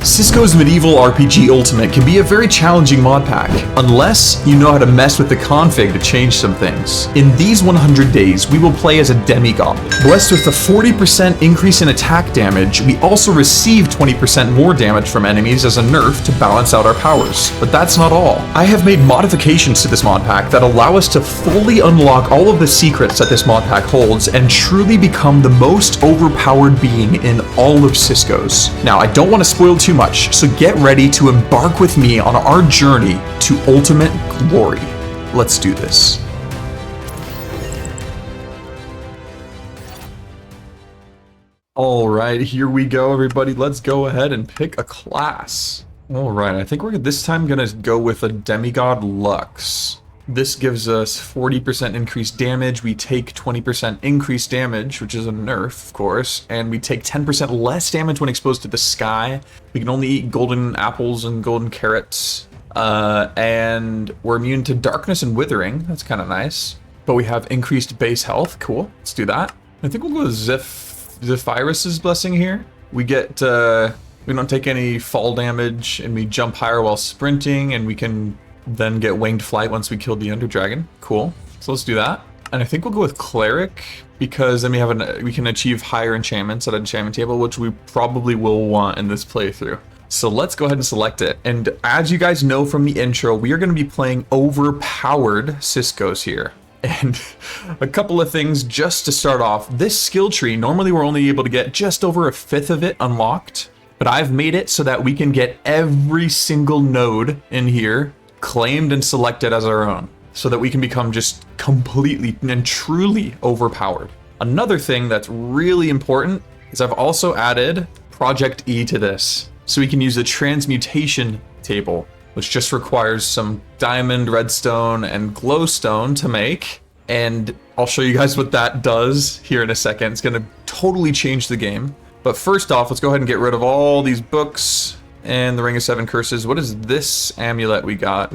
Cisco's Medieval RPG Ultimate can be a very challenging mod pack, unless you know how to mess with the config to change some things. In these 100 days, we will play as a demigod. Blessed with a 40% increase in attack damage, we also receive 20% more damage from enemies as a nerf to balance out our powers. But that's not all. I have made modifications to this mod pack that allow us to fully unlock all of the secrets that this mod pack holds and truly become the most overpowered being in all of Cisco's. Now, I don't want to spoil too much, so get ready to embark with me on our journey to ultimate glory. Let's do this. All right, here we go, everybody. Let's go ahead and pick a class. All right, I think we're this time gonna go with a Demigod Lux. This gives us 40% increased damage. We take 20% increased damage, which is a nerf, of course, and we take 10% less damage when exposed to the sky. We can only eat golden apples and golden carrots, and we're immune to darkness and withering. That's kind of nice. But we have increased base health. Cool. Let's do that. I think we'll go with Zephyrus's Blessing here. We get we don't take any fall damage, and we jump higher while sprinting, and we can then get winged flight once we kill the Ender Dragon. Cool. So let's do that. And I think we'll go with Cleric, because then we can achieve higher enchantments at an enchantment table, which we probably will want in this playthrough. So let's go ahead and select it. And as you guys know from the intro, we are going to be playing overpowered Ciscos here. And a couple of things just to start off. This skill tree, normally we're only able to get just over a fifth of it unlocked, but I've made it so that we can get every single node in here claimed and selected as our own, so that we can become just completely and truly overpowered. Another thing that's really important is I've also added Project E to this, so we can use the Transmutation table, which just requires some diamond, redstone, and glowstone to make, and I'll show you guys what that does here in a second. It's gonna totally change the game. But first off, let's go ahead and get rid of all these books and the Ring of Seven Curses. What is this amulet we got?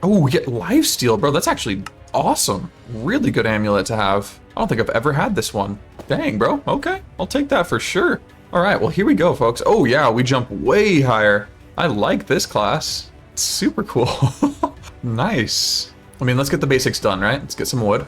Oh, we get lifesteal, bro. That's actually awesome. Really good amulet to have. I don't think I've ever had this one. Dang, bro. Okay, I'll take that for sure. All right, well, here we go, folks. Oh yeah, we jump way higher. I like this class. It's super cool. Nice. I mean, let's get the basics done, right? Let's get some wood.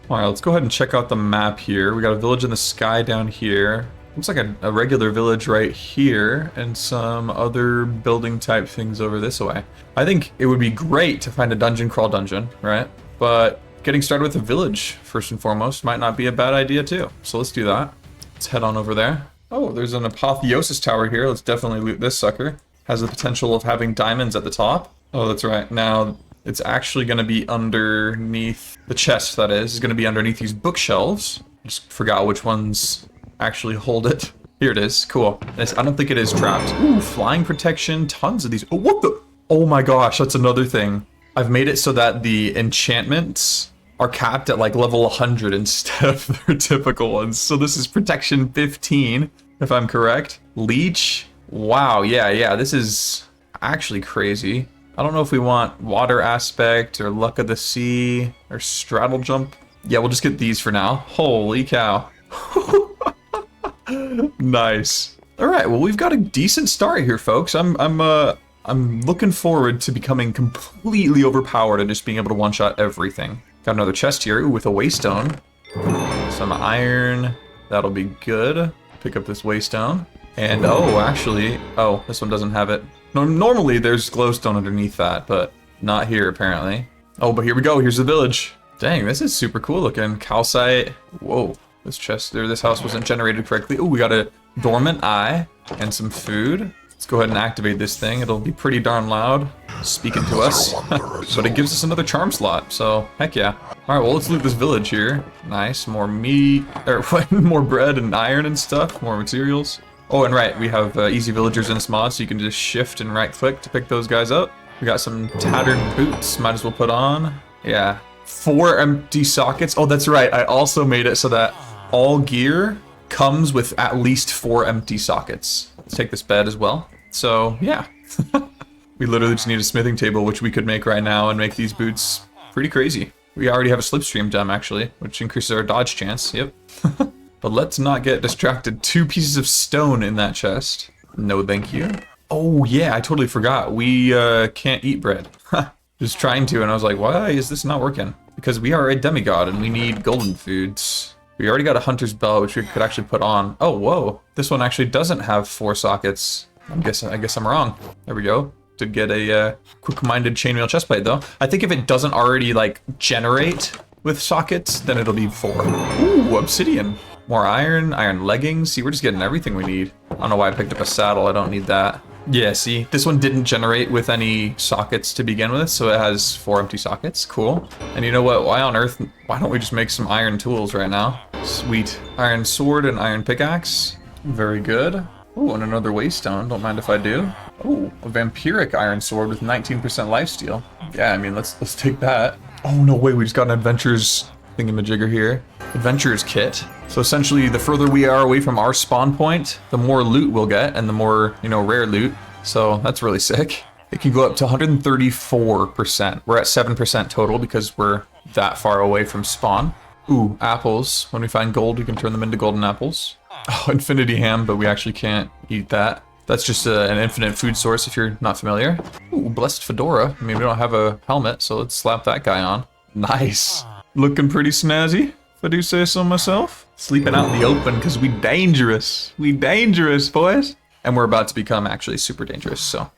All right, let's go ahead and check out the map here. We got a village in the sky down here. Looks like a regular village right here, and some other building type things over this way. I think it would be great to find a dungeon crawl dungeon, right? But getting started with a village, first and foremost, might not be a bad idea too. So let's do that. Let's head on over there. Oh, there's an apotheosis tower here. Let's definitely loot this sucker. Has the potential of having diamonds at the top. Oh, that's right. Now, it's actually going to be underneath the chest, that is. It's going to be underneath these bookshelves. Just forgot which ones actually hold it. Here it is. Cool. I don't think it is trapped. Ooh, flying protection. Tons of these. Oh, what the? Oh my gosh, that's another thing. I've made it so that the enchantments are capped at like level 100 instead of their typical ones. So this is protection 15, if I'm correct. Leech. Wow, yeah, this is actually crazy. I don't know if we want water aspect or luck of the sea or straddle jump. Yeah, we'll just get these for now. Holy cow. Nice. All right, well, we've got a decent start here, folks. I'm looking forward to becoming completely overpowered and just being able to one-shot everything. Got another chest here. Ooh, with a waystone. Some iron. That'll be good. Pick up this waystone. And oh, actually, oh, this one doesn't have it. Normally there's glowstone underneath that, but not here apparently. Oh, but here we go. Here's the village. Dang, this is super cool looking. Calcite. Whoa. This house wasn't generated correctly. Oh, we got a dormant eye and some food. Let's go ahead and activate this thing. It'll be pretty darn loud speaking to us. But it gives us another charm slot, so heck yeah. All right, well, let's loot this village here. Nice, more meat, or more bread and iron and stuff, more materials. Oh, and right, we have easy villagers in this mod, so you can just shift and right click to pick those guys up. We got some tattered boots, might as well put on. Yeah, 4 empty sockets. Oh, that's right, I also made it so that all gear comes with at least 4 empty sockets. Let's take this bed as well. So, yeah. We literally just need a smithing table, which we could make right now and make these boots pretty crazy. We already have a slipstream gem, actually, which increases our dodge chance. Yep. But let's not get distracted. 2 pieces of stone in that chest. No, thank you. Oh yeah, I totally forgot. We can't eat bread. Just trying to, and I was like, why is this not working? Because we are a demigod and we need golden foods. We already got a hunter's belt, which we could actually put on. Oh, whoa. This one actually doesn't have 4 sockets. I guess I'm wrong. There we go. Did get a quick-minded chainmail chestplate though. I think if it doesn't already like generate with sockets, then it'll be 4. Ooh, obsidian. More iron, iron leggings. See, we're just getting everything we need. I don't know why I picked up a saddle. I don't need that. Yeah, see, this one didn't generate with any sockets to begin with, so it has 4 empty sockets. Cool. And you know what? Why on earth? Why don't we just make some iron tools right now? Sweet. Iron sword and iron pickaxe. Very good. Oh, and another waystone. Don't mind if I do. Oh, a vampiric iron sword with 19% lifesteal. Yeah, I mean, let's take that. Oh, no way. We just got an adventurer's thingamajigger here. Adventurer's kit. So essentially, the further we are away from our spawn point, the more loot we'll get, and the more, you know, rare loot. So that's really sick. It can go up to 134%. We're at 7% total because we're that far away from spawn. Ooh, apples. When we find gold, we can turn them into golden apples. Oh, infinity ham, but we actually can't eat that. That's just an infinite food source if you're not familiar. Ooh, blessed fedora. I mean, we don't have a helmet, so let's slap that guy on. Nice. Looking pretty snazzy, if I do say so myself. Sleeping out in the open because we dangerous. We dangerous, boys. And we're about to become actually super dangerous, so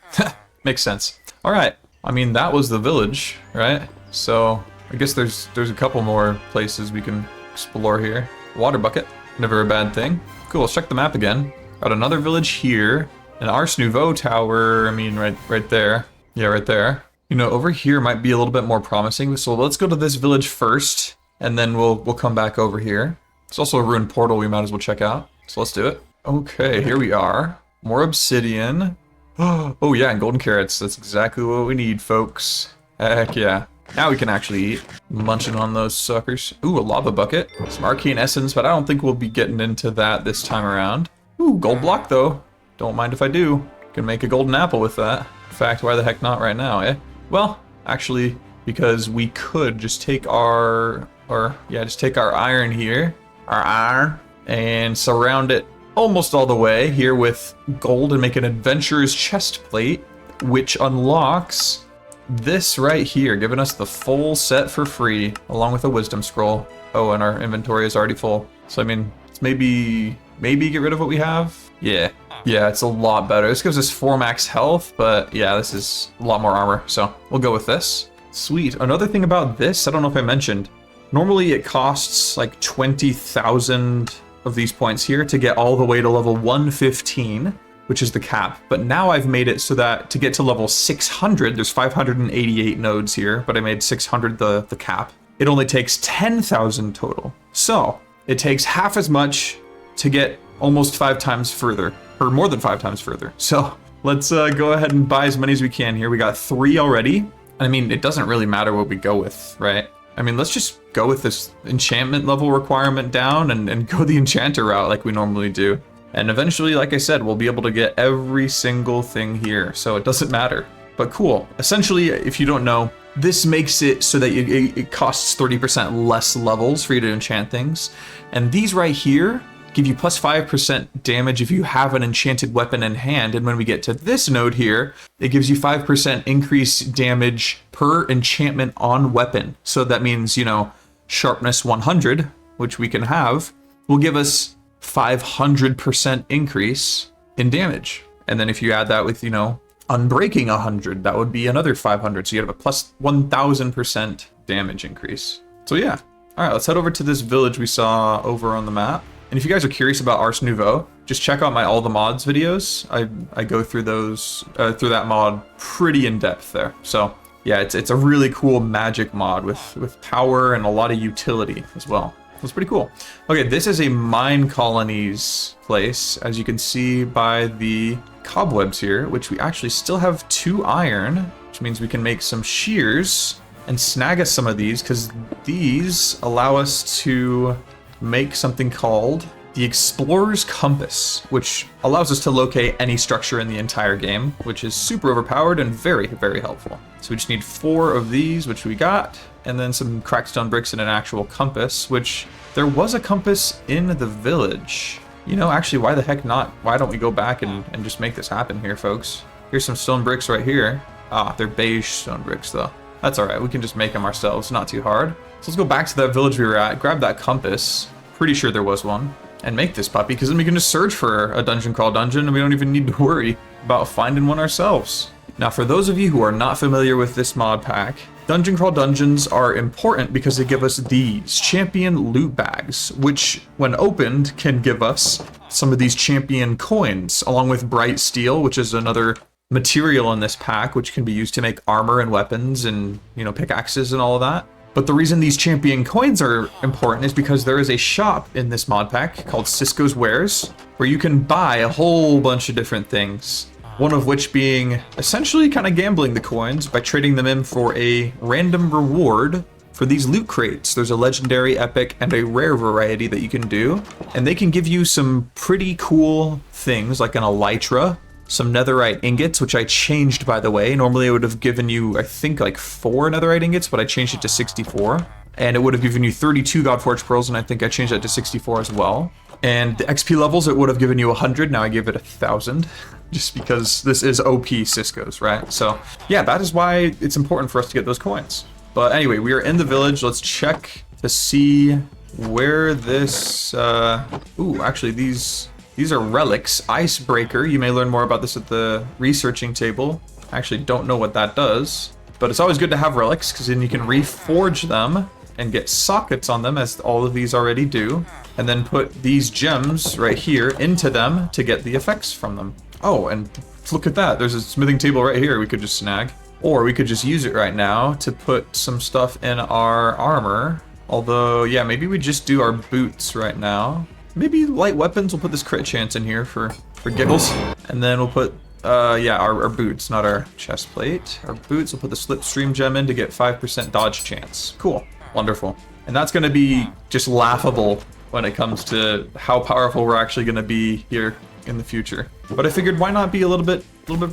makes sense. All right. I mean, that was the village, right? So I guess there's a couple more places we can explore here. Water bucket, never a bad thing. Cool, let's check the map again. Got another village here. An Ars Nouveau tower, I mean, right there. Yeah, right there. You know, over here might be a little bit more promising. So let's go to this village first, and then we'll come back over here. It's also a ruined portal we might as well check out. So let's do it. Okay, here we are. More obsidian. Oh yeah, and golden carrots. That's exactly what we need, folks. Heck yeah. Now we can actually eat. Munching on those suckers. Ooh, a lava bucket. Some arcane essence, but I don't think we'll be getting into that this time around. Ooh, gold block though. Don't mind if I do. Can make a golden apple with that. In fact, why the heck not right now, eh? Well, actually, because we could just take just take our iron here. Our iron. And surround it almost all the way here with gold and make an adventurer's chest plate, which unlocks this right here, giving us the full set for free, along with a wisdom scroll. Oh, and our inventory is already full. So, I mean, let's maybe get rid of what we have. Yeah, it's a lot better. This gives us 4 max health, but yeah, this is a lot more armor. So we'll go with this. Sweet. Another thing about this, I don't know if I mentioned, normally it costs like 20,000 of these points here to get all the way to level 115, which is the cap. But now I've made it so that to get to level 600, there's 588 nodes here, but I made 600 the cap. It only takes 10,000 total. So it takes half as much to get almost 5 times further, or more than 5 times further. So let's go ahead and buy as many as we can here. We got 3 already. I mean, it doesn't really matter what we go with, right? I mean, let's just go with this enchantment level requirement down and go the enchanter route like we normally do. And eventually, like I said, we'll be able to get every single thing here, so it doesn't matter. But cool. Essentially, if you don't know, this makes it so that it costs 30% less levels for you to enchant things. And these right here give you plus 5% damage if you have an enchanted weapon in hand. And when we get to this node here, it gives you 5% increased damage per enchantment on weapon. So that means, you know, sharpness 100, which we can have, will give us 500% increase in damage. And then if you add that with, you know, unbreaking 100, that would be another 500. So you have a plus 1000% damage increase. So yeah. All right, let's head over to this village we saw over on the map. And if you guys are curious about Ars Nouveau, just check out my all the mods videos. I go through those through that mod pretty in depth there. So yeah, it's a really cool magic mod with power and a lot of utility as well. It's pretty cool. Okay, this is a mine colonies place, as you can see by the cobwebs here, which we actually still have 2 iron, which means we can make some shears and snag us some of these, because these allow us to make something called the Explorer's Compass, which allows us to locate any structure in the entire game, which is super overpowered and very, very helpful. So we just need 4 of these, which we got, and then some cracked stone bricks and an actual compass, which there was a compass in the village. You know, actually, why the heck not? Why don't we go back and just make this happen here, folks? Here's some stone bricks right here. Ah, they're beige stone bricks, though. That's alright, we can just make them ourselves, not too hard. So let's go back to that village we were at, grab that compass. Pretty sure there was one. And make this puppy, because then we can just search for a dungeon crawl dungeon, and we don't even need to worry about finding one ourselves. Now, for those of you who are not familiar with this mod pack, dungeon crawl dungeons are important because they give us these champion loot bags, which, when opened, can give us some of these champion coins, along with bright steel, which is another material in this pack, which can be used to make armor and weapons and, you know, pickaxes and all of that. But the reason these champion coins are important is because there is a shop in this mod pack called Cisco's Wares, where you can buy a whole bunch of different things. One of which being essentially kind of gambling the coins by trading them in for a random reward for these loot crates. There's a legendary, epic, and a rare variety that you can do. And they can give you some pretty cool things like an elytra, some netherite ingots, which I changed, by the way. Normally it would have given you, I think, like 4 netherite ingots, but I changed it to 64. And it would have given you 32 Godforged pearls, and I think I changed that to 64 as well. And the XP levels, it would have given you 100, now I give it 1,000. Just because this is OP Ciscos, right? So, yeah, that is why it's important for us to get those coins. But anyway, we are in the village. Let's check to see where this... Ooh, actually, these are relics. Icebreaker. You may learn more about this at the researching table. I actually don't know what that does. But it's always good to have relics, because then you can reforge them and get sockets on them, as all of these already do. And then put these gems right here into them to get the effects from them. Oh, and look at that. There's a smithing table right here we could just snag. Or we could just use it right now to put some stuff in our armor. Although, yeah, maybe we just do our boots right now. Maybe light weapons, we'll put this crit chance in here for giggles. And then we'll put, yeah, our boots, not our chest plate. Our boots, we'll put the slipstream gem in to get 5% dodge chance. Cool, wonderful. And that's gonna be just laughable when it comes to how powerful we're actually gonna be here in the future. But I figured why not be a little bit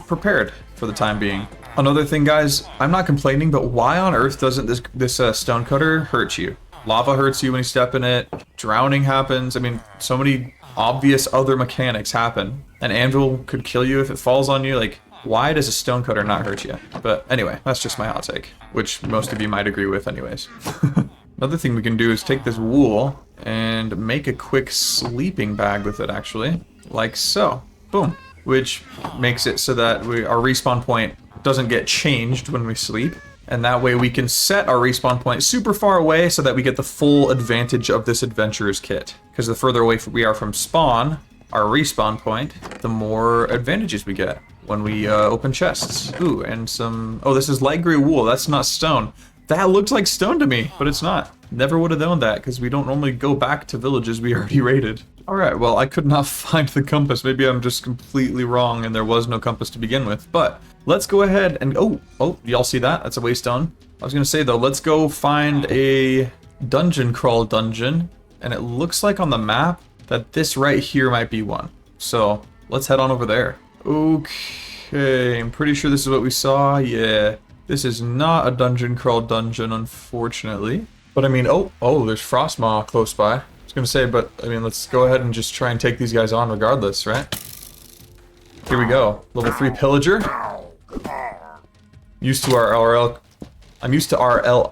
prepared for the time being. Another thing, guys, I'm not complaining, but why on earth doesn't this stonecutter hurt you? Lava hurts you when you step in it, drowning happens. I mean, so many obvious other mechanics happen. An anvil could kill you if it falls on you. Like, why does a stonecutter not hurt you? But anyway, that's just my hot take, which most of you might agree with anyways. Another thing we can do is take this wool and make a quick sleeping bag with it, actually. Like so. Boom. Which makes it so that our respawn point doesn't get changed when we sleep. And that way we can set our respawn point super far away so that we get the full advantage of this adventurer's kit. Because the further away we are from spawn, our respawn point, the more advantages we get when we open chests. Ooh, and some... Oh, this is light gray wool. That's not stone. That looks like stone to me, but it's not. Never would have known that because we don't normally go back to villages we already raided. Alright, well, I could not find the compass. Maybe I'm just completely wrong and there was no compass to begin with. But let's go ahead and... Oh, y'all see that? That's a waystone. I was going to say, though, let's go find a dungeon crawl dungeon. And it looks like on the map that this right here might be one. So let's head on over there. Okay, I'm pretty sure this is what we saw. Yeah, this is not a dungeon crawl dungeon, unfortunately. But I mean, oh, there's Frostmaw close by. Gonna say, but I mean, let's go ahead and just try and take these guys on regardless, right? Here we go. Level 3 pillager. Used to our RL. I'm used to our RL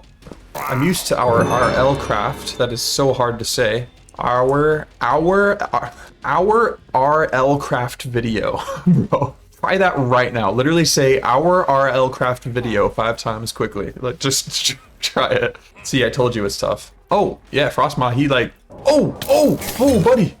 craft. That is so hard to say. Our RL craft video. Bro, try that right now. Literally say our RL craft video 5 times quickly. Like, just try it. See, I told you it's tough. Oh, yeah, Frostmaw, he like... Oh, buddy,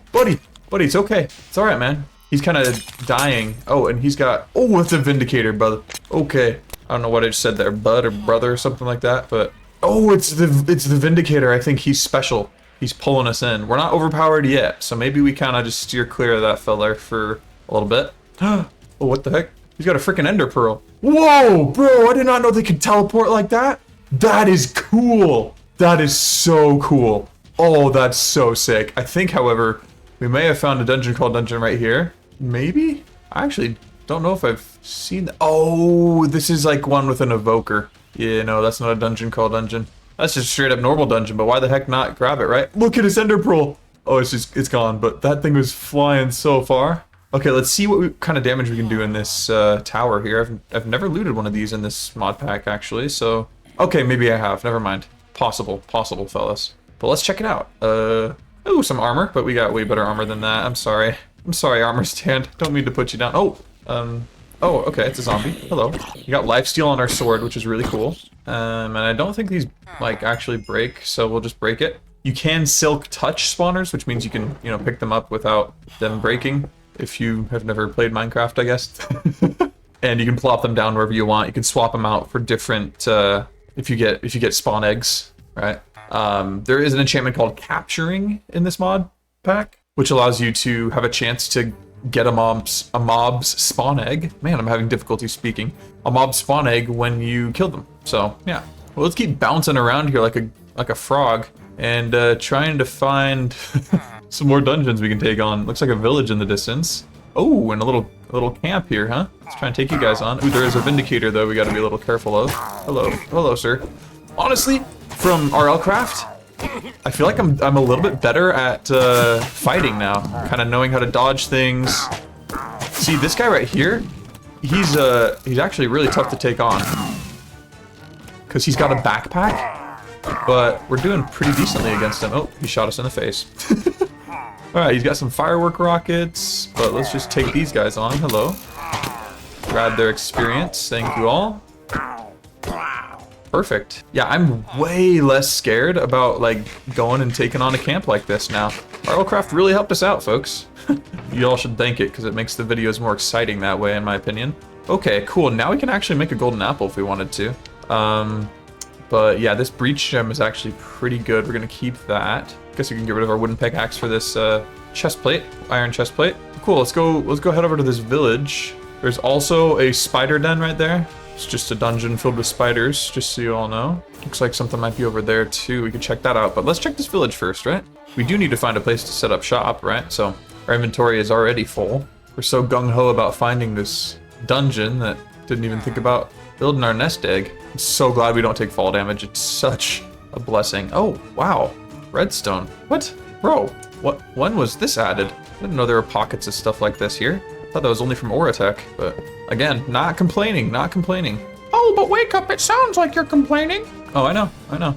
it's okay. It's alright, man. He's kind of dying. Oh, and he's got... Oh, it's a Vindicator, brother. Okay. I don't know what I just said there, bud or brother or something like that, but... Oh, it's the Vindicator. I think he's special. He's pulling us in. We're not overpowered yet, so maybe we kind of just steer clear of that fella for a little bit. Oh, what the heck? He's got a freaking Ender Pearl. Whoa, bro, I did not know they could teleport like that. That is cool. That is so cool. Oh, that's so sick. I think, however, we may have found a dungeon called dungeon right here. Maybe? I actually don't know if I've seen that. Oh, this is like one with an evoker. Yeah, no, that's not a dungeon called dungeon. That's just straight up normal dungeon, but why the heck not grab it, right? Look at his Ender Pearl. Oh, it's gone, but that thing was flying so far. Okay, let's see what kind of damage we can do in this tower here. I've never looted one of these in this mod pack, actually, so... Okay, maybe I have. Never mind. Possible, fellas. But let's check it out. Oh, some armor, but we got way better armor than that. I'm sorry. I'm sorry, armor stand. Don't mean to put you down. Oh, okay, it's a zombie. Hello. We got lifesteal on our sword, which is really cool. And I don't think these, like, actually break, so we'll just break it. You can silk touch spawners, which means you can, you know, pick them up without them breaking. If you have never played Minecraft, I guess. And you can plop them down wherever you want. You can swap them out for different, if you get spawn eggs, right? There is an enchantment called Capturing in this mod pack, which allows you to have a chance to get a mob's spawn egg. Man, I'm having difficulty speaking. A mob spawn egg when you kill them. So yeah. Well, let's keep bouncing around here like a frog and trying to find some more dungeons we can take on. Looks like a village in the distance. Oh, and a little camp here, huh? Let's try and take you guys on. Ooh, there is a Vindicator though. We got to be a little careful of. Hello, sir. Honestly, from RL Craft, I feel like I'm a little bit better at fighting now, kind of knowing how to dodge things. See, this guy right here, he's actually really tough to take on because he's got a backpack. But we're doing pretty decently against him. Oh, he shot us in the face. Alright, he's got some firework rockets, but let's just take these guys on. Hello. Grab their experience. Thank you all. Perfect. Yeah, I'm way less scared about, like, going and taking on a camp like this now. RLCraft really helped us out, folks. You all should thank it, because it makes the videos more exciting that way, in my opinion. Okay, cool. Now we can actually make a golden apple if we wanted to. But yeah, this breach gem is actually pretty good. We're gonna keep that. Guess we can get rid of our wooden pickaxe for this chest plate, iron chest plate. Cool. Let's go head over to this village. There's also a spider den right there. It's just a dungeon filled with spiders, just so you all know. Looks like something might be over there too. We could check that out. But let's check this village first, right? We do need to find a place to set up shop, right? So our inventory is already full. We're so gung-ho about finding this dungeon that didn't even think about building our nest egg. I'm so glad we don't take fall damage. It's such a blessing. Oh, wow. Redstone. What? Bro, when was this added? I didn't know there were pockets of stuff like this here. I thought that was only from Oratech, but again, not complaining. Oh, but Wheycup, it sounds like you're complaining. Oh, I know.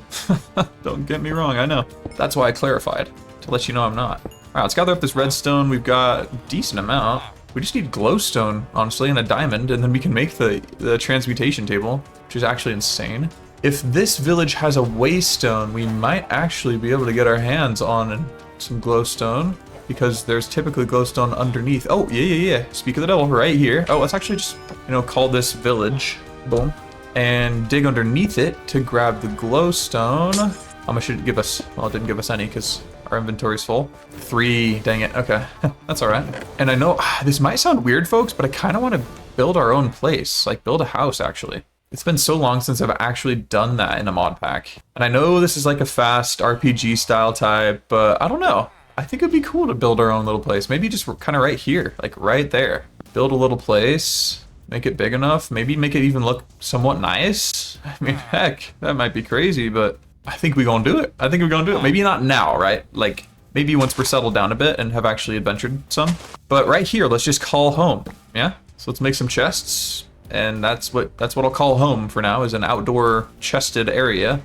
Don't get me wrong, I know. That's why I clarified, to let you know I'm not. All right, let's gather up this redstone. We've got a decent amount. We just need glowstone, honestly, and a diamond, and then we can make the transmutation table, which is actually insane. If this village has a waystone, we might actually be able to get our hands on some glowstone, because there's typically glowstone underneath. Oh, yeah. Speak of the devil, right here. Oh, let's actually just, call this village. Boom. And dig underneath it to grab the glowstone. How much should it give us? Well, it didn't give us any, because our inventory's full. 3, dang it, okay. That's all right. And I know, this might sound weird, folks, but I kind of want to build our own place. Like, build a house, actually. It's been so long since I've actually done that in a mod pack. And I know this is like a fast RPG style type, but I don't know. I think it'd be cool to build our own little place. Maybe just kind of right here, like right there. Build a little place, make it big enough, maybe make it even look somewhat nice. I mean, heck, that might be crazy, but I think we're gonna do it. Maybe not now, right? Like, maybe once we're settled down a bit and have actually adventured some. But right here, let's just call home, yeah? So let's make some chests. And that's what I'll call home for now, is an outdoor chested area.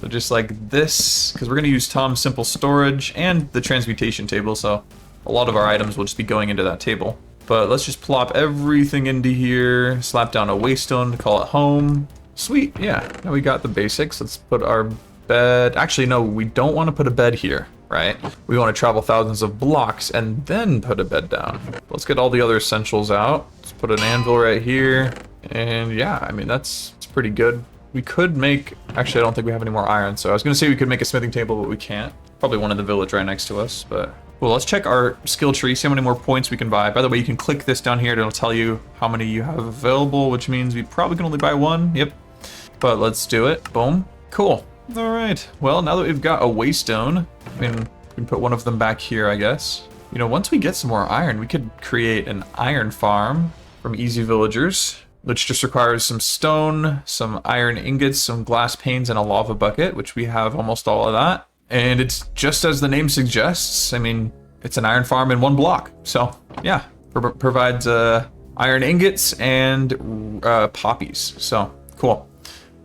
So just like this, because we're going to use Tom's simple storage and the transmutation table, so a lot of our items will just be going into that table. But let's just plop everything into here, slap down a waystone to call it home. Sweet, yeah, now we got the basics. Let's put our bed. Actually, no, we don't want to put a bed here, right? We want to travel thousands of blocks and then put a bed down. Let's get all the other essentials out. Let's put an anvil right here. And yeah, I mean, that's pretty good. We could make, actually, I don't think we have any more iron. So I was going to say we could make a smithing table, but we can't. Probably one in the village right next to us, but well, let's check our skill tree, see how many more points we can buy. By the way, you can click this down here. It'll tell you how many you have available, which means we probably can only buy one. Yep. But let's do it. Boom. Cool. All right. Well, now that we've got a waystone, I mean, we can put one of them back here, I guess. Once we get some more iron, we could create an iron farm from Easy Villagers, which just requires some stone, some iron ingots, some glass panes, and a lava bucket, which we have almost all of that. And it's just as the name suggests. I mean, it's an iron farm in one block. So yeah, provides iron ingots and poppies. So cool.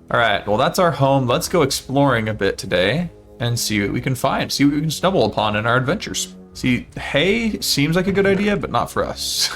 All right, well, that's our home. Let's go exploring a bit today and see what we can find, see what we can stumble upon in our adventures. See, hay seems like a good idea, but not for us.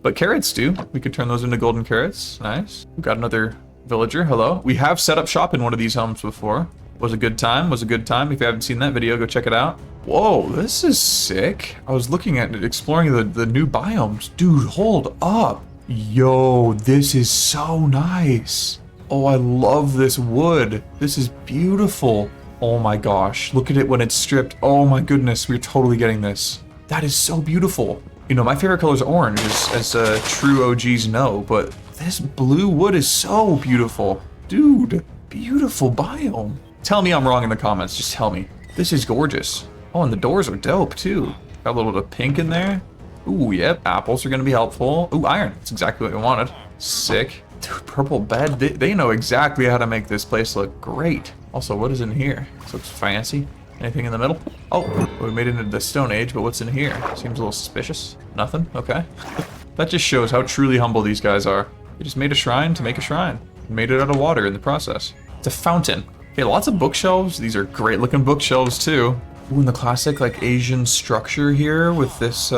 But carrots do. We could turn those into golden carrots. Nice. We've got another villager. Hello. We have set up shop in one of these homes before. Was a good time. Was a good time. If you haven't seen that video, go check it out. Whoa, this is sick. I was looking at it, exploring the new biomes. Dude, hold up. Yo, this is so nice. Oh, I love this wood. This is beautiful. Oh my gosh, look at it when it's stripped. Oh my goodness, we're totally getting this. That is so beautiful. You know, my favorite color is orange, as true OGs know, but this blue wood is so beautiful. Dude, beautiful biome. Tell me I'm wrong in the comments, just tell me. This is gorgeous. Oh, and the doors are dope too. Got a little bit of pink in there. Ooh, yep, apples are gonna be helpful. Ooh, iron, that's exactly what we wanted. Sick. Dude, purple bed, they know exactly how to make this place look great. Also, what is in here? This looks fancy. Anything in the middle? Oh, we made it into the Stone Age, but what's in here? Seems a little suspicious. Nothing? Okay. That just shows how truly humble these guys are. They just made a shrine to make a shrine. Made it out of water in the process. It's a fountain. Okay, lots of bookshelves. These are great looking bookshelves too. Ooh, and the classic like Asian structure here with this, you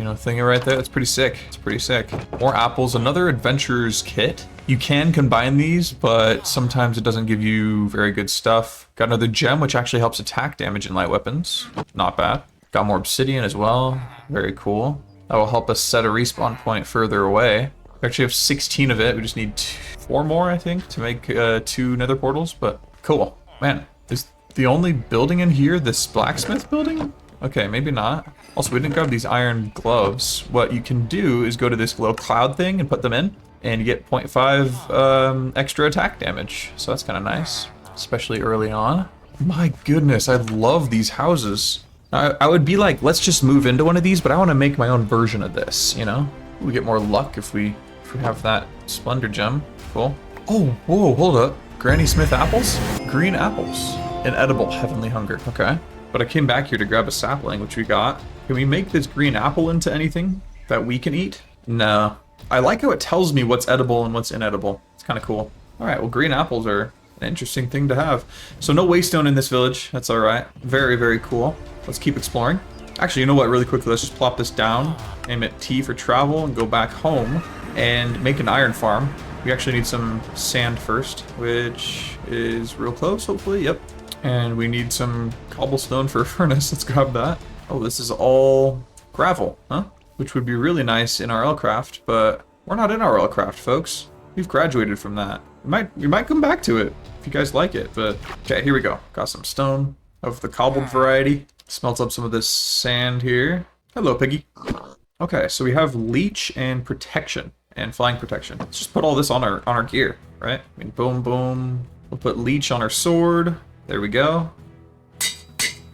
know, thingy right there. That's pretty sick. It's pretty sick. More apples. Another adventurer's kit. You can combine these, but sometimes it doesn't give you very good stuff. Got another gem, which actually helps attack damage in light weapons. Not bad. Got more obsidian as well. Very cool. That will help us set a respawn point further away. We actually have 16 of it. We just need 4 more, I think, to make 2 nether portals, but cool. Man, is the only building in here this blacksmith building? Okay, maybe not. Also, we didn't grab these iron gloves. What you can do is go to this little cloud thing and put them in, and you get 0.5 extra attack damage. So that's kind of nice, especially early on. My goodness, I love these houses. I would be like, let's just move into one of these, but I want to make my own version of this, you know? We get more luck if we have that splendor gem. Cool. Oh, whoa, hold up. Granny Smith apples? Green apples. Inedible heavenly hunger. Okay. But I came back here to grab a sapling, which we got. Can we make this green apple into anything that we can eat? No. I like how it tells me what's edible and what's inedible. It's kind of cool. All right, well, green apples are an interesting thing to have. So no waystone in this village. That's all right. Very, very cool. Let's keep exploring. Actually, you know what? Really quickly, let's just plop this down, aim at T for travel, and go back home and make an iron farm. We actually need some sand first, which is real close, hopefully. Yep. And we need some cobblestone for a furnace. Let's grab that. Oh, this is all gravel, huh? Which would be really nice in our L-craft, but we're not in our L-craft, folks. We've graduated from that. We might come back to it if you guys like it, but okay, here we go. Got some stone of the cobbled variety. Smelt up some of this sand here. Hello, piggy. Okay, so we have leech and protection and flying protection. Let's just put all this on our gear, right? I mean, boom, boom. We'll put leech on our sword. There we go.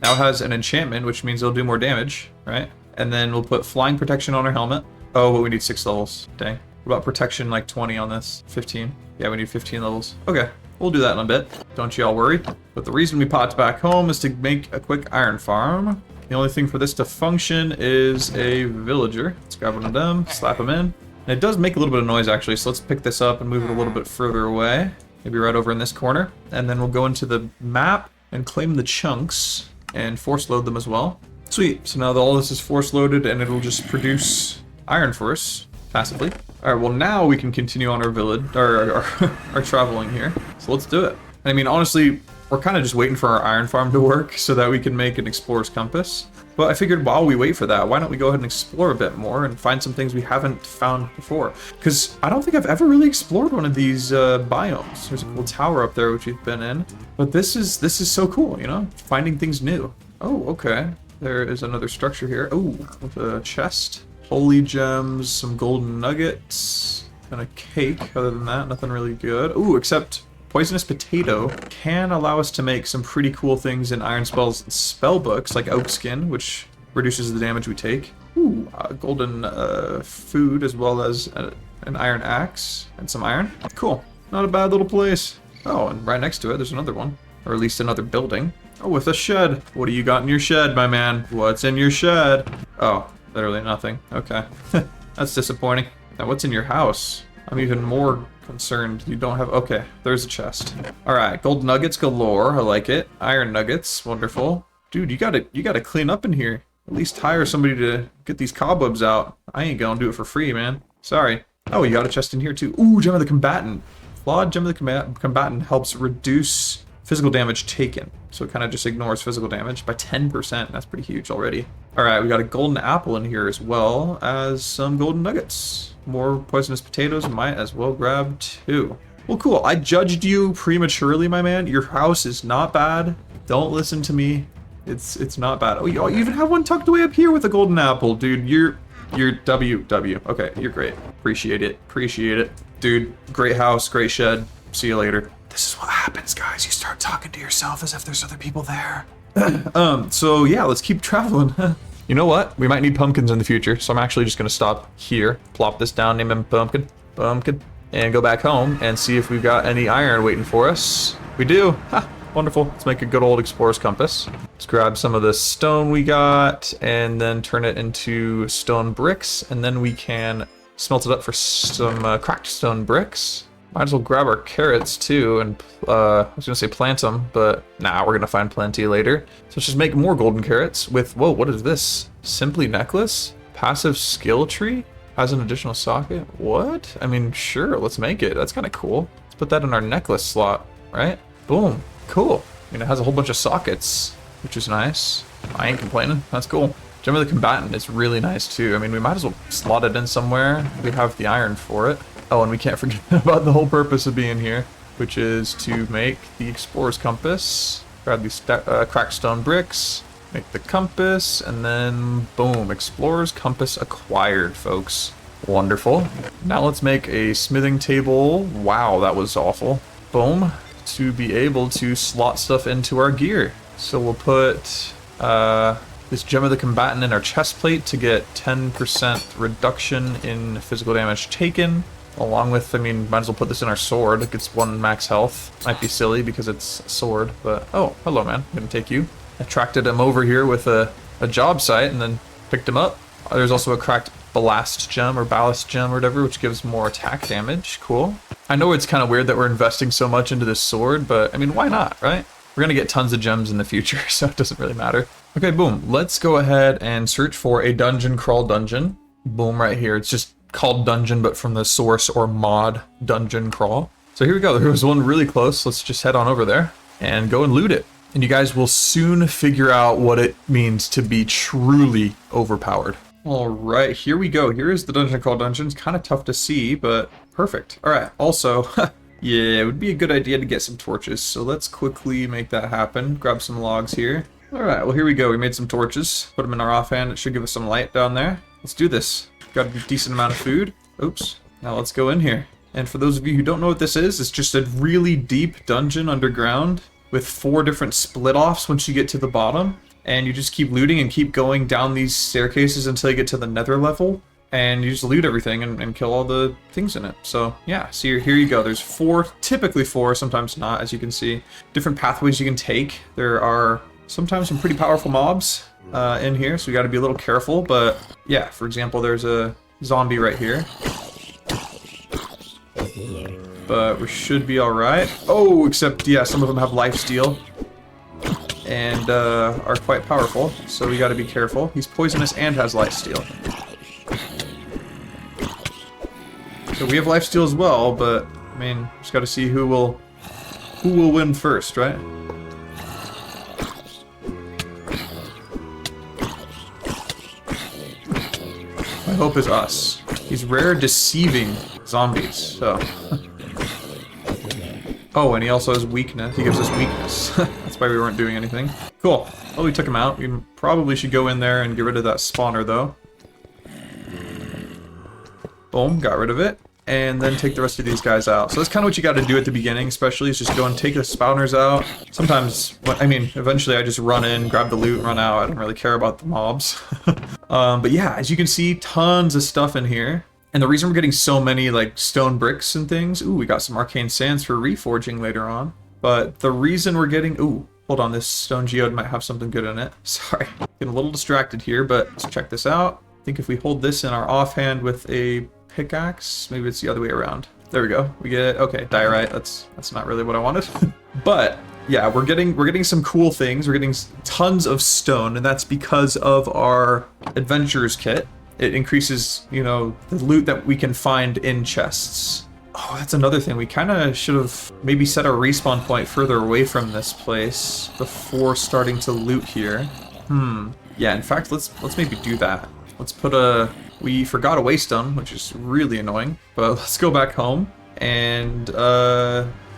Now it has an enchantment, which means it'll do more damage, right? And then we'll put flying protection on our helmet. Oh, but we need 6 levels. Dang. What about protection like 20 on this? 15? Yeah, we need 15 levels. Okay, we'll do that in a bit. Don't y'all worry. But the reason we popped back home is to make a quick iron farm. The only thing for this to function is a villager. Let's grab one of them, slap them in. And it does make a little bit of noise actually, so let's pick this up and move it a little bit further away. Maybe right over in this corner. And then we'll go into the map and claim the chunks and force load them as well. Sweet, so now all this is force loaded and it'll just produce iron for us passively. All right, well now we can continue on our village, our traveling here. So let's do it. I mean, honestly, we're kind of just waiting for our iron farm to work so that we can make an explorer's compass. But I figured while we wait for that, why don't we go ahead and explore a bit more and find some things we haven't found before? Because I don't think I've ever really explored one of these biomes. There's a cool tower up there which we've been in. But this is so cool, you know? Finding things new. Oh, okay. There is another structure here. Oh, with a chest. Holy gems, some golden nuggets, and a cake. Other than that, nothing really good. Ooh, except poisonous potato can allow us to make some pretty cool things in iron spells and spell books, like oak skin, which reduces the damage we take. Ooh, golden food, as well as an iron axe and some iron. Cool. Not a bad little place. Oh, and right next to it, there's another one. Or at least another building. Oh, with a shed. What do you got in your shed, my man? What's in your shed? Oh, literally nothing. Okay. That's disappointing. Now, what's in your house? I'm even more concerned you don't have... Okay, there's a chest. All right, gold nuggets galore. I like it. Iron nuggets, wonderful. Dude, you gotta clean up in here. At least hire somebody to get these cobwebs out. I ain't gonna do it for free, man. Sorry. Oh, you got a chest in here too. Ooh, Gem of the Combatant. Flawed Gem of the Combatant helps reduce physical damage taken. So it kind of just ignores physical damage by 10%. That's pretty huge already. All right, we got a golden apple in here as well as some golden nuggets. More poisonous potatoes, might as well grab 2. Well, cool. I judged you prematurely, my man. Your house is not bad. Don't listen to me. It's not bad. Oh, you even have one tucked away up here with a golden apple, dude. You're W. Okay, you're great. Appreciate it. Appreciate it. Dude, great house, great shed. See you later. This is what happens, guys. You start talking to yourself as if there's other people there. So yeah, let's keep traveling. You know what? We might need pumpkins in the future, so I'm actually just gonna stop here, plop this down, name him Pumpkin, and go back home and see if we've got any iron waiting for us. We do. Ha! Wonderful. Let's make a good old explorer's compass. Let's grab some of the stone we got and then turn it into stone bricks, and then we can smelt it up for some cracked stone bricks. Might as well grab our carrots too and I was gonna say plant them, but nah, we're gonna find plenty later. So let's just make more golden carrots with, whoa, what is this? Simply necklace? Passive skill tree? Has an additional socket? What? I mean, sure, let's make it. That's kind of cool. Let's put that in our necklace slot, right? Boom. Cool. I mean, it has a whole bunch of sockets, which is nice. I ain't complaining. That's cool. Gem of the Combatant is really nice too. I mean, we might as well slot it in somewhere. We have the iron for it. Oh, and we can't forget about the whole purpose of being here, which is to make the explorer's compass. Grab these cracked stone bricks, make the compass, and then boom, explorer's compass acquired, folks. Wonderful. Now let's make a smithing table. Wow, that was awful. Boom. To be able to slot stuff into our gear. So we'll put this Gem of the Combatant in our chest plate to get 10% reduction in physical damage taken. Along with, I mean, might as well put this in our sword. It gets 1 max health. Might be silly because it's a sword, but oh, hello, man. I'm gonna take you. Attracted him over here with a job site and then picked him up. There's also a cracked ballast gem or ballast gem or whatever, which gives more attack damage. Cool. I know it's kind of weird that we're investing so much into this sword, but I mean, why not, right? We're gonna get tons of gems in the future, so it doesn't really matter. Okay, boom. Let's go ahead and search for a dungeon crawl dungeon. Boom, right here. It's just called dungeon, but from the source or mod dungeon crawl. So here we go. There was one really close. Let's just head on over there and go and loot it. And you guys will soon figure out what it means to be truly overpowered. All right, here we go. Here is the dungeon called dungeon. It's kind of tough to see, but perfect. All right, also, yeah, it would be a good idea to get some torches. So let's quickly make that happen. Grab some logs here. All right, well, here we go. We made some torches. Put them in our offhand. It should give us some light down there. Let's do this. Got a decent amount of food. Oops. Now let's go in here. And for those of you who don't know what this is, it's just a really deep dungeon underground with 4 different split-offs once you get to the bottom. And you just keep looting and keep going down these staircases until you get to the nether level. And you just loot everything and kill all the things in it. So yeah, so here you go. There's 4, typically 4, sometimes not, as you can see. Different pathways you can take. There are sometimes some pretty powerful mobs in here, so we got to be a little careful. But yeah, for example, there's a zombie right here. But we should be alright. Oh, except, yeah, some of them have lifesteal. And are quite powerful, so we got to be careful. He's poisonous and has lifesteal. So we have lifesteal as well, but I mean, just got to see who will win first, right? My hope is us. He's rare deceiving zombies, so. Oh, and he also has weakness. He gives us weakness. That's why we weren't doing anything. Cool. Well, we took him out. We probably should go in there and get rid of that spawner, though. Boom, got rid of it. And then take the rest of these guys out. So that's kind of what you got to do at the beginning, especially, is just go and take the spawners out. Sometimes, I mean, eventually I just run in, grab the loot, run out. I don't really care about the mobs. But yeah, as you can see, tons of stuff in here. And the reason we're getting so many, like, stone bricks and things... Ooh, we got some arcane sands for reforging later on. But the reason we're getting... Ooh, Hold on, this stone geode might have something good in it. Sorry, getting a little distracted here, but let's check this out. I think if we hold this in our offhand with a pickaxe, maybe it's the other way around. There we go. We get, okay, diorite. That's not really what I wanted. But yeah, we're getting some cool things. We're getting tons of stone, and that's because of our adventurers kit. It increases, you know, the loot that we can find in chests. Oh, that's another thing. We kind of should have maybe set a respawn point further away from this place before starting to loot here. Yeah, in fact, let's maybe do that. Let's put we forgot a waystone, which is really annoying, but let's go back home and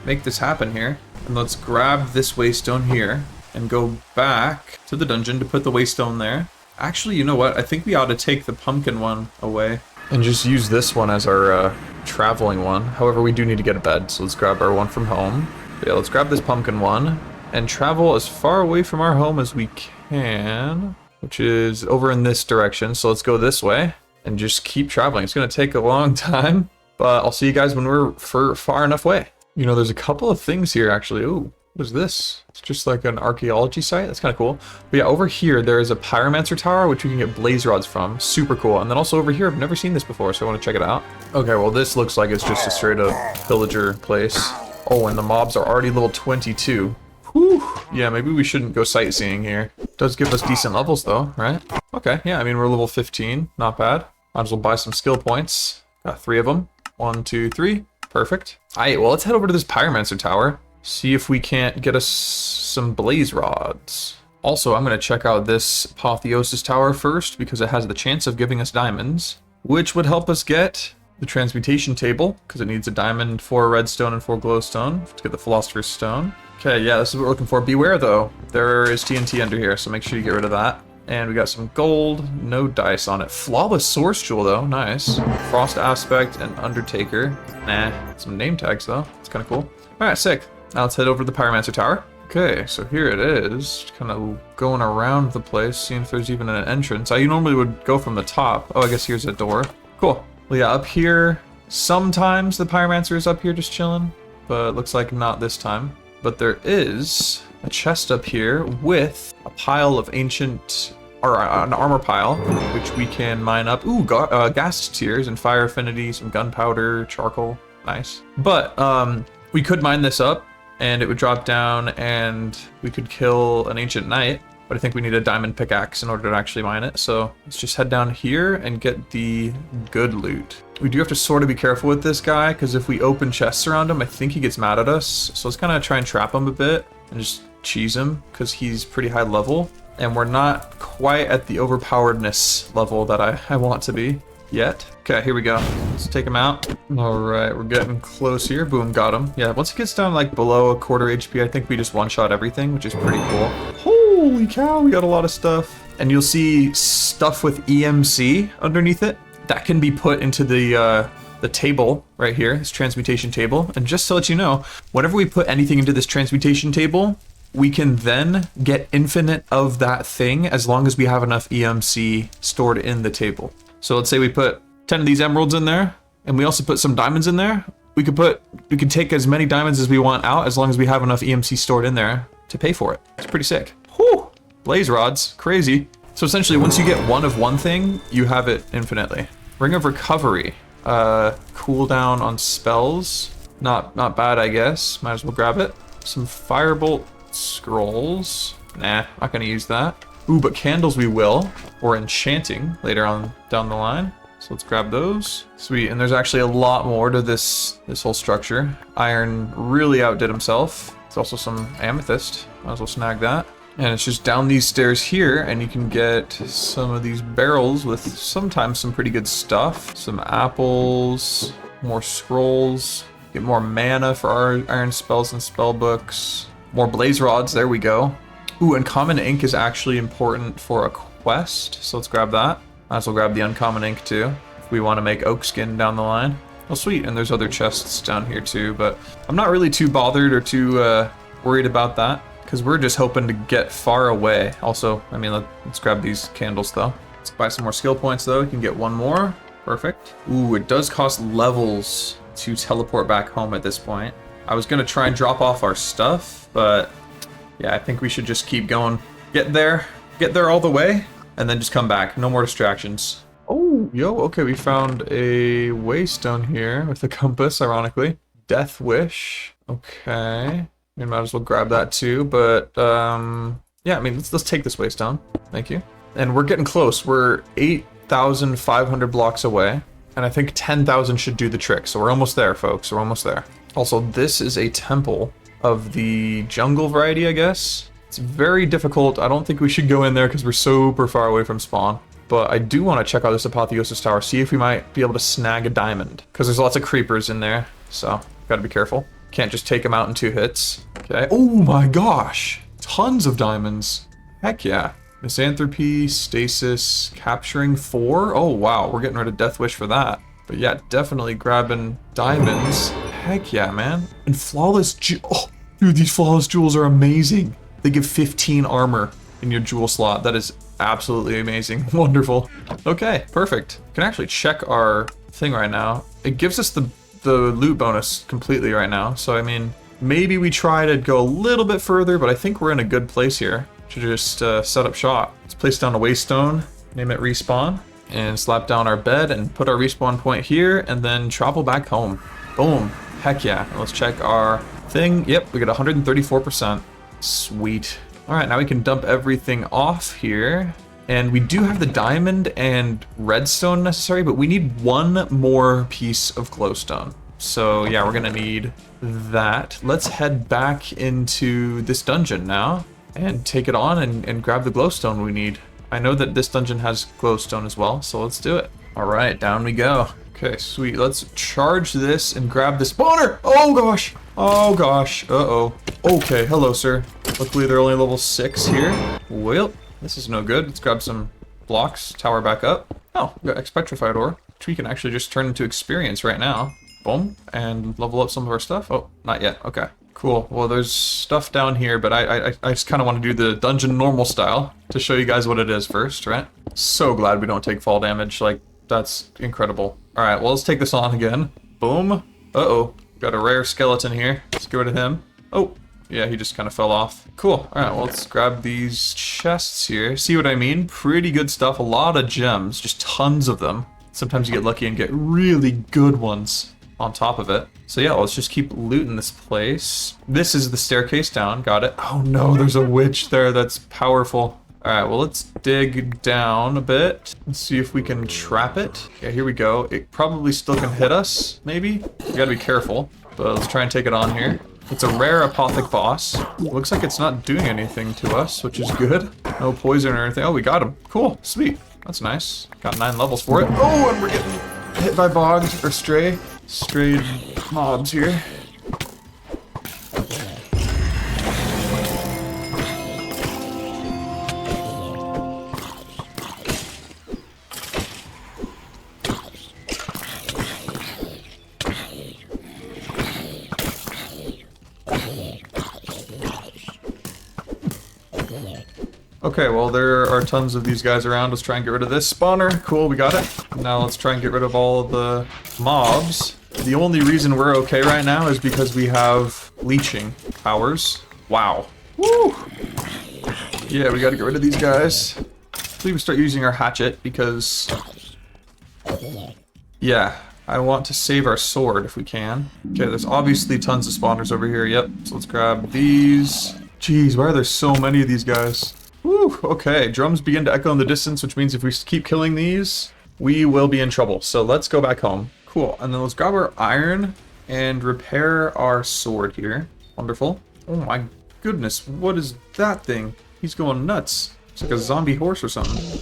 make this happen here. And let's grab this waystone here and go back to the dungeon to put the waystone there. Actually, you know what? I think we ought to take the pumpkin one away and just use this one as our traveling one. However, we do need to get a bed, so let's grab our one from home. But yeah, let's grab this pumpkin one and travel as far away from our home as we can, which is over in this direction. So let's go this way and just keep traveling. It's going to take a long time, but I'll see you guys when we're far enough away. You know, there's a couple of things here, actually. Ooh, what is this? It's just like an archaeology site. That's kind of cool. But yeah, over here, there is a pyromancer tower, which we can get blaze rods from. Super cool. And then also over here, I've never seen this before, so I want to check it out. Okay, well, this looks like it's just a straight up villager place. Oh, and the mobs are already level 22. Whew. Yeah, maybe we shouldn't go sightseeing here. Does give us decent levels, though, right? Okay, yeah, I mean, we're level 15. Not bad. Might as well buy some skill points. Got 3 of them. 1, 2, 3. Perfect. Alright, well, let's head over to this pyromancer tower. See if we can't get us some blaze rods. Also, I'm going to check out this apotheosis tower first because it has the chance of giving us diamonds, which would help us get the transmutation table because it needs a diamond, 4 redstone, and 4 glowstone to get the philosopher's stone. Okay, yeah, this is what we're looking for. Beware, though. There is TNT under here, so make sure you get rid of that. And we got some gold, no dice on it. Flawless source jewel, though. Nice. Frost aspect and undertaker. Nah, some name tags, though. It's kind of cool. All right, sick. Now let's head over to the pyromancer tower. Okay, so here it is. Kind of going around the place, seeing if there's even an entrance. I normally would go from the top. Oh, I guess here's a door. Cool. Well, yeah, up here, sometimes the pyromancer is up here just chilling, but it looks like not this time. But there is a chest up here with a pile of ancient, or an armor pile, which we can mine up. Ooh, gas tiers and fire affinity, some gunpowder, charcoal. Nice. But we could mine this up and it would drop down and we could kill an ancient knight. But I think we need a diamond pickaxe in order to actually mine it. So let's just head down here and get the good loot. We do have to sort of be careful with this guy because if we open chests around him, I think he gets mad at us. So let's kind of try and trap him a bit and just cheese him because he's pretty high level. And we're not quite at the overpoweredness level that I want to be yet. Okay, here we go. Let's take him out. All right, we're getting close here. Boom, got him. Yeah, once he gets down like below a quarter HP, I think we just one-shot everything, which is pretty cool. Holy cow, we got a lot of stuff. And you'll see stuff with EMC underneath it. That can be put into the table right here, this transmutation table. And just to let you know, whenever we put anything into this transmutation table, we can then get infinite of that thing as long as we have enough EMC stored in the table. So let's say we put 10 of these emeralds in there, and we also put some diamonds in there. We could take as many diamonds as we want out as long as we have enough EMC stored in there to pay for it. It's pretty sick. Whew! Blaze rods, crazy. So essentially, once you get one of one thing, you have it infinitely. Ring of recovery, cooldown on spells. Not bad, I guess. Might as well grab it. Some firebolt scrolls. Nah, not gonna use that. Ooh, but candles we will, or enchanting later on down the line. So let's grab those. Sweet, and there's actually a lot more to this whole structure. Iron really outdid himself. There's also some amethyst. Might as well snag that. And it's just down these stairs here, and you can get some of these barrels with sometimes some pretty good stuff. Some apples, more scrolls, get more mana for our iron spells and spell books. More blaze rods, there we go. Ooh, uncommon ink is actually important for a quest, so let's grab that. Might as well grab the uncommon ink too, if we want to make oak skin down the line. Oh sweet, and there's other chests down here too, but I'm not really too bothered or too worried about that, because we're just hoping to get far away. Also, I mean, let's grab these candles though. Let's buy some more skill points though, you can get one more. Perfect. Ooh, it does cost levels to teleport back home at this point. I was gonna try and drop off our stuff, but Yeah, I think we should just keep going. Get there all the way, and then just come back. No more distractions. Oh, yo, okay, we found a waystone here with a compass, ironically. Death Wish. Okay. We might as well grab that too, but, yeah, I mean, let's take this waystone. Thank you. And we're getting close. We're 8,500 blocks away, and I think 10,000 should do the trick. So we're almost there, folks. We're almost there. Also, this is a temple of the jungle variety, I guess. It's very difficult. I don't think we should go in there because we're super far away from spawn. But I do want to check out this Apotheosis Tower, see if we might be able to snag a diamond. Because there's lots of creepers in there, so gotta be careful. Can't just take them out in 2 hits. Okay. Oh my gosh! Tons of diamonds. Heck yeah. Misanthropy, Stasis, Capturing 4. Oh wow, we're getting rid of Death Wish for that. But yeah, definitely grabbing diamonds. Heck yeah, man. And Flawless oh, dude, these Flawless Jewels are amazing. They give 15 armor in your jewel slot. That is absolutely amazing. Wonderful. Okay, perfect. We can actually check our thing right now. It gives us the loot bonus completely right now. So, I mean, maybe we try to go a little bit further, but I think we're in a good place here to just set up shop. Let's place down a waystone, name it Respawn, and slap down our bed and put our respawn point here, and then travel back home. Boom. Heck yeah. And let's check our thing. Yep, we got 134%. Sweet. All right, now we can dump everything off here. And we do have the diamond and redstone necessary, but we need 1 more piece of glowstone. So yeah, we're gonna need that. Let's head back into this dungeon now and take it on and grab the glowstone we need. I know that this dungeon has glowstone as well, so let's do it. All right, down we go. Okay, sweet. Let's charge this and grab the spawner. Oh gosh. Oh gosh. Uh-oh. Okay, hello, sir. Luckily, they're only level 6 here. Well, this is no good. Let's grab some blocks, tower back up. Oh, we got Expetrified ore, which we can actually just turn into experience right now. Boom, and level up some of our stuff. Oh, not yet. Okay, cool. Well, there's stuff down here, but I just kind of want to do the dungeon normal style to show you guys what it is first, right? So glad we don't take fall damage. Like, that's incredible. All right, well, let's take this on again. Boom. Uh-oh, got a rare skeleton here. Let's get rid of him. Oh. Yeah, he just kind of fell off. Cool. All right, well, let's grab these chests here. See what I mean? Pretty good stuff. A lot of gems, just tons of them. Sometimes you get lucky and get really good ones on top of it. So yeah, let's just keep looting this place. This is the staircase down. Got it. Oh no, there's a witch there. That's powerful. All right, well, let's dig down a bit and see if we can trap it. Yeah, here we go. It probably still can hit us, maybe. You gotta be careful, but let's try and take it on here. It's a rare Apothic boss. Looks like it's not doing anything to us, which is good. No poison or anything. Oh, we got him. Cool. Sweet. That's nice. Got 9 levels for it. Oh, and we're getting hit by bogs or strayed mobs here. Okay, well, there are tons of these guys around. Let's try and get rid of this spawner. Cool, we got it. Now let's try and get rid of all of the mobs. The only reason we're okay right now is because we have leeching powers. Wow. Woo! Yeah, we gotta get rid of these guys. Hopefully we start using our hatchet because... yeah, I want to save our sword if we can. Okay, there's obviously tons of spawners over here. Yep, so let's grab these. Jeez, why are there so many of these guys? Whew, okay, drums begin to echo in the distance, which means if we keep killing these, we will be in trouble. So let's go back home. Cool, and then let's grab our iron and repair our sword here. Wonderful. Oh my goodness, what is that thing? He's going nuts. It's like a zombie horse or something.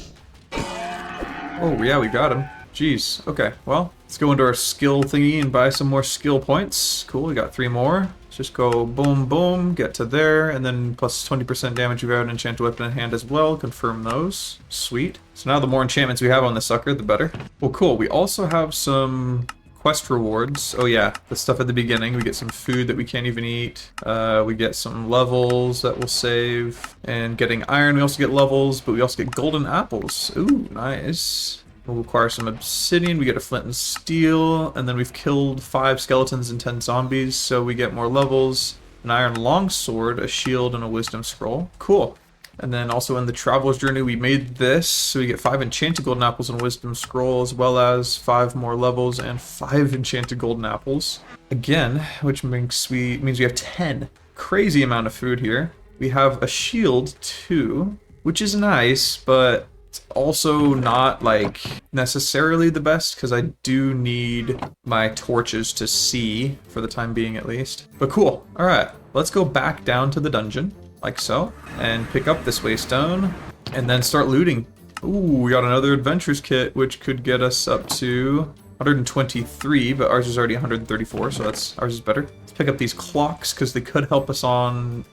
Oh yeah, we got him. Jeez, okay, well, let's go into our skill thingy and buy some more skill points. Cool, we got 3 more. Let's just go boom, boom, get to there, and then plus 20% damage if you have an enchanted weapon in hand as well. Confirm those. Sweet. So now the more enchantments we have on the sucker, the better. Well, cool. We also have some quest rewards. Oh yeah, the stuff at the beginning. We get some food that we can't even eat. We get some levels that we'll save. And getting iron, we also get levels, but we also get golden apples. Ooh, nice. We'll require some obsidian, we get a flint and steel, and then we've killed 5 skeletons and 10 zombies, so we get more levels. an iron longsword, a shield, and a wisdom scroll. Cool. And then also in the Traveler's Journey, we made this, so we get 5 enchanted golden apples and wisdom scroll, as well as 5 more levels and 5 enchanted golden apples. Again, which means we have 10. Crazy amount of food here. We have a shield too, which is nice, but it's also not like necessarily the best because I do need my torches to see for the time being at least. But cool. All right, let's go back down to the dungeon like so and pick up this waystone and then start looting. Ooh, we got another adventurers kit, which could get us up to 123, but ours is already 134, so ours is better. Let's pick up these clocks because they could help us in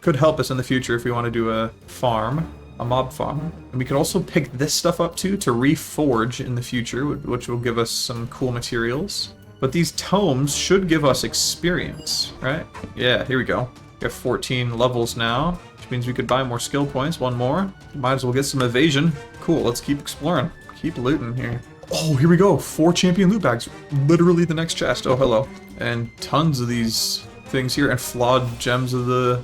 the future if we want to do a mob farm. And we could also pick this stuff up too to reforge in the future, which will give us some cool materials. But these tomes should give us experience, right? Yeah, here we go. We have 14 levels now, which means we could buy more skill points. One more. Might as well get some evasion. Cool, let's keep exploring. Keep looting here. Oh, here we go. 4 champion loot bags. Literally the next chest. Oh, hello. And tons of these things here, and flawed gems of the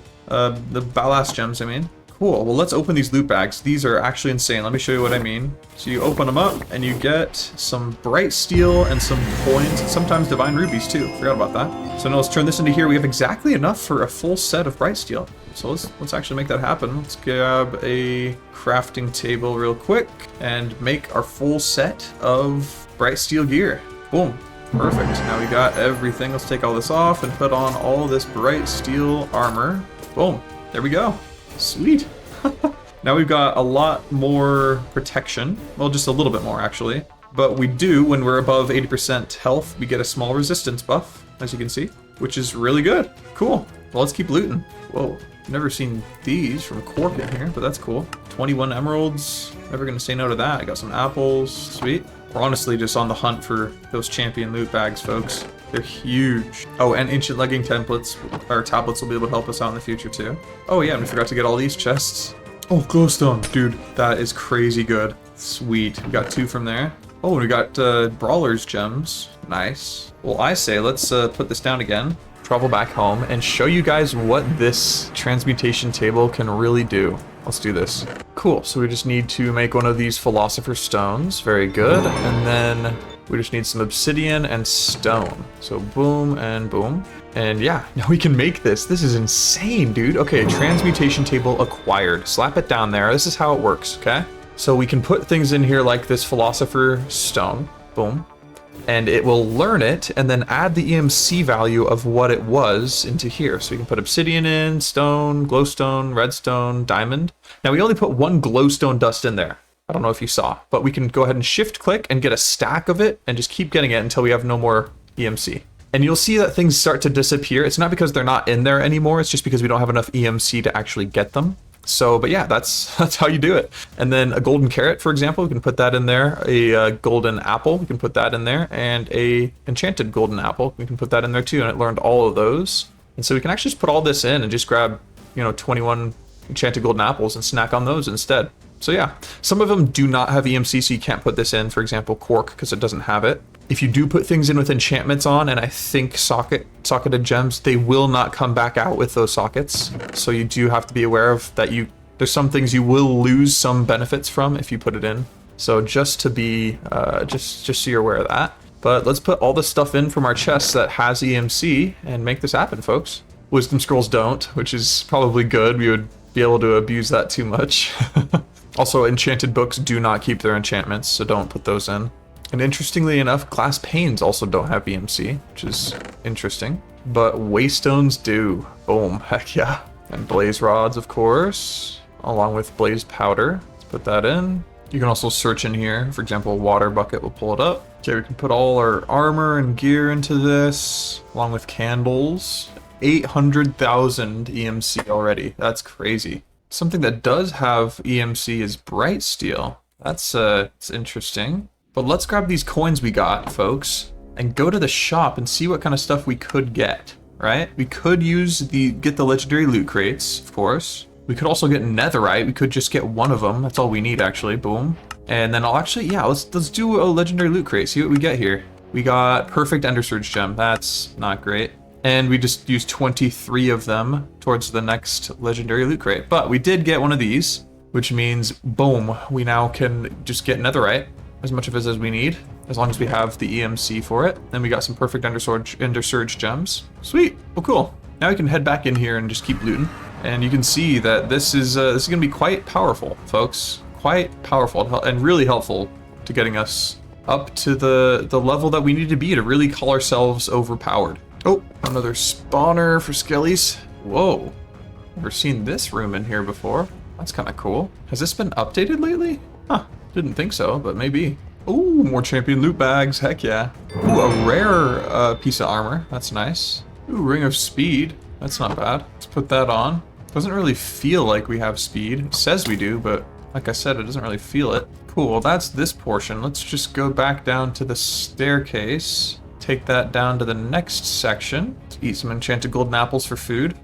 ballast gems, I mean. Cool, well let's open these loot bags. These are actually insane. Let me show you what I mean. So you open them up and you get some bright steel and some coins and sometimes divine rubies too. Forgot about that. So now let's turn this into here. We have exactly enough for a full set of bright steel. So let's actually make that happen. Let's grab a crafting table real quick and make our full set of bright steel gear. Boom. Perfect. Now we got everything. Let's take all this off and put on all this bright steel armor. Boom. There we go. Sweet. Now we've got a lot more protection. Well, just a little bit more actually. But we do, when we're above 80% health, we get a small resistance buff, as you can see, which is really good. Cool. Well, let's keep looting. Whoa. Never seen these from Cork in here, but that's cool. 21 emeralds. Never gonna say no to that. I got some apples. Sweet. We're honestly just on the hunt for those champion loot bags, folks. They're huge. Oh, and ancient legging templates, or tablets will be able to help us out in the future too. Oh yeah, and we forgot to get all these chests. Oh, glowstone. Dude, that is crazy good. Sweet. We got 2 from there. Oh, and we got brawler's gems. Nice. Well, I say let's put this down again, travel back home, and show you guys what this transmutation table can really do. Let's do this. Cool, so we just need to make one of these philosopher's stones. Very good. And then we just need some obsidian and stone. So boom and boom. And yeah, now we can make this. This is insane, dude. Okay, transmutation table acquired. Slap it down there. This is how it works, okay? So we can put things in here like this philosopher stone. Boom. And it will learn it and then add the EMC value of what it was into here. So we can put obsidian in, stone, glowstone, redstone, diamond. Now we only put 1 glowstone dust in there. I don't know if you saw, but we can go ahead and shift click and get a stack of it and just keep getting it until we have no more EMC. And you'll see that things start to disappear. It's not because they're not in there anymore. It's just because we don't have enough EMC to actually get them. So, but yeah, that's how you do it. And then a golden carrot, for example, we can put that in there. A golden apple, we can put that in there. And a enchanted golden apple, we can put that in there too. And it learned all of those. And so we can actually just put all this in and just grab, 21 enchanted golden apples and snack on those instead. So yeah, some of them do not have EMC, so you can't put this in. For example, cork, because it doesn't have it. If you do put things in with enchantments on, and I think socketed gems, they will not come back out with those sockets. So you do have to be aware of that. There's some things you will lose some benefits from if you put it in. So just to be, just so you're aware of that. But let's put all the stuff in from our chest that has EMC and make this happen, folks. Wisdom scrolls don't, which is probably good. We would be able to abuse that too much. Also, enchanted books do not keep their enchantments, so don't put those in. And interestingly enough, glass panes also don't have EMC, which is interesting. But waystones do. Boom, heck yeah. And blaze rods, of course, along with blaze powder. Let's put that in. You can also search in here. For example, water bucket will pull it up. Okay, we can put all our armor and gear into this, along with candles. 800,000 EMC already. That's crazy. Something that does have EMC is bright steel. It's interesting. But let's grab these coins we got, folks, and go to the shop and see what kind of stuff we could get, right? We could get the legendary loot crates, of course. We could also get netherite. We could just get one of them. That's all we need, actually. Boom. And then let's do a legendary loot crate. See what we get here. We got perfect ender surge gem. That's not great. And we just used 23 of them towards the next legendary loot crate. But we did get one of these, which means, boom, we now can just get netherite, as much of it as we need, as long as we have the EMC for it. Then we got some perfect Undersurge gems. Sweet. Well, cool. Now we can head back in here and just keep looting. And you can see that this is going to be quite powerful, folks. Quite powerful and really helpful to getting us up to the level that we need to be to really call ourselves overpowered. Oh, another spawner for skellies. Whoa. Never seen this room in here before. That's kind of cool. Has this been updated lately? Huh. Didn't think so, but maybe. Ooh, more champion loot bags. Heck yeah. Ooh, a rare piece of armor. That's nice. Ooh, ring of speed. That's not bad. Let's put that on. Doesn't really feel like we have speed. It says we do, but like I said, it doesn't really feel it. Cool, well, that's this portion. Let's just go back down to the staircase. Take that down to the next section. Let's eat some enchanted golden apples for food.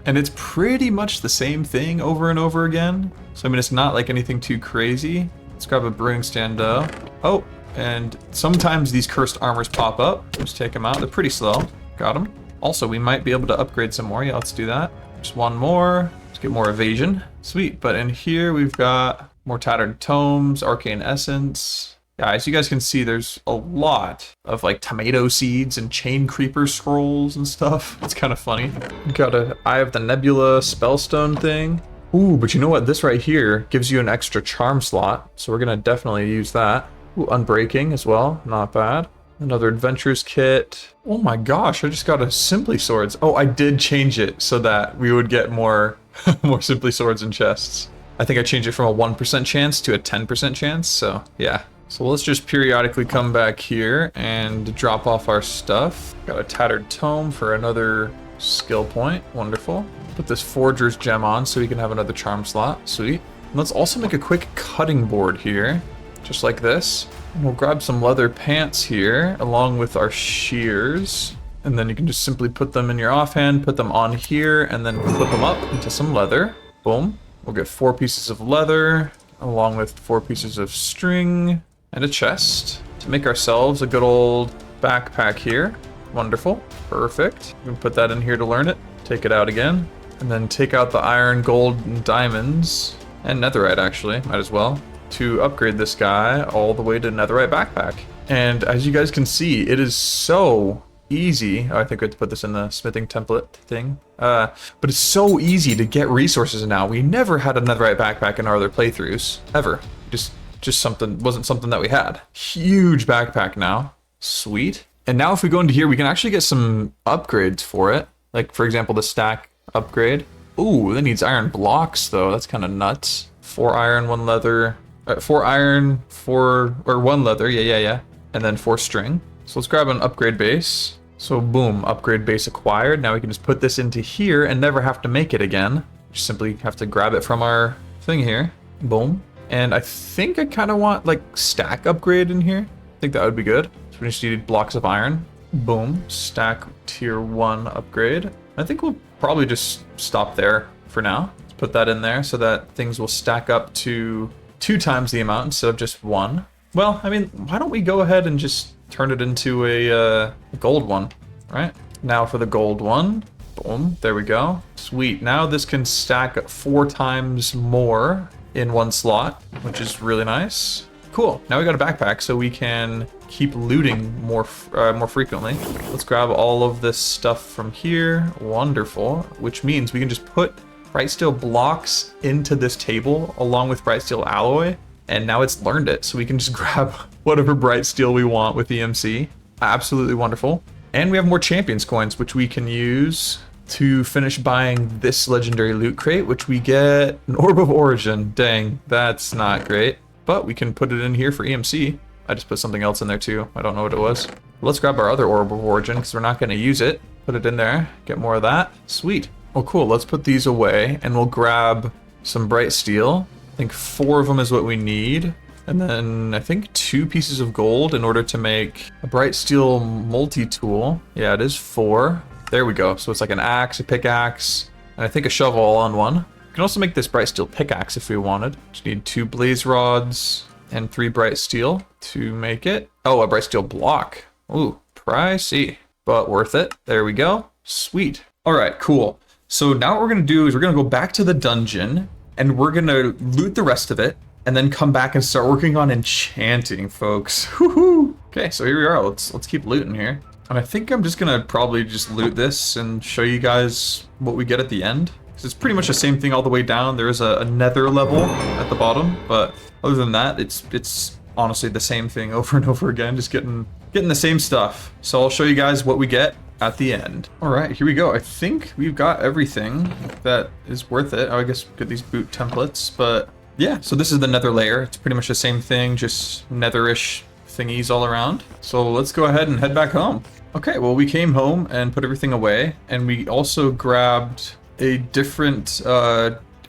And it's pretty much the same thing over and over again. So, I mean, it's not like anything too crazy. Let's grab a brewing stand though. Oh, and sometimes these cursed armors pop up. Just take them out. They're pretty slow. Got them. Also, we might be able to upgrade some more. Yeah, let's do that. Just one more. Let's get more evasion. Sweet. But in here, we've got more tattered tomes, arcane essence. Yeah, as you guys can see, there's a lot of like tomato seeds and chain creeper scrolls and stuff. It's kind of funny. Got a Eye of the Nebula spellstone thing. Ooh, but you know what? This right here gives you an extra charm slot. So we're going to definitely use that. Ooh, unbreaking as well. Not bad. Another adventurers kit. Oh my gosh, I just got a Simply Swords. Oh, I did change it so that we would get more, more Simply Swords in chests. I think I changed it from a 1% chance to a 10% chance, so yeah. So let's just periodically come back here and drop off our stuff. Got a tattered tome for another skill point. Wonderful. Put this forger's gem on so we can have another charm slot. Sweet. And let's also make a quick cutting board here, just like this. And we'll grab some leather pants here along with our shears. And then you can just simply put them in your offhand, put them on here, and then flip them up into some leather. Boom. We'll get 4 pieces of leather along with 4 pieces of string and a chest to make ourselves a good old backpack here. Wonderful. Perfect. We can put that in here to learn it. Take it out again. And then take out the iron, gold, and diamonds. And netherite, actually. Might as well. To upgrade this guy all the way to netherite backpack. And as you guys can see, it is so easy. Oh, I think we have to put this in the smithing template thing. But it's so easy to get resources now. We never had a netherite backpack in our other playthroughs. Ever. Just something, wasn't something that we had. Huge backpack now. Sweet. And now if we go into here, we can actually get some upgrades for it. Like, for example, the stack upgrade. Ooh, that needs iron blocks, though. That's kind of nuts. 4 iron, 1 leather. 4 iron, 1 leather. Yeah. And then 4 string. So let's grab an upgrade base. So boom, upgrade base acquired. Now we can just put this into here and never have to make it again. Just simply have to grab it from our thing here. Boom. And I think I kind of want like stack upgrade in here. I think that would be good. So we just need blocks of iron. Boom, stack tier 1 upgrade. I think we'll probably just stop there for now. Let's put that in there so that things will stack up to 2 times the amount instead of just 1. Well, I mean, why don't we go ahead and just turn it into a gold one, right? Now for the gold one. Boom, there we go. Sweet, now this can stack 4 times more in 1 slot, which is really nice. Cool, now we got a backpack so we can keep looting more frequently. Let's grab all of this stuff from here. Wonderful, which means we can just put bright steel blocks into this table along with bright steel alloy, and now it's learned it, so we can just grab whatever bright steel we want with EMC. Absolutely wonderful. And we have more champions coins, which we can use to finish buying this legendary loot crate, which we get an orb of origin. Dang, that's not great. But we can put it in here for EMC. I just put something else in there too. I don't know what it was. Let's grab our other orb of origin because we're not going to use it. Put it in there, get more of that. Sweet. Well, cool. Let's put these away and we'll grab some bright steel. I think 4 of them is what we need. And then I think 2 pieces of gold in order to make a bright steel multi-tool. Yeah, it is 4. There we go. So it's like an axe, a pickaxe, and I think a shovel all on one. We can also make this bright steel pickaxe if we wanted. Just need 2 blaze rods and 3 bright steel to make it. Oh, a bright steel block. Ooh, pricey. but worth it. There we go. Sweet. All right, cool. So now what we're going to do is we're going to go back to the dungeon and we're going to loot the rest of it and then come back and start working on enchanting, folks. Woohoo! Okay, so here we are. Let's keep looting here. And I think I'm just going to probably just loot this and show you guys what we get at the end. Because it's pretty much the same thing all the way down. There is a nether level at the bottom, but other than that, it's honestly the same thing over and over again, just getting the same stuff. So I'll show you guys what we get at the end. All right, here we go. I think we've got everything that is worth it. Oh, I guess get these boot templates, but yeah, so this is the nether layer. It's pretty much the same thing, just netherish thingies all around. So let's go ahead and head back home. Okay, well, we came home and put everything away, and we also grabbed a different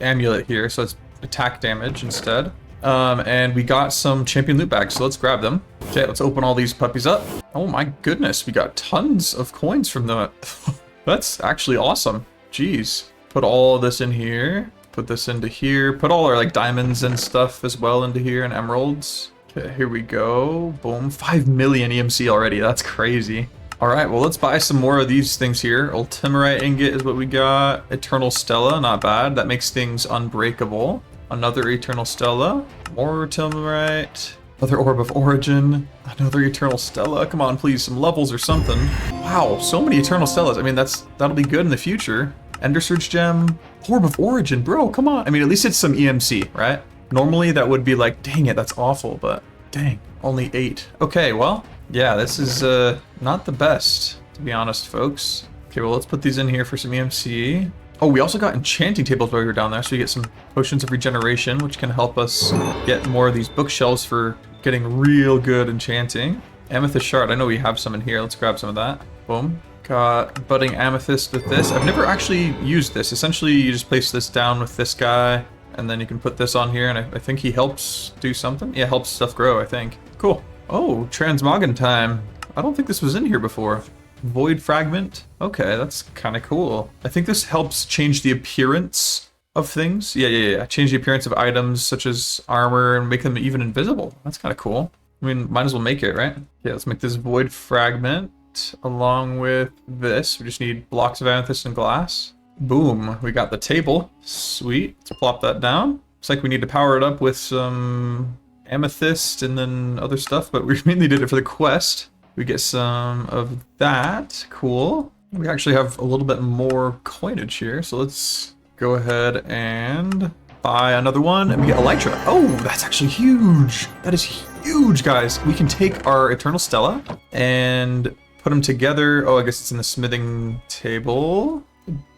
amulet here, so it's attack damage instead. And we got some champion loot bags, so let's grab them. Okay, let's open all these puppies up. Oh my goodness, we got tons of coins from them. That's actually awesome. Jeez. Put all of this in here. Put this into here. Put all our like diamonds and stuff as well into here and emeralds. Okay, here we go. Boom. 5 million EMC already. That's crazy. All right, well, let's buy some more of these things here. Ultimarite ingot is what we got. Eternal Stella, not bad. That makes things unbreakable. Another Eternal Stella. More Ultimarite. Another Orb of Origin. Another Eternal Stella. Come on, please, some levels or something. Wow, so many Eternal Stellas. I mean, that'll be good in the future. Ender Surge Gem. Orb of Origin, bro, come on. I mean, at least it's some EMC, right? Normally, that would be like, dang it, that's awful, but dang, only 8. Okay, well, yeah, this is not the best, to be honest, folks. Okay, well, let's put these in here for some EMC. Oh, we also got enchanting tables while we were down there, so you get some potions of regeneration, which can help us get more of these bookshelves for getting real good enchanting. Amethyst shard, I know we have some in here. Let's grab some of that. Boom. Got budding amethyst with this. I've never actually used this. Essentially, you just place this down with this guy, and then you can put this on here, and I think he helps do something. Yeah, helps stuff grow, I think. Cool. Oh, transmogin time. I don't think this was in here before. Void fragment. Okay, that's kind of cool. I think this helps change the appearance of things. Yeah. Change the appearance of items such as armor and make them even invisible. That's kind of cool. I mean, might as well make it, right? Yeah, let's make this void fragment along with this. We just need blocks of amethyst and glass. Boom, we got the table. Sweet. Let's plop that down. Looks like we need to power it up with some amethyst and then other stuff, but we mainly did it for the quest. We get some of that. Cool. We actually have a little bit more coinage here, so let's go ahead and buy another one, and we get Elytra. Oh, that's actually huge. That is huge, guys. We can take our Eternal Stella and put them together. Oh, I guess it's in the smithing table.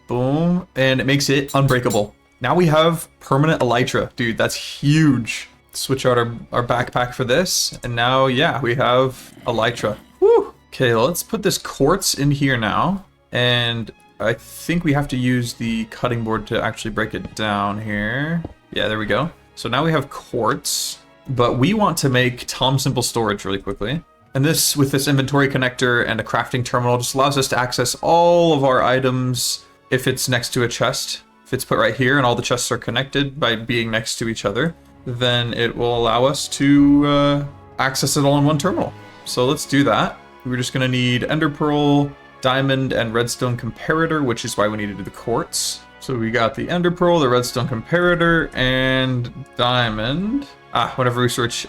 Boom, and it makes it unbreakable. Now we have permanent Elytra. Dude, that's huge. Switch out our backpack for this, and now, yeah, we have Elytra. Woo! Okay, let's put this quartz in here now, and I think we have to use the cutting board to actually break it down here. Yeah, there we go. So now we have quartz, but we want to make Tom Simple storage really quickly. And this, with this inventory connector and a crafting terminal, just allows us to access all of our items if it's next to a chest. If it's put right here and all the chests are connected by being next to each other, then it will allow us to access it all in one terminal. So let's do that. We're just going to need ender pearl, diamond, and redstone comparator, which is why we need to do the quartz. So we got the ender pearl, the redstone comparator, and diamond. Whenever we search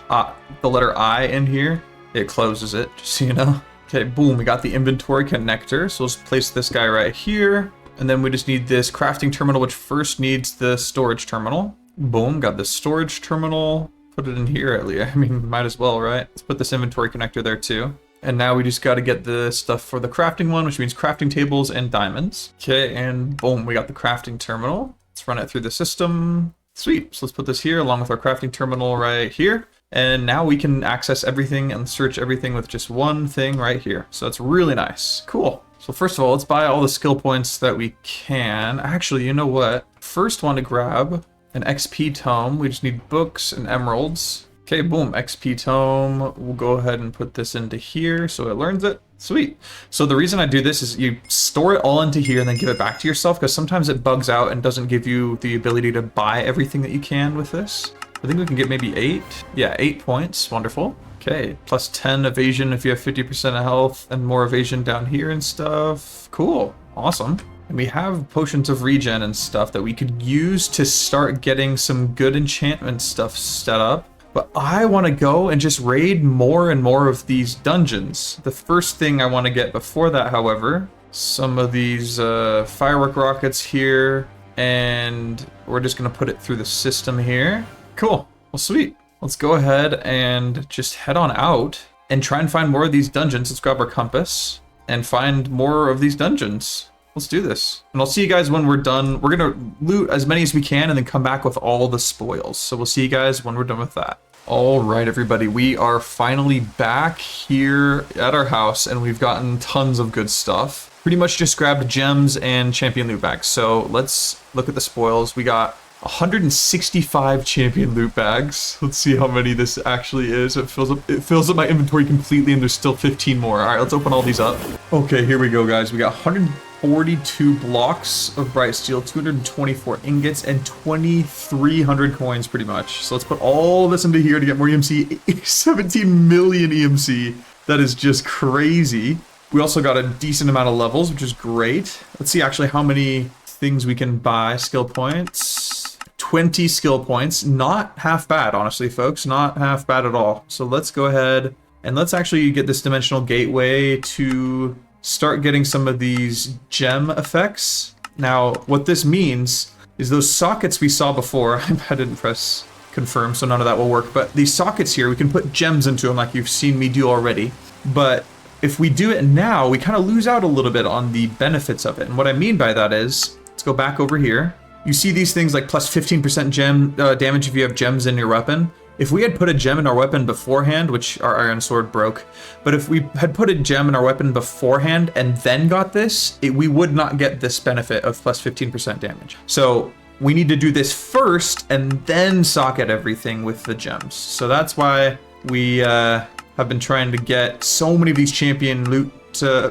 the letter I in here, it closes it, just so you know. Okay, boom, we got the inventory connector. So let's place this guy right here. And then we just need this crafting terminal, which first needs the storage terminal. Boom, got the storage terminal. Put it in here at least. I mean, might as well, right? Let's put this inventory connector there too. And now we just got to get the stuff for the crafting one, which means crafting tables and diamonds. Okay, and boom, we got the crafting terminal. Let's run it through the system. Sweet, so let's put this here along with our crafting terminal right here. And now we can access everything and search everything with just one thing right here. So that's really nice. Cool. So first of all, let's buy all the skill points that we can. Actually, you know what? First one to grab an XP tome. We just need books and emeralds. Okay, boom, XP tome. We'll go ahead and put this into here so it learns it. Sweet. So the reason I do this is you store it all into here and then give it back to yourself, because sometimes it bugs out and doesn't give you the ability to buy everything that you can with this. I think we can get maybe 8. Yeah, 8 points. Wonderful. Okay, plus 10 evasion if you have 50% of health and more evasion down here and stuff. Cool, awesome. And we have potions of regen and stuff that we could use to start getting some good enchantment stuff set up. But I want to go and just raid more and more of these dungeons. The first thing I want to get before that, however, some of these firework rockets here, and we're just going to put it through the system here. Cool, well sweet. Let's go ahead and just head on out and try and find more of these dungeons. Let's grab our compass and find more of these dungeons. Let's do this. And I'll see you guys when we're done. We're going to loot as many as we can and then come back with all the spoils. So we'll see you guys when we're done with that. All right, everybody. We are finally back here at our house and we've gotten tons of good stuff. Pretty much just grabbed gems and champion loot bags. So let's look at the spoils. We got 165 champion loot bags. Let's see how many this actually is. It fills up my inventory completely and there's still 15 more. All right, let's open all these up. Okay, here we go, guys. We got 142 blocks of bright steel, 224 ingots, and 2,300 coins pretty much. So let's put all this into here to get more EMC. 17 million EMC. That is just crazy. We also got a decent amount of levels, which is great. Let's see actually how many things we can buy. Skill points. 20 skill points. Not half bad, honestly, folks. Not half bad at all. So let's go ahead and let's actually get this dimensional gateway to start getting some of these gem effects. Now, what this means is those sockets we saw before, I didn't press confirm, so none of that will work, but these sockets here, we can put gems into them like you've seen me do already. But if we do it now, we kind of lose out a little bit on the benefits of it. And what I mean by that is, let's go back over here. You see these things like plus 15% gem damage if you have gems in your weapon. If we had put a gem in our weapon beforehand, which our iron sword broke, but if we had put a gem in our weapon beforehand and then got this, we would not get this benefit of plus 15% damage. So we need to do this first and then socket everything with the gems. So that's why we have been trying to get so many of these champion loot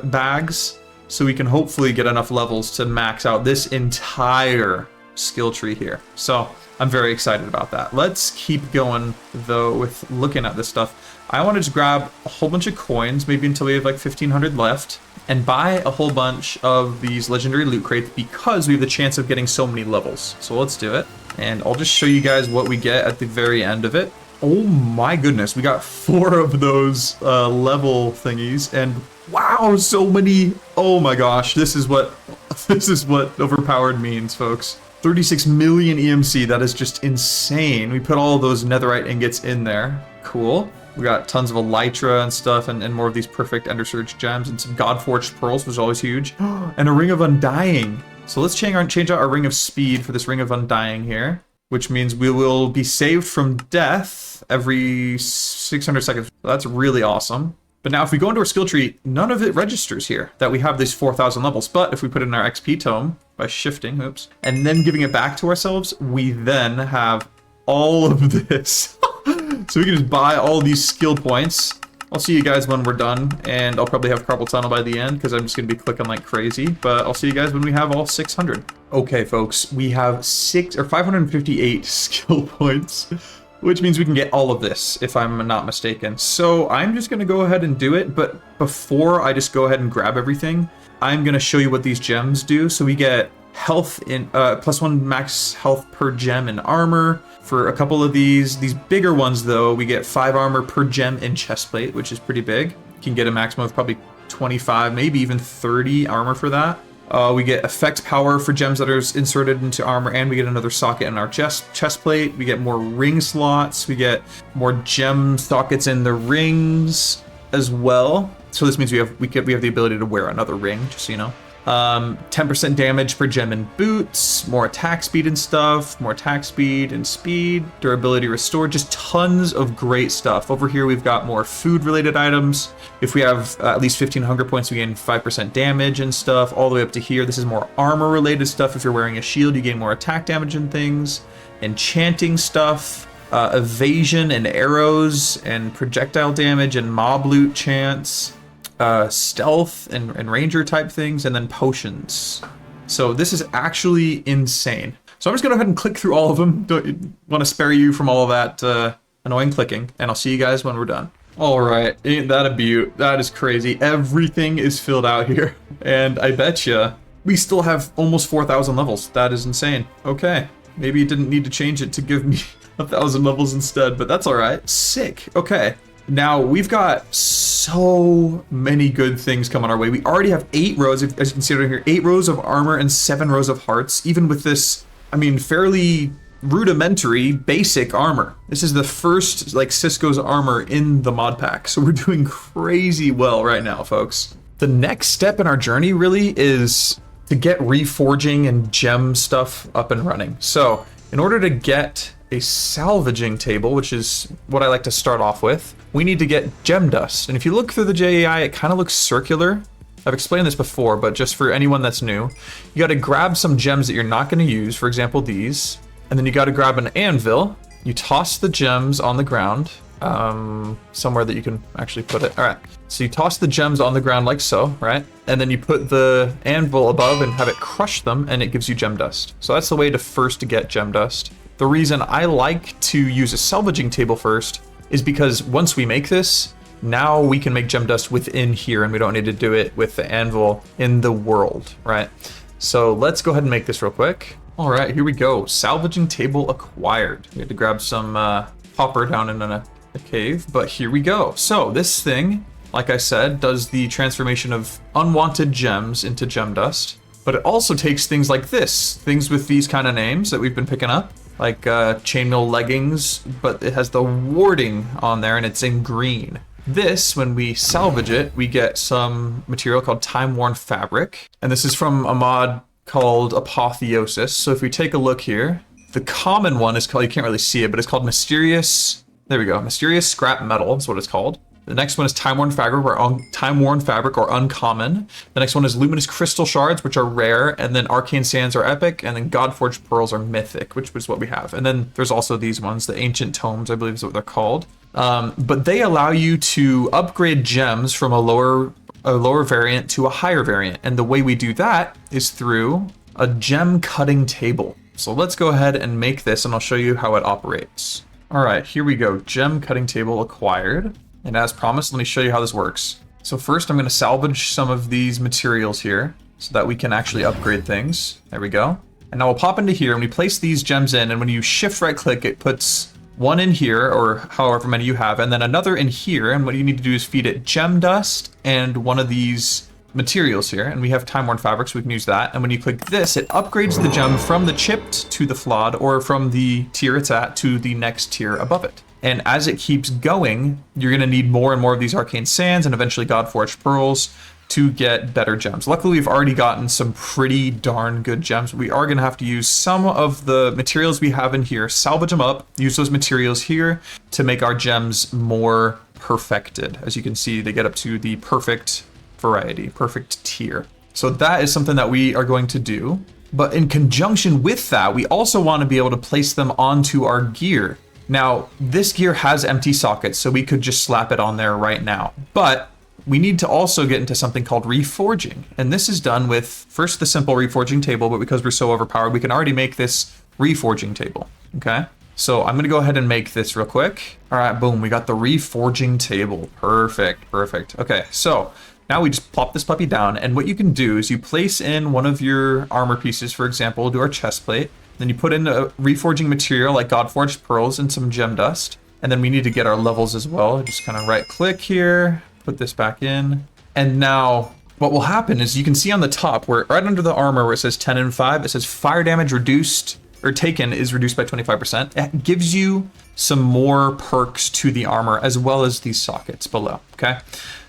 bags so we can hopefully get enough levels to max out this entire skill tree here. So I'm very excited about that. Let's keep going though with looking at this stuff. I want to just grab a whole bunch of coins, maybe until we have like 1,500 left, and buy a whole bunch of these legendary loot crates because we have the chance of getting so many levels. So let's do it. And I'll just show you guys what we get at the very end of it. Oh my goodness, we got 4 of those level thingies, and wow, so many. Oh my gosh, this is what overpowered means, folks. 36 million EMC, that is just insane. We put all of those netherite ingots in there. Cool. We got tons of elytra and stuff, and more of these perfect ender surge gems, and some godforged pearls, which is always huge. And a ring of undying. So let's change out our ring of speed for this ring of undying here, which means we will be saved from death every 600 seconds. That's really awesome. But now if we go into our skill tree, none of it registers here that we have these 4,000 levels. But if we put it in our XP tome by shifting, oops, and then giving it back to ourselves, we then have all of this. So we can just buy all these skill points. I'll see you guys when we're done, and I'll probably have carpal tunnel by the end because I'm just going to be clicking like crazy. But I'll see you guys when we have all 600. Okay, folks, we have 558 skill points, which means we can get all of this, if I'm not mistaken. So I'm just going to go ahead and do it, but before I just go ahead and grab everything, I'm going to show you what these gems do. So we get health in +1 max health per gem in armor. For a couple of these bigger ones though, we get 5 armor per gem in chestplate, which is pretty big. You can get a maximum of probably 25, maybe even 30 armor for that. We get effect power for gems that are inserted into armor, and we get another socket in our chest plate. We get more ring slots. We get more gem sockets in the rings as well. So this means we have the ability to wear another ring, just so you know. 10% damage per gem in boots, more attack speed and stuff, more attack speed and speed, durability restored, just tons of great stuff. Over here we've got more food related items. If we have at least 15 hunger points, we gain 5% damage and stuff, all the way up to here. This is more armor related stuff. If you're wearing a shield, you gain more attack damage and things. Enchanting stuff, evasion and arrows and projectile damage and mob loot chance. Stealth and ranger type things, and then potions. So this is actually insane. So I'm just gonna go ahead and click through all of them. Don't want to spare you from all of that annoying clicking, and I'll see you guys when we're done. All right, ain't that a beaut? That is crazy. Everything is filled out here. And I betcha we still have almost 4,000 levels. That is insane. Okay, maybe it didn't need to change it to give me 1,000 levels instead, but that's all right. Sick. Okay, now we've got so many good things coming our way. We already have 8 rows, as you can see right here, 8 rows of armor and 7 rows of hearts. Even with this, I mean, fairly rudimentary basic armor. This is the first like Cisco's armor in the mod pack, so we're doing crazy well right now, folks. The next step in our journey really is to get reforging and gem stuff up and running. So in order to get a salvaging table, which is what I like to start off with, we need to get gem dust. And if you look through the JAI, it kind of looks circular. I've explained this before, but just for anyone that's new, you got to grab some gems that you're not going to use, for example these. And then you got to grab an anvil. You toss the gems on the ground, somewhere that you can actually put it. All right, so you toss the gems on the ground like so, right? And then you put the anvil above and have it crush them, and it gives you gem dust. So that's the way to first get gem dust. The reason I like to use a salvaging table first is because once we make this, now we can make gem dust within here, and we don't need to do it with the anvil in the world, right? So let's go ahead and make this real quick. All right, here we go. Salvaging table acquired. We had to grab some copper down in a cave, but here we go. So this thing, like I said, does the transformation of unwanted gems into gem dust, but it also takes things like this, things with these kind of names that we've been picking up, like chainmail leggings, but it has the warding on there and it's in green. This, when we salvage it, we get some material called time-worn fabric, and this is from a mod called Apotheosis. So if we take a look here, the common one is called, you can't really see it, but it's called Mysterious, there we go, Mysterious Scrap Metal is what it's called. The next one is Time-Worn Fabric or Uncommon. The next one is Luminous Crystal Shards, which are rare, and then Arcane Sands are epic, and then Godforged Pearls are mythic, which is what we have. And then there's also these ones, the Ancient Tomes, I believe is what they're called. But they allow you to upgrade gems from a lower variant to a higher variant. And the way we do that is through a gem cutting table. So let's go ahead and make this and I'll show you how it operates. All right, here we go. Gem cutting table acquired. And as promised, let me show you how this works. So first I'm going to salvage some of these materials here so that we can actually upgrade things. There we go. And now we'll pop into here and we place these gems in, and when you shift right click, it puts one in here, or however many you have, and then another in here, and what you need to do is feed it gem dust and one of these materials here, and we have time-worn fabric, so we can use that. And when you click this, it upgrades the gem from the chipped to the flawed, or from the tier it's at to the next tier above it. And as it keeps going, you're going to need more and more of these arcane sands and eventually Godforged pearls to get better gems. Luckily, we've already gotten some pretty darn good gems. We are going to have to use some of the materials we have in here, salvage them up, use those materials here to make our gems more perfected. As you can see, they get up to the perfect variety, perfect tier. So that is something that we are going to do. But in conjunction with that, we also want to be able to place them onto our gear. Now, this gear has empty sockets, so we could just slap it on there right now. But we need to also get into something called reforging. And this is done with first the simple reforging table, but because we're so overpowered, we can already make this reforging table, okay? So I'm gonna go ahead and make this real quick. All right, boom, we got the reforging table. Perfect, perfect. Okay, so now we just plop this puppy down, and what you can do is you place in one of your armor pieces, for example, we'll do our chest plate. Then you put in a reforging material like Godforged pearls and some gem dust. And then we need to get our levels as well. Just kind of right click here, put this back in. And now what will happen is you can see on the top where right under the armor where it says 10 and 5, it says fire damage reduced or taken is reduced by 25%. It gives you some more perks to the armor as well as these sockets below, okay?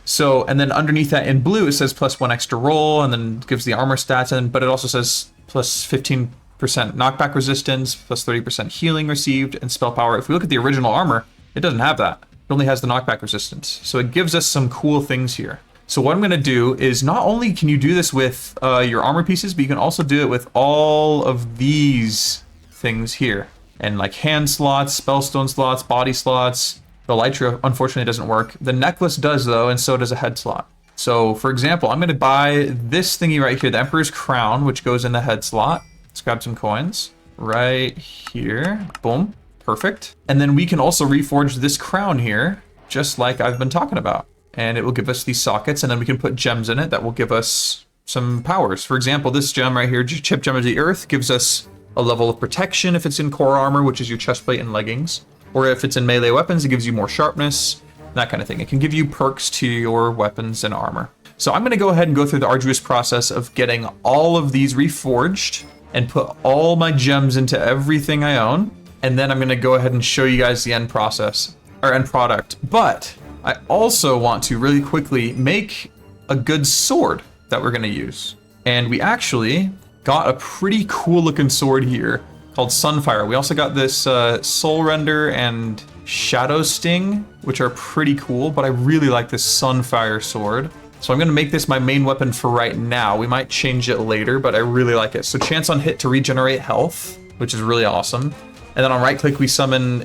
So, and then underneath that in blue, it says +1 extra roll, and then gives the armor stats, but it also says plus 15% knockback resistance, plus 30% healing received, and spell power. If we look at the original armor, it doesn't have that. It only has the knockback resistance. So it gives us some cool things here. So what I'm gonna do is not only can you do this with your armor pieces, but you can also do it with all of these things here. And like hand slots, spellstone slots, body slots. The Elytra unfortunately doesn't work. The necklace does though, and so does a head slot. So for example, I'm gonna buy this thingy right here, the Emperor's Crown, which goes in the head slot. Let's grab some coins right here. Boom. Perfect. And then we can also reforge this crown here just like I've been talking about. And it will give us these sockets, and then we can put gems in it that will give us some powers. For example, this gem right here, Chip Gem of the Earth, gives us a level of protection if it's in core armor, which is your chest plate and leggings. Or if it's in melee weapons, it gives you more sharpness, that kind of thing. It can give you perks to your weapons and armor. So I'm going to go ahead and go through the arduous process of getting all of these reforged and put all my gems into everything I own. And then I'm going to go ahead and show you guys the end process, or end product. But I also want to really quickly make a good sword that we're going to use. And we actually got a pretty cool looking sword here called Sunfire. We also got this Soul Render and Shadow Sting, which are pretty cool, but I really like this Sunfire sword. So I'm going to make this my main weapon for right now. We might change it later, but I really like it. So chance on hit to regenerate health, which is really awesome. And then on right click, we summon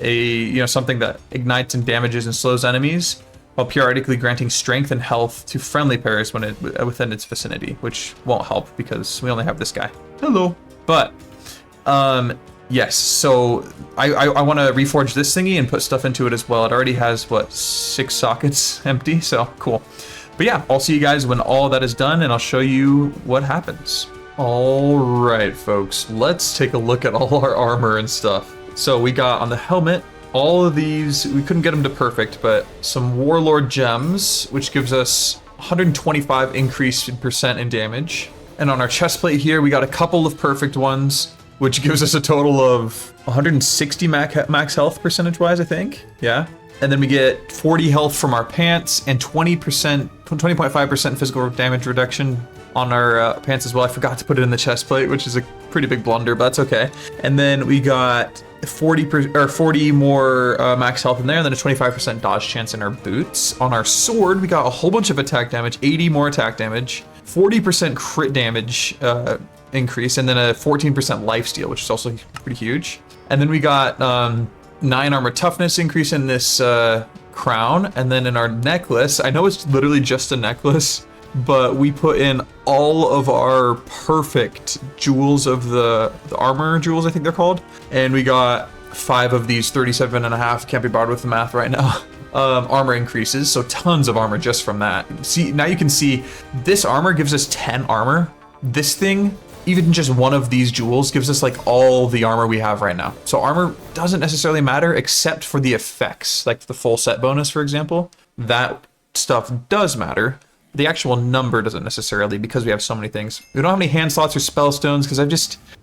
something that ignites and damages and slows enemies, while periodically granting strength and health to friendly pairs when within its vicinity, which won't help because we only have this guy. Hello. But yes, so I want to reforge this thingy and put stuff into it as well. It already has, what, 6 sockets empty, so cool. But yeah, I'll see you guys when all that is done, and I'll show you what happens. All right, folks, let's take a look at all our armor and stuff. So we got on the helmet, all of these, we couldn't get them to perfect, but some Warlord gems, which gives us 125 increase in percent in damage. And on our chest plate here, we got a couple of perfect ones, which gives us a total of 160 max health percentage-wise, I think. Yeah. And then we get 40 health from our pants and 20.5% physical damage reduction on our pants as well. I forgot to put it in the chest plate, which is a pretty big blunder, but that's okay. And then we got 40 more max health in there, and then a 25% dodge chance in our boots. On our sword, we got a whole bunch of attack damage, 80 more attack damage, 40% crit damage increase, and then a 14% lifesteal, which is also pretty huge. And then we got 9 armor toughness increase in this crown, and then in our necklace, I know it's literally just a necklace, but we put in all of our perfect jewels of the armor jewels, I think they're called, and we got 5 of these 37.5, can't be bothered with the math right now, armor increases, so tons of armor just from that. See, now you can see this armor gives us 10 armor. This thing, even just one of these jewels, gives us like all the armor we have right now. So armor doesn't necessarily matter except for the effects, like the full set bonus, for example. That stuff does matter. The actual number doesn't necessarily, because we have so many things. We don't have any hand slots or spell stones because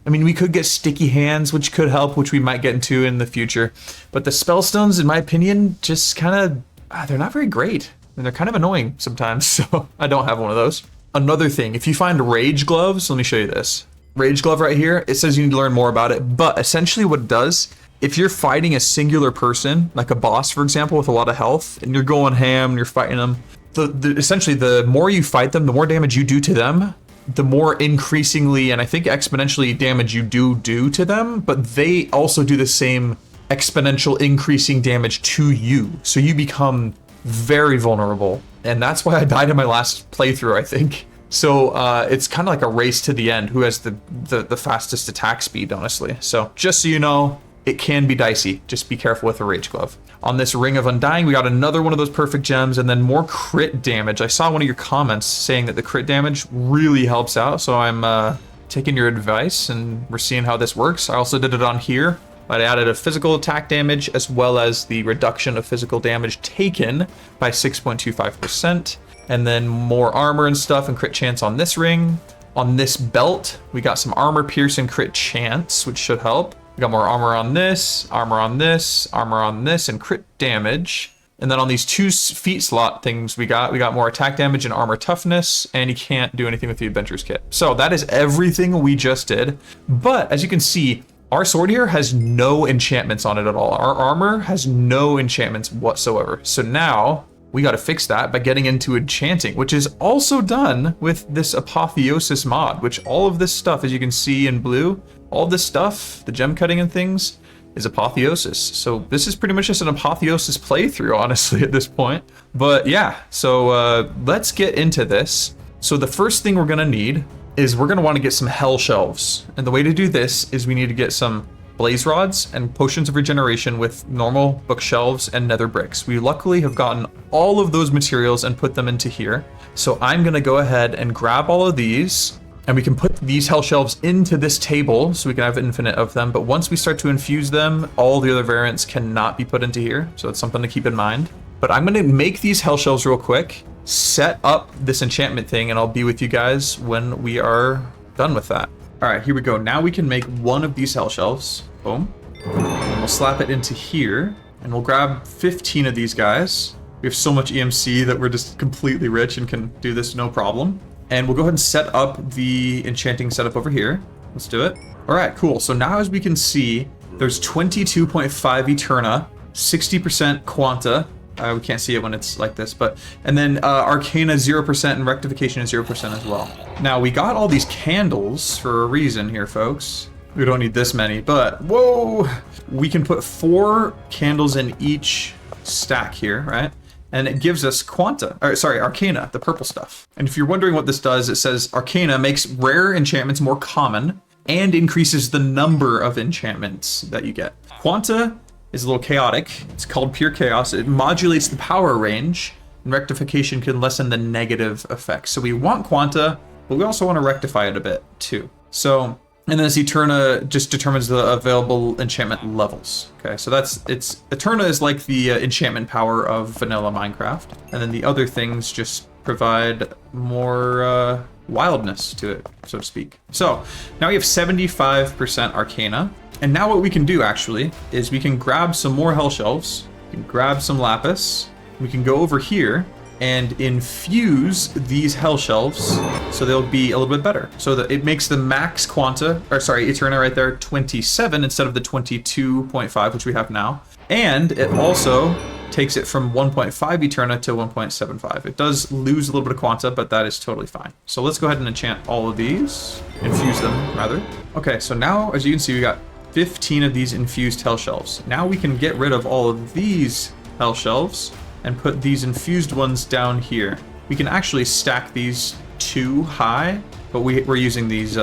we could get sticky hands, which could help, which we might get into in the future. But the spell stones, in my opinion, just kind of, they're not very great. And they're kind of annoying sometimes, so I don't have one of those. Another thing, if you find Rage Gloves, let me show you this. Rage Glove right here, it says you need to learn more about it, but essentially what it does, if you're fighting a singular person, like a boss, for example, with a lot of health, and you're going ham and you're fighting them, essentially the more you fight them, the more damage you do to them, the more increasingly, and I think exponentially, damage you do to them, but they also do the same exponential increasing damage to you. So you become very vulnerable. And that's why I died in my last playthrough, I think. So it's kind of like a race to the end, who has the fastest attack speed, honestly. So just so you know, it can be dicey. Just be careful with a Rage Glove. On this Ring of Undying, we got another one of those perfect gems, and then more crit damage. I saw one of your comments saying that the crit damage really helps out, so I'm taking your advice, and we're seeing how this works. I also did it on here. I added a physical attack damage as well as the reduction of physical damage taken by 6.25%. And then more armor and stuff and crit chance on this ring. On this belt, we got some armor pierce and crit chance, which should help. We got more armor on this, armor on this, armor on this, and crit damage. And then on these 2 feet slot things we got more attack damage and armor toughness, and you can't do anything with the Adventurer's Kit. So that is everything we just did. But as you can see, our sword here has no enchantments on it at all. Our armor has no enchantments whatsoever. So now we got to fix that by getting into Enchanting, which is also done with this Apotheosis mod, which all of this stuff, as you can see in blue, all this stuff, the gem cutting and things, is Apotheosis. So this is pretty much just an Apotheosis playthrough, honestly, at this point. But yeah, so let's get into this. So the first thing we're going to need is we're going to want to get some hell shelves. And the way to do this is we need to get some blaze rods and potions of regeneration with normal bookshelves and nether bricks. We luckily have gotten all of those materials and put them into here. So I'm gonna go ahead and grab all of these, and we can put these hell shelves into this table so we can have infinite of them. But once we start to infuse them, all the other variants cannot be put into here. So it's something to keep in mind. But I'm gonna make these hell shelves real quick, set up this enchantment thing, and I'll be with you guys when we are done with that. All right, here we go. Now we can make one of these hell shelves. Boom. And we'll slap it into here, and we'll grab 15 of these guys. We have so much EMC that we're just completely rich and can do this no problem. And we'll go ahead and set up the enchanting setup over here. Let's do it. All right, cool. So now as we can see, there's 22.5 Eterna, 60% Quanta. We can't see it when it's like this, but, and then Arcana 0% and Rectification is 0% as well. Now we got all these candles for a reason here, folks. We don't need this many, but whoa, we can put 4 candles in each stack here, right? And it gives us Arcana, the purple stuff. And if you're wondering what this does, it says Arcana makes rare enchantments more common and increases the number of enchantments that you get. Quanta is a little chaotic. It's called pure chaos. It modulates the power range, and rectification can lessen the negative effects. So we want Quanta, but we also want to rectify it a bit too. So, and then this Eterna just determines the available enchantment levels. Okay, so Eterna is like the enchantment power of vanilla Minecraft. And then the other things just provide more wildness to it, so to speak. So now we have 75% Arcana. And now what we can do actually is we can grab some more hell shelves, we can grab some lapis, we can go over here and infuse these hell shelves so they'll be a little bit better. So that it makes the max Quanta, or sorry, Eterna right there, 27 instead of the 22.5, which we have now. And it also takes it from 1.5 Eterna to 1.75. It does lose a little bit of Quanta, but that is totally fine. So let's go ahead and enchant all of these, infuse them rather. Okay, so now as you can see, we got 15 of these infused hell shelves. Now we can get rid of all of these hell shelves and put these infused ones down here. We can actually stack these 2 high, but we're using these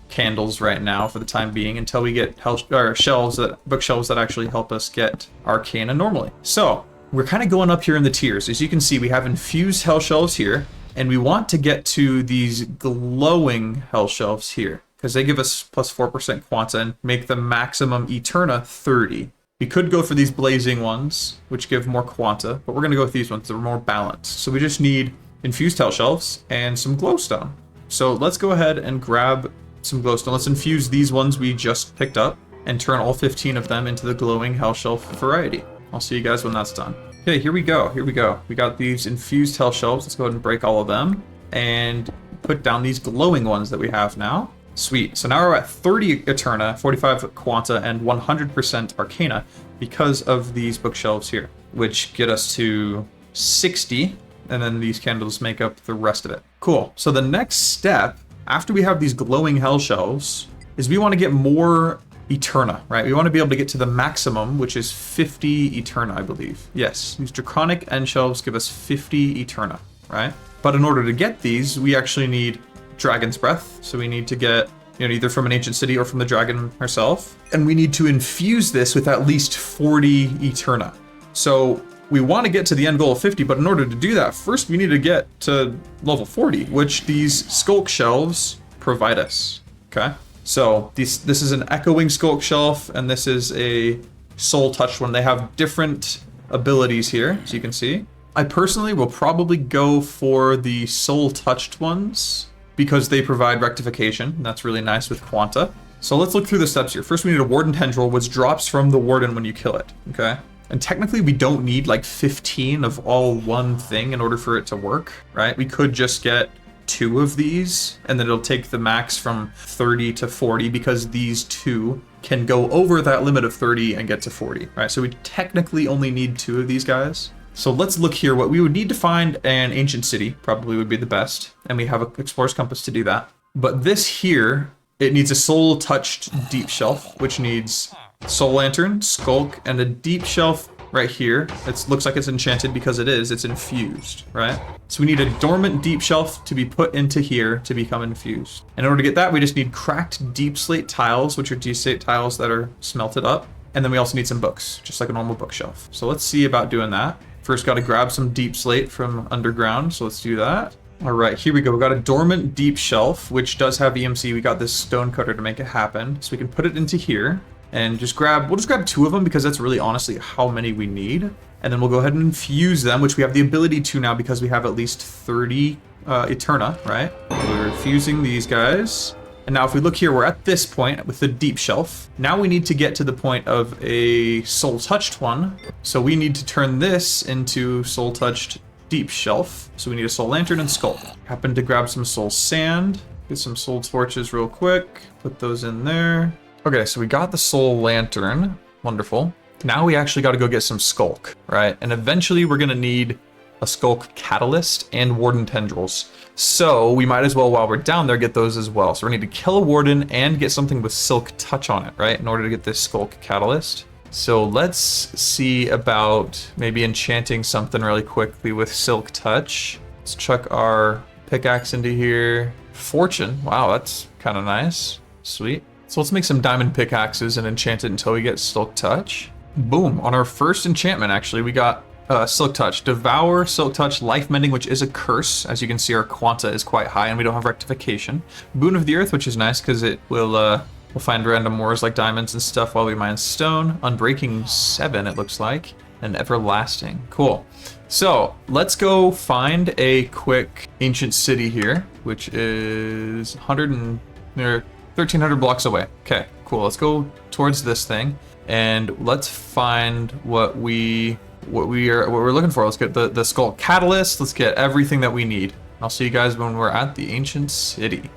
candles right now for the time being until we get bookshelves that actually help us get Arcana normally. So we're kind of going up here in the tiers. As you can see, we have infused hell shelves here, and we want to get to these glowing hell shelves here, because they give us plus 4% Quanta and make the maximum Eterna 30. We could go for these blazing ones, which give more Quanta, but we're going to go with these ones that are more balanced. So we just need infused hell shelves and some glowstone. So let's go ahead and grab some glowstone. Let's infuse these ones we just picked up and turn all 15 of them into the glowing hell shelf variety. I'll see you guys when that's done. Okay, here we go. Here we go. We got these infused hell shelves. Let's go ahead and break all of them and put down these glowing ones that we have now. Sweet. So now we're at 30 Eterna, 45 Quanta, and 100% Arcana because of these bookshelves here, which get us to 60, and then these candles make up the rest of it. Cool. So the next step, after we have these glowing hell shelves, is we want to get more Eterna, right? We want to be able to get to the maximum, which is 50 Eterna, I believe. Yes, these draconic end shelves give us 50 Eterna, right? But in order to get these, we actually need Dragon's Breath. So we need to get, either from an ancient city or from the dragon herself. And we need to infuse this with at least 40 Eterna. So we want to get to the end goal of 50, but in order to do that, first we need to get to level 40, which these skulk shelves provide us. Okay. So this is an echoing skulk shelf, and this is a soul touched one. They have different abilities here, as you can see. I personally will probably go for the soul touched ones, because they provide rectification, and that's really nice with Quanta. So let's look through the steps here. First, we need a Warden Tendril, which drops from the Warden when you kill it, okay? And technically, we don't need like 15 of all one thing in order for it to work, right? We could just get 2 of these, and then it'll take the max from 30 to 40, because these 2 can go over that limit of 30 and get to 40, right? So we technically only need 2 of these guys. So let's look here. What we would need to find an ancient city probably would be the best. And we have an explorer's compass to do that. But this here, it needs a soul touched deep shelf, which needs soul lantern, skulk, and a deep shelf right here. It looks like it's enchanted because it is. It's infused, right? So we need a dormant deep shelf to be put into here to become infused. And in order to get that, we just need cracked deep slate tiles, which are deep slate tiles that are smelted up. And then we also need some books, just like a normal bookshelf. So let's see about doing that. First, got to grab some deep slate from underground. So let's do that. All right, here we go. We got a dormant deep shelf, which does have EMC. We got this stone cutter to make it happen. So we can put it into here and just grab, we'll just grab 2 of them because that's really honestly how many we need. And then we'll go ahead and infuse them, which we have the ability to now because we have at least 30 Eterna, right? We're infusing these guys. And now if we look here, we're at this point with the deep shelf. Now we need to get to the point of a soul touched one. So we need to turn this into soul touched deep shelf. So we need a soul lantern and skull. Happen to grab some soul sand, get some soul torches real quick, put those in there. Okay, so we got the soul lantern. Wonderful. Now we actually got to go get some skulk, right? And eventually we're going to need a skulk catalyst and warden tendrils. So we might as well, while we're down there, get those as well. So we need to kill a warden and get something with silk touch on it, right? In order to get this skulk catalyst. So let's see about maybe enchanting something really quickly with silk touch. Let's chuck our pickaxe into here. Fortune, wow, that's kind of nice. Sweet. So let's make some diamond pickaxes and enchant it until we get silk touch. Boom, on our first enchantment actually, we got silk touch. Devour, silk touch, life mending, which is a curse. As you can see, our quanta is quite high and we don't have rectification. Boon of the earth, which is nice because it will we'll find random ores like diamonds and stuff while we mine stone. Unbreaking 7, it looks like. And everlasting. Cool. So let's go find a quick ancient city here, which is 1,300 blocks away. Okay, cool. Let's go towards this thing and let's find what we're looking for. Let's get the skull catalyst. Let's get everything that we need. I'll see you guys when we're at the ancient city.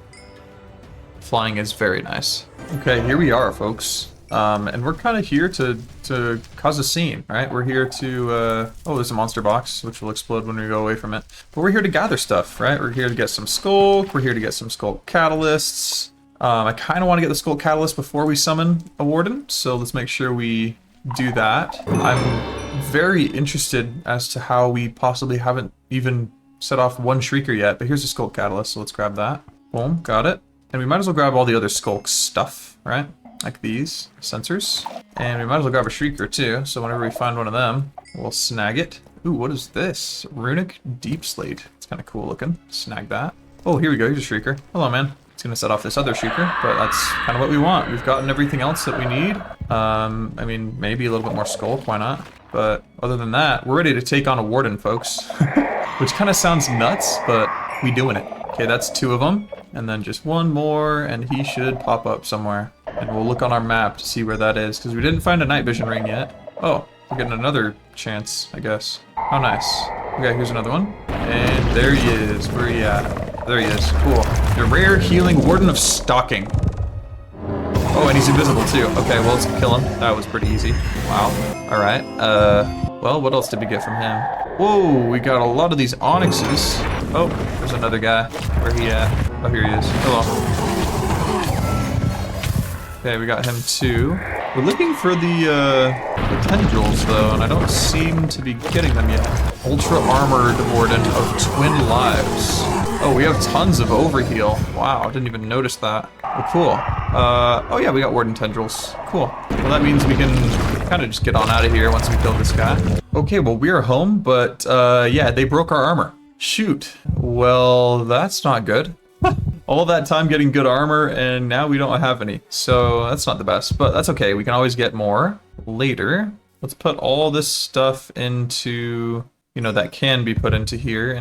Flying is very nice. Okay, here we are, folks. And we're kind of here to cause a scene, right? We're here to, oh, there's a monster box, which will explode when we go away from it. But we're here to gather stuff, right? We're here to get some skulk. We're here to get some skulk catalysts. I kind of want to get the skulk catalyst before we summon a warden. So let's make sure we do that. I'm very interested as to how we possibly haven't even set off one shrieker yet. But here's the skulk catalyst, so let's grab that. Boom, got it. And we might as well grab all the other skulk stuff, right? Like these sensors. And we might as well grab a shrieker too, so whenever we find one of them, we'll snag it. Ooh, what is this? Runic deep slate. It's kind of cool looking. Snag that. Oh, here we go, here's a shrieker. Hello, man. It's gonna set off this other shrieker, but that's kind of what we want. We've gotten everything else that we need. I mean, maybe a little bit more skulk, why not? But other than that, we're ready to take on a warden, folks. Which kind of sounds nuts, but we doing it. Okay, that's 2 of them. And then just one more, and he should pop up somewhere. And we'll look on our map to see where that is, because we didn't find a night vision ring yet. Oh, we're getting another chance, I guess. How nice. Okay, here's another one. And there he is. Where are you at? There he is. Cool. The rare healing warden of stalking. Oh, and he's invisible too. Okay, well, let's kill him. That was pretty easy. Wow. All right. Well, what else did we get from him? Whoa, we got a lot of these onyxes. Oh, there's another guy. Where he at? Oh, here he is. Hello. Okay, we got him too. We're looking for the tendrils though, and I don't seem to be getting them yet. Ultra armored warden of twin lives. Oh, we have tons of overheal. Wow, I didn't even notice that. Oh, cool. Oh yeah, we got warden tendrils. Cool. Well, that means we can kind of just get on out of here once we kill this guy. Okay, well, we are home, but yeah, they broke our armor. Shoot. Well, that's not good. All that time getting good armor, and now we don't have any. So that's not the best, but that's okay. We can always get more later. Let's put all this stuff into, you know, that can be put into here,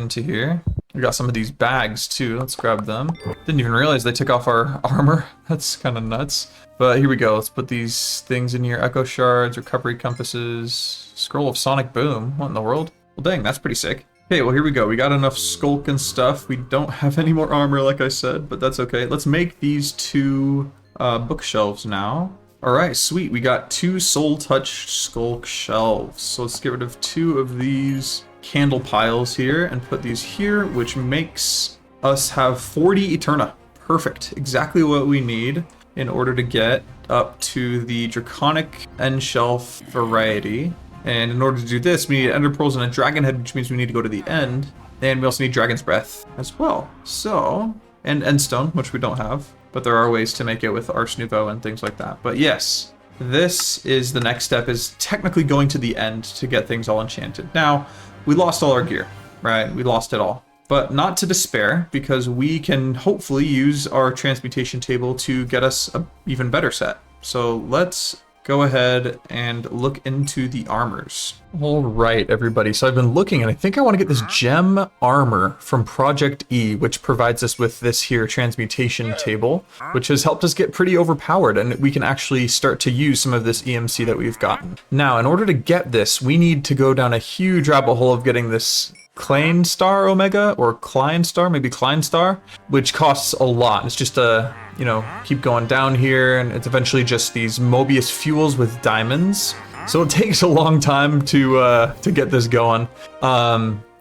We got some of these bags too. Let's grab them. Didn't even realize they took off our armor. That's kind of nuts. But here we go. Let's put these things in here. Echo shards, recovery compasses, scroll of sonic boom. What in the world? Well, dang, that's pretty sick. Okay, well, here we go. We got enough skulk and stuff. We don't have any more armor, like I said, but that's okay. Let's make these 2 bookshelves now. All right, sweet. We got 2 soul touch skulk shelves. So let's get rid of 2 of these candle piles here and put these here, which makes us have 40 Eterna. Perfect. Exactly what we need in order to get up to the draconic end shelf variety. And in order to do this, we need ender pearls and a dragon head, which means we need to go to the end. And we also need dragon's breath as well. So, and endstone, which we don't have, but there are ways to make it with Ars Nouveau and things like that. But yes, this is the next step, is technically going to the end to get things all enchanted. Now, we lost all our gear, right? We lost it all. But not to despair, because we can hopefully use our transmutation table to get us an even better set. So let's go ahead and look into the armors. All right, everybody. So I've been looking, and I think I want to get this gem armor from Project E, which provides us with this here transmutation table, which has helped us get pretty overpowered, and we can actually start to use some of this EMC that we've gotten. Now, in order to get this, we need to go down a huge rabbit hole of getting this Klein Star Omega, or Klein Star, maybe Klein Star, which costs a lot. It's just a, you know, keep going down here, and it's eventually just these Mobius fuels with diamonds. So it takes a long time to get this going.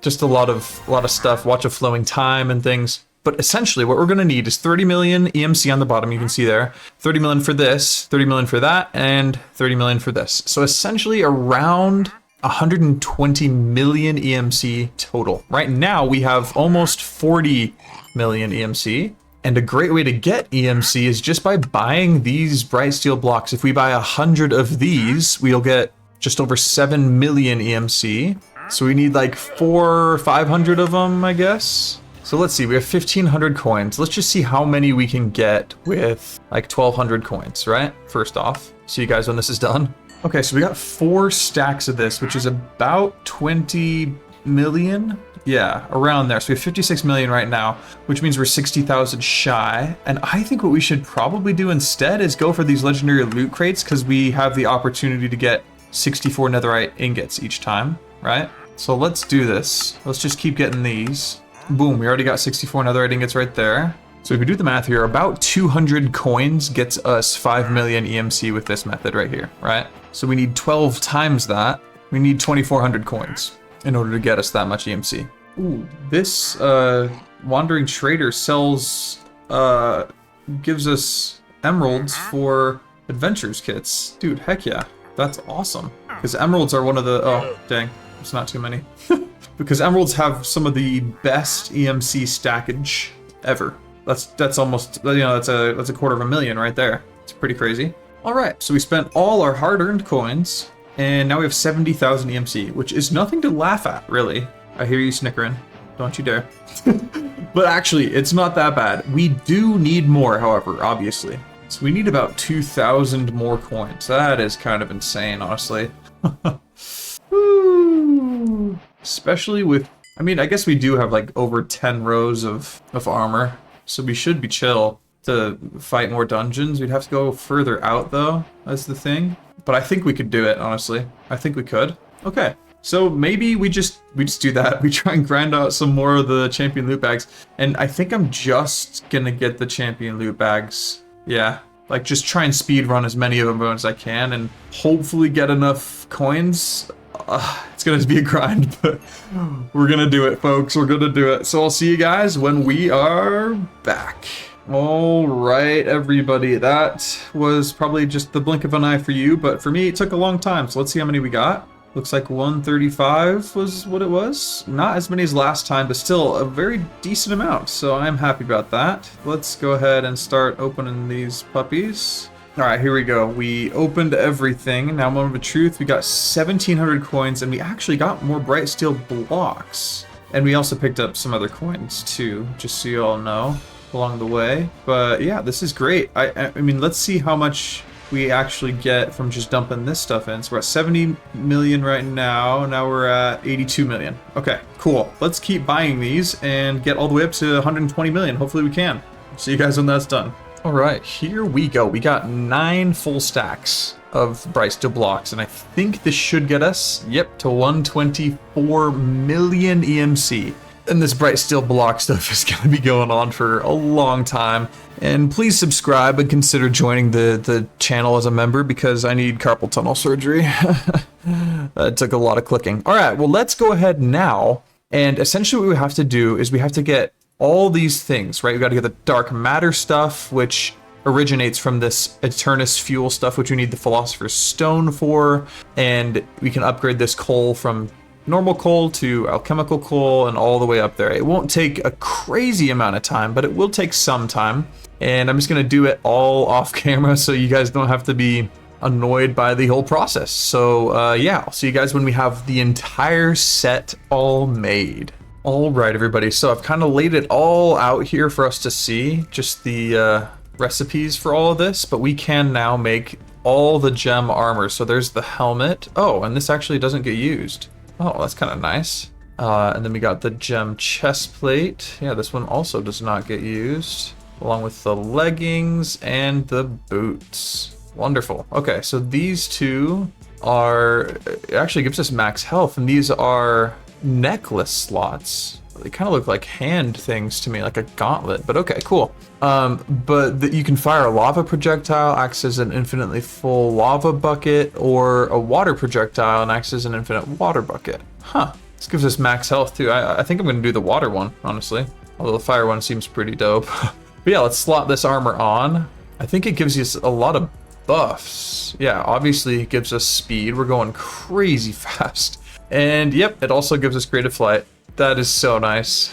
Just a lot of stuff. Watch of flowing time and things. But essentially, what we're going to need is 30 million EMC on the bottom. You can see there, 30 million for this, 30 million for that, and 30 million for this. So essentially, around 120 million EMC total. Right now, we have almost 40 million EMC. And a great way to get EMC is just by buying these bright steel blocks. If we buy 100 of these, we'll get just over 7 million EMC. So we need like 400 or 500 of them, I guess. So let's see, we have 1,500 coins. Let's just see how many we can get with like 1,200 coins, right? First off, see you guys when this is done. Okay, so we got 4 stacks of this, which is about 20 million. Yeah, around there. So we have 56 million right now, which means we're 60,000 shy. And I think what we should probably do instead is go for these legendary loot crates, because we have the opportunity to get 64 netherite ingots each time, right? So let's do this. Let's just keep getting these. Boom, we already got 64 netherite ingots right there. So if we do the math here, about 200 coins gets us 5 million EMC with this method right here, right? So we need 12 times that. We need 2,400 coins in order to get us that much EMC. Ooh, this wandering trader sells, gives us emeralds for adventures kits. Dude, heck yeah, that's awesome. Because emeralds are one of the, oh, dang, it's not too many. Because emeralds have some of the best EMC stackage ever. That's almost, you know, that's a 250,000 right there. It's pretty crazy. All right, so we spent all our hard-earned coins, and now we have 70,000 EMC, which is nothing to laugh at, really. I hear you snickering. Don't you dare. But actually, it's not that bad. We do need more, however, obviously. So we need about 2,000 more coins. That is kind of insane, honestly. Woo. Especially with, I mean, I guess we do have like over 10 rows of armor, so we should be chill to fight more dungeons. We'd have to go further out, though, as the thing. But I think we could do it, honestly. I think we could. Okay. So maybe we just do that. We try and grind out some more of the champion loot bags. And I think I'm just gonna get the champion loot bags. Yeah, like just try and speed run as many of them as I can and hopefully get enough coins. It's gonna be a grind, but we're gonna do it, folks. We're gonna do it. So I'll see you guys when we are back. All right, everybody. That was probably just the blink of an eye for you, but for me, it took a long time. So let's see how many we got. Looks like 135 was what it was. Not as many as last time, but still a very decent amount. So I'm happy about that. Let's go ahead and start opening these puppies. All right, here we go. We opened everything. Now, moment of truth, we got 1,700 coins, and we actually got more bright steel blocks. And we also picked up some other coins too, just so you all know, along the way. But yeah, this is great. I mean, let's see how much we actually get from just dumping this stuff in. So we're at 70 million right now. Now we're at 82 million. Okay, cool. Let's keep buying these and get all the way up to 120 million. Hopefully we can. See you guys when that's done. All right, here we go. We got 9 full stacks of bright steel blocks, and I think this should get us, yep, to 124 million EMC. And this bright steel block stuff is going to be going on for a long time. And please subscribe and consider joining the channel as a member, because I need carpal tunnel surgery. It took a lot of clicking. All right, well, let's go ahead now. And essentially what we have to do is we have to get all these things, right? We got to get the dark matter stuff, which originates from this Eternus fuel stuff, which we need the Philosopher's Stone for, and we can upgrade this coal from normal coal to alchemical coal and all the way up there. It won't take a crazy amount of time, but it will take some time, and I'm just gonna do it all off camera so you guys don't have to be annoyed by the whole process. So yeah, I'll see you guys when we have the entire set all made. All right, everybody, so I've kind of laid it all out here for us to see, just the recipes for all of this, but we can now make all the gem armor. So there's the helmet. Oh, and this actually doesn't get used. Oh, that's kind of nice. And then we got the gem chest plate. Yeah, this one also does not get used, along with the leggings and the boots. Wonderful. Okay, so these two are, it actually gives us max health, and these are necklace slots. They kind of look like hand things to me, like a gauntlet, but okay, cool. But you can fire a lava projectile, acts as an infinitely full lava bucket, or a water projectile and acts as an infinite water bucket. Huh, this gives us max health too. I think I'm gonna do the water one, honestly, although the fire one seems pretty dope. But yeah, let's slot this armor on. I think it gives us a lot of buffs. Yeah, obviously it gives us speed. We're going crazy fast. And yep, it also gives us creative flight. That is so nice.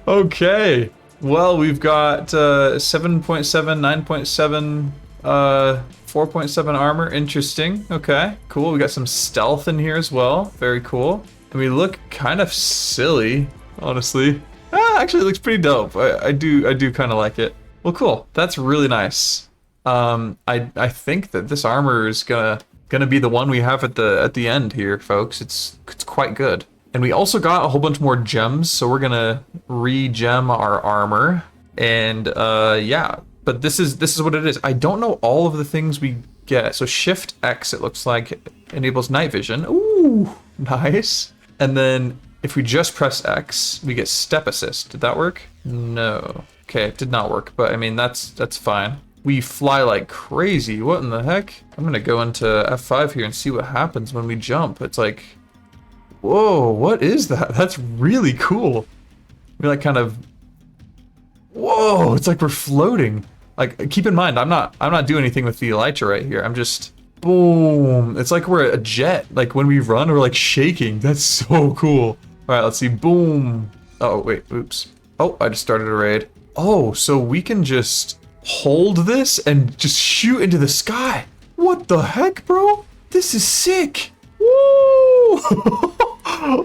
Okay. Well, we've got 7.7, 9.7, 4.7 armor. Interesting. Okay, cool. We got some stealth in here as well. Very cool. And we look kind of silly, honestly. Actually, it looks pretty dope. I do kind of like it. Well, cool. That's really nice. I think that this armor is gonna be the one we have at the end here, folks. It's quite good. And we also got a whole bunch more gems, so we're gonna re-gem our armor. And yeah, but this is what it is. I don't know all of the things we get. So Shift X, it looks like, enables night vision. Ooh, nice. And then if we just press X, we get step assist. Did that work? No. Okay, it did not work, but I mean that's fine. We fly like crazy. What in the heck? I'm gonna go into F5 here and see what happens when we jump. It's like, whoa, what is that? That's really cool. We like kind of, whoa, it's like we're floating. Like, keep in mind, I'm not doing anything with the elytra right here. I'm just, boom. It's like we're a jet. Like when we run, we're like shaking. That's so cool. All right, let's see, boom. Oh, wait, oops. Oh, I just started a raid. Oh, so we can just hold this and just shoot into the sky. What the heck, bro? This is sick. Woo!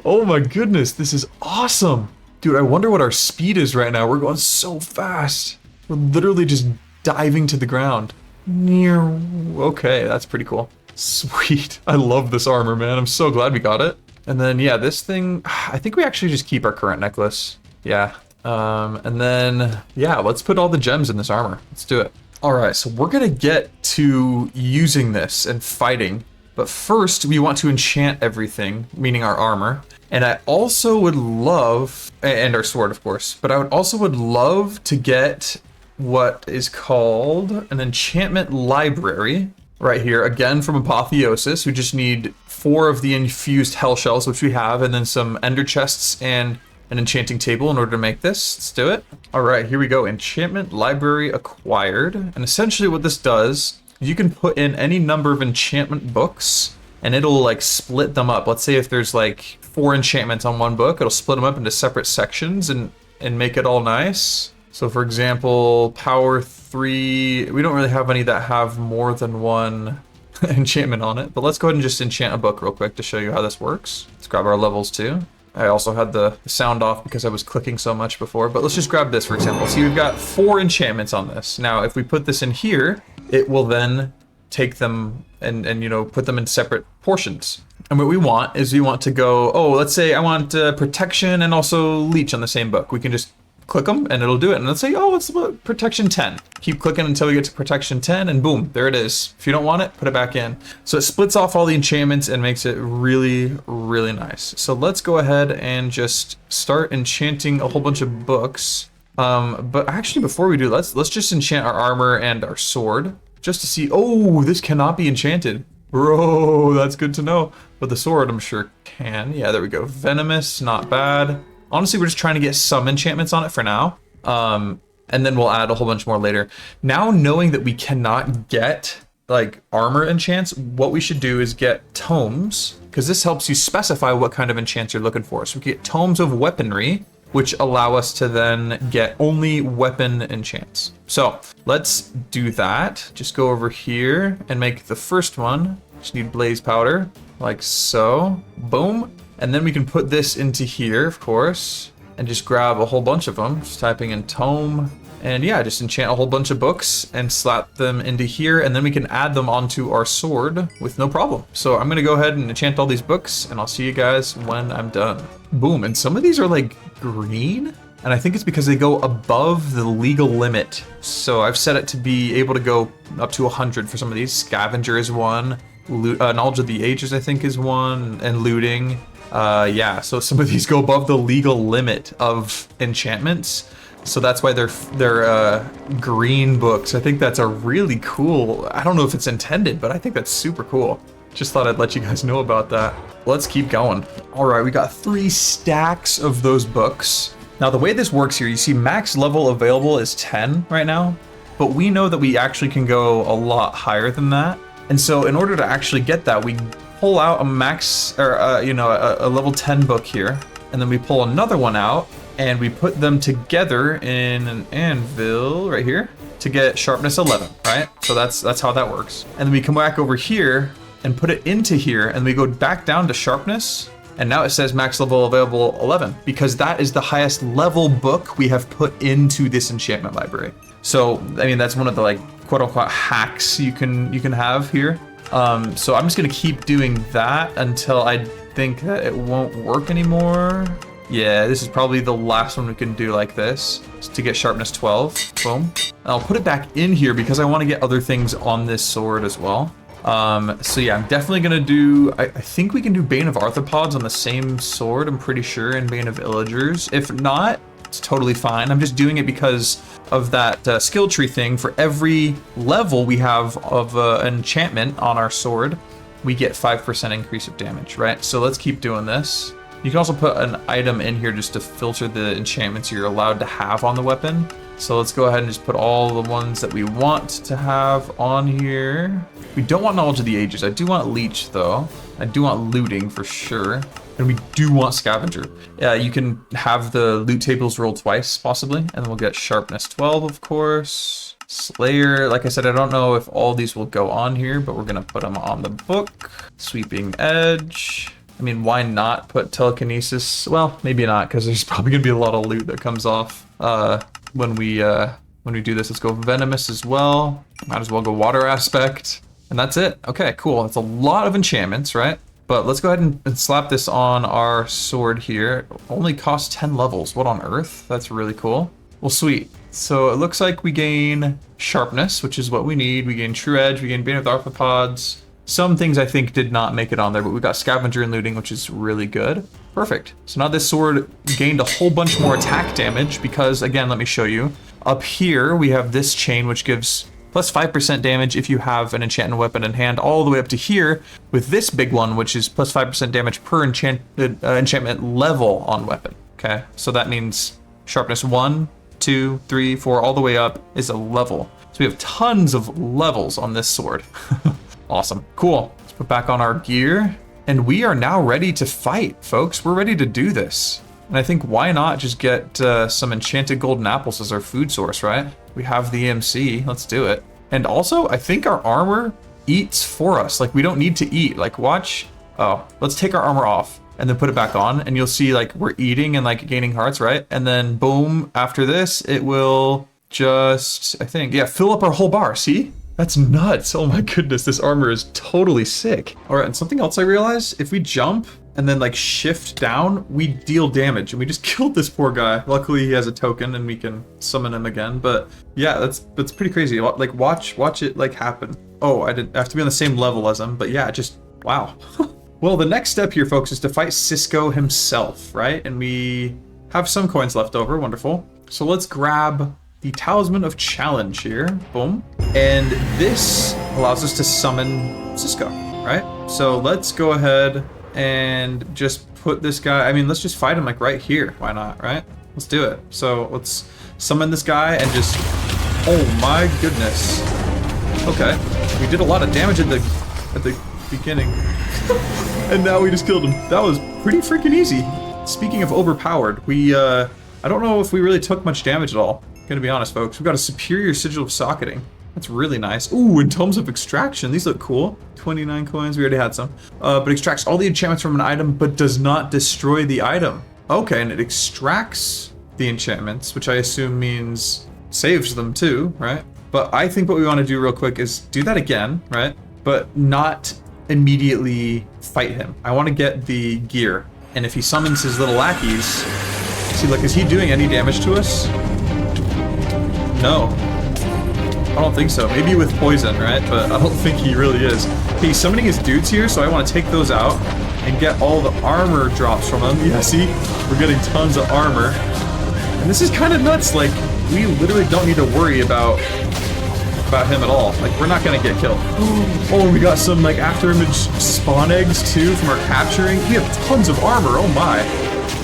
Oh my goodness, this is awesome. Dude, I wonder what our speed is right now. We're going so fast. We're literally just diving to the ground. Okay, that's pretty cool. Sweet. I love this armor, man. I'm so glad we got it. And then, yeah, this thing, I think we actually just keep our current necklace. Yeah. And then, yeah, let's put all the gems in this armor. Let's do it. All right, so we're gonna get to using this and fighting, but first we want to enchant everything, meaning our armor. And I also would love, and our sword, of course, but I would love to get what is called an enchantment library right here, again from Apotheosis. We just need 4 of the infused hell shells, which we have, and then some ender chests and an enchanting table in order to make this. Let's do it. All right, here we go. Enchantment library acquired. And essentially what this does, you can put in any number of enchantment books and it'll like split them up. Let's say if there's like 4 enchantments on one book, it'll split them up into separate sections and make it all nice. So for example, power 3, we don't really have any that have more than 1 enchantment on it, but let's go ahead and just enchant a book real quick to show you how this works. Let's grab our levels too. I also had the sound off because I was clicking so much before, but let's just grab this for example. See, we've got 4 enchantments on this. Now, if we put this in here, it will then take them and you know, put them in separate portions. And what we want is we want to go, oh, let's say I want protection and also leech on the same book. We can just click them and it'll do it. And let's say, oh, it's protection 10. Keep clicking until we get to protection 10 and boom, there it is. If you don't want it, put it back in. So it splits off all the enchantments and makes it really, really nice. So let's go ahead and just start enchanting a whole bunch of books. But actually before we do, let's just enchant our armor and our sword just to see. Oh, this cannot be enchanted. Bro, that's good to know. But the sword, I'm sure can. Yeah, there we go. Venomous, not bad. Honestly, we're just trying to get some enchantments on it for now. and then we'll add a whole bunch more later. Now, knowing that we cannot get like armor enchants, what we should do is get tomes, because this helps you specify what kind of enchants you're looking for. So we get tomes of weaponry, which allow us to then get only weapon enchants. So let's do that. Just go over here and make the first one. Just need blaze powder, like so. Boom. And then we can put this into here, of course, and just grab a whole bunch of them. Just typing in tome. And yeah, just enchant a whole bunch of books and slap them into here, and then we can add them onto our sword with no problem. So I'm gonna go ahead and enchant all these books, and I'll see you guys when I'm done. Boom, and some of these are like green, and I think it's because they go above the legal limit. So I've set it to be able to go up to 100 for some of these. Scavenger is one, Knowledge of the Ages I think is one, and looting. Yeah, so some of these go above the legal limit of enchantments. So that's why they're green books. I think that's a really cool, I don't know if it's intended, but I think that's super cool. Just thought I'd let you guys know about that. Let's keep going. All right, we got 3 stacks of those books. Now the way this works here, you see max level available is 10 right now, but we know that we actually can go a lot higher than that. And so in order to actually get that, we pull out a max, or a level 10 book here, and then we pull another one out, and we put them together in an anvil right here to get sharpness 11, right? So that's how that works. And then we come back over here and put it into here, and we go back down to sharpness, and now it says max level available 11, because that is the highest level book we have put into this enchantment library. So I mean, that's one of the like quote unquote hacks you can have here. So I'm just gonna keep doing that until I think that it won't work anymore. Yeah, this is probably the last one we can do like this, just to get sharpness 12. Boom. And I'll put it back in here because I want to get other things on this sword as well. So yeah, I'm definitely gonna do, I think we can do Bane of Arthropods on the same sword, I'm pretty sure, and Bane of Illagers. If not, it's totally fine. I'm just doing it because of that skill tree thing. For every level we have of enchantment on our sword, we get 5% increase of damage, right? So let's keep doing this. You can also put an item in here just to filter the enchantments you're allowed to have on the weapon. So let's go ahead and just put all the ones that we want to have on here. We don't want Knowledge of the Ages. I do want Leech though. I do want looting for sure. And we do want Scavenger. Yeah, you can have the loot tables roll twice possibly, and then we'll get sharpness 12 of course. Slayer, like I said, I don't know if all these will go on here, but we're gonna put them on the book. Sweeping Edge. I mean, why not put telekinesis? Well, maybe not, because there's probably gonna be a lot of loot that comes off when we do this. Let's go venomous as well. Might as well go water aspect, and that's it. Okay, cool. That's a lot of enchantments, right? But let's go ahead and slap this on our sword here. It only costs 10 levels. What on earth? That's really cool. Well, sweet. So it looks like we gain sharpness, which is what we need. We gain true edge. We gain Bane of the Arthropods. Some things I think did not make it on there, but we got scavenger and looting, which is really good. Perfect. So now this sword gained a whole bunch more attack damage because, again, let me show you. Up here, we have this chain, which gives plus 5% damage if you have an enchanted weapon in hand, all the way up to here with this big one, which is plus 5% damage per enchantment level on weapon. Okay, so that means sharpness 1, 2, 3, 4, all the way up is a level. So we have tons of levels on this sword. Awesome. Cool. Let's put back on our gear. And we are now ready to fight, folks. We're ready to do this. And I think why not just get some enchanted golden apples as our food source, right? We have the EMC. Let's do it. And also, I think our armor eats for us. Like, we don't need to eat. Like, watch. Oh, let's take our armor off and then put it back on. And you'll see, like, we're eating and, like, gaining hearts, right? And then, boom, after this, it will just, I think, yeah, fill up our whole bar. See? That's nuts. Oh my goodness, this armor is totally sick. All right, and something else I realized, if we jump and then like shift down, we deal damage, and we just killed this poor guy. Luckily he has a token and we can summon him again, but yeah, that's pretty crazy. Like watch it like happen. Oh, I have to be on the same level as him, but yeah, just wow. Well, the next step here, folks, is to fight Cisco himself, right? And we have some coins left over, wonderful. So let's grab the Talisman of Challenge here, boom. And this allows us to summon Cisco, right? So let's go ahead and just put this guy, I mean, let's just fight him like right here. Why not, right? Let's do it. So let's summon this guy and just... Oh my goodness. Okay. We did a lot of damage at the beginning. And now we just killed him. That was pretty freaking easy. Speaking of overpowered, I don't know if we really took much damage at all. Gonna be honest, folks. We've got a superior sigil of socketing. That's really nice. Ooh, and tomes of extraction. These look cool. 29 coins. We already had some. But extracts all the enchantments from an item, but does not destroy the item. Okay, and it extracts the enchantments, which I assume means saves them too, right? But I think what we want to do real quick is do that again, right? But not immediately fight him. I want to get the gear. And if he summons his little lackeys, see, like, is he doing any damage to us? No. I don't think so. Maybe with poison, right? But I don't think he really is. Okay, he's summoning his dudes here, so I want to take those out and get all the armor drops from him. Yeah, see? We're getting tons of armor. And this is kind of nuts. Like, we literally don't need to worry about him at all. Like, we're not gonna get killed. Oh, and we got some, like, after-image spawn eggs, too, from our capturing. We have tons of armor. Oh, my.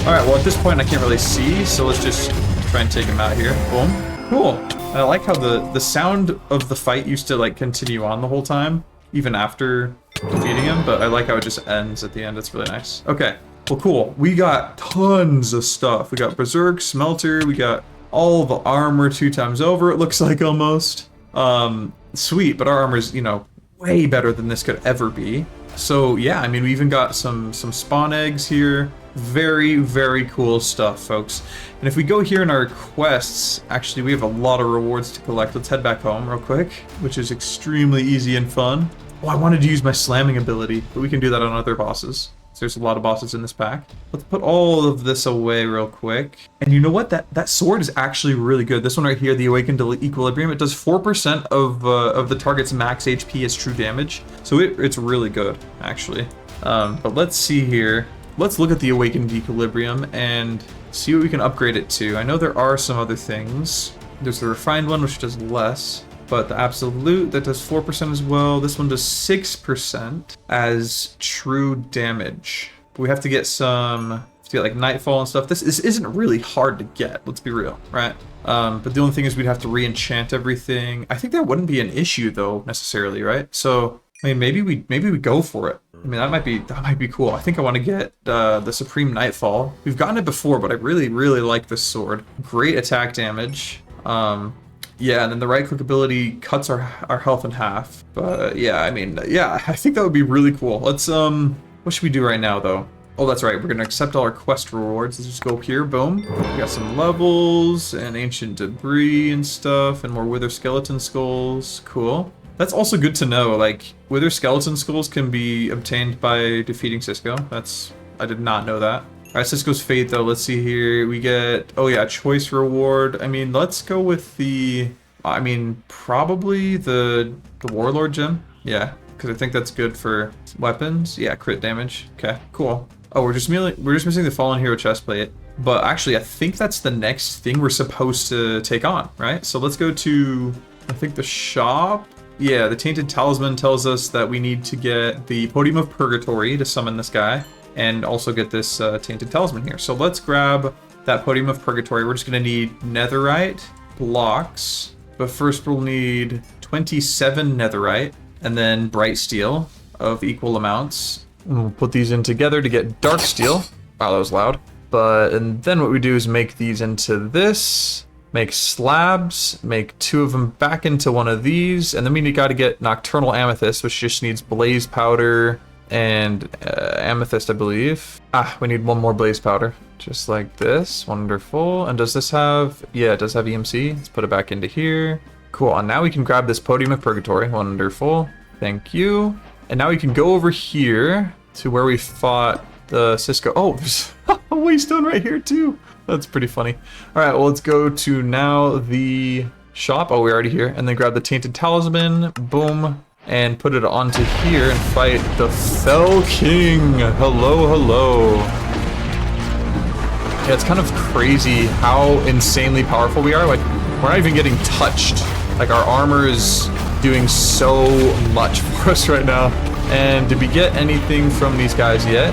Alright, well, at this point, I can't really see, so let's just try and take him out here. Boom. Cool. And I like how the sound of the fight used to, like, continue on the whole time, even after defeating him, but I like how it just ends at the end. It's really nice. Okay. Well, cool. We got tons of stuff. We got Berserk, Smelter, we got all the armor 2 times over, it looks like, almost. Sweet, but our armor's, you know, way better than this could ever be. So, yeah, I mean, we even got some spawn eggs here. Very, very cool stuff, folks. And if we go here in our quests, actually, we have a lot of rewards to collect. Let's head back home real quick, which is extremely easy and fun. Oh, I wanted to use my slamming ability, but we can do that on other bosses. So there's a lot of bosses in this pack. Let's put all of this away real quick. And you know what? That sword is actually really good. This one right here, the Awakened Equilibrium, it does 4% of the target's max HP as true damage. So it's really good, actually. But let's see here. Let's look at the Awakened Equilibrium and see what we can upgrade it to. I know there are some other things. There's the Refined one, which does less. But the Absolute, that does 4% as well. This one does 6% as true damage. We have to get like Nightfall and stuff. This isn't really hard to get, let's be real, right? But the only thing is we'd have to re-enchant everything. I think that wouldn't be an issue though, necessarily, right? So, I mean, maybe we go for it. I mean, that might be cool. I think I want to get the Supreme Nightfall. We've gotten it before, but I really, really like this sword. Great attack damage. Yeah, and then the right-click ability cuts our health in half. But yeah, I mean, yeah, I think that would be really cool. Let's, what should we do right now, though? Oh, that's right, we're gonna accept all our quest rewards. Let's just go up here, boom. We got some levels, and ancient debris and stuff, and more wither skeleton skulls. Cool. That's also good to know, like, wither skeleton skulls can be obtained by defeating Cisco. I did not know that. Alright, Cisco's Fate, though. Let's see here. We get, oh yeah, choice reward. I mean, let's go with probably the Warlord gem. Yeah, because I think that's good for weapons. Yeah, crit damage. Okay, cool. Oh, we're just missing the Fallen Hero chestplate. But actually, I think that's the next thing we're supposed to take on, right? So let's go to, I think, the shop. Yeah, the Tainted Talisman tells us that we need to get the Podium of Purgatory to summon this guy. And also get this Tainted Talisman here. So let's grab that Podium of Purgatory. We're just going to need netherite blocks. But first we'll need 27 netherite and then bright steel of equal amounts. And we'll put these in together to get dark steel. Wow, that was loud. And then what we do is make these into this. Make slabs. Make 2 of them back into one of these. And then we got to get Nocturnal Amethyst, which just needs blaze powder and amethyst, I believe. We need 1 more blaze powder, just like this. Wonderful. And does this have, yeah, it does have EMC. Let's put it back into here. Cool. And now we can grab this Podium of Purgatory. Wonderful. Thank you. And now we can go over here to where we fought the Cisco. Oh, there's a Waystone right here too. That's pretty funny. All right, well, let's go to now the shop. Oh, we're already here. And then grab the Tainted Talisman. Boom. And put it onto here and fight the Fell King. Hello, hello. Yeah, it's kind of crazy how insanely powerful we are. Like, we're not even getting touched. Like, our armor is doing so much for us right now. And did we get anything from these guys yet?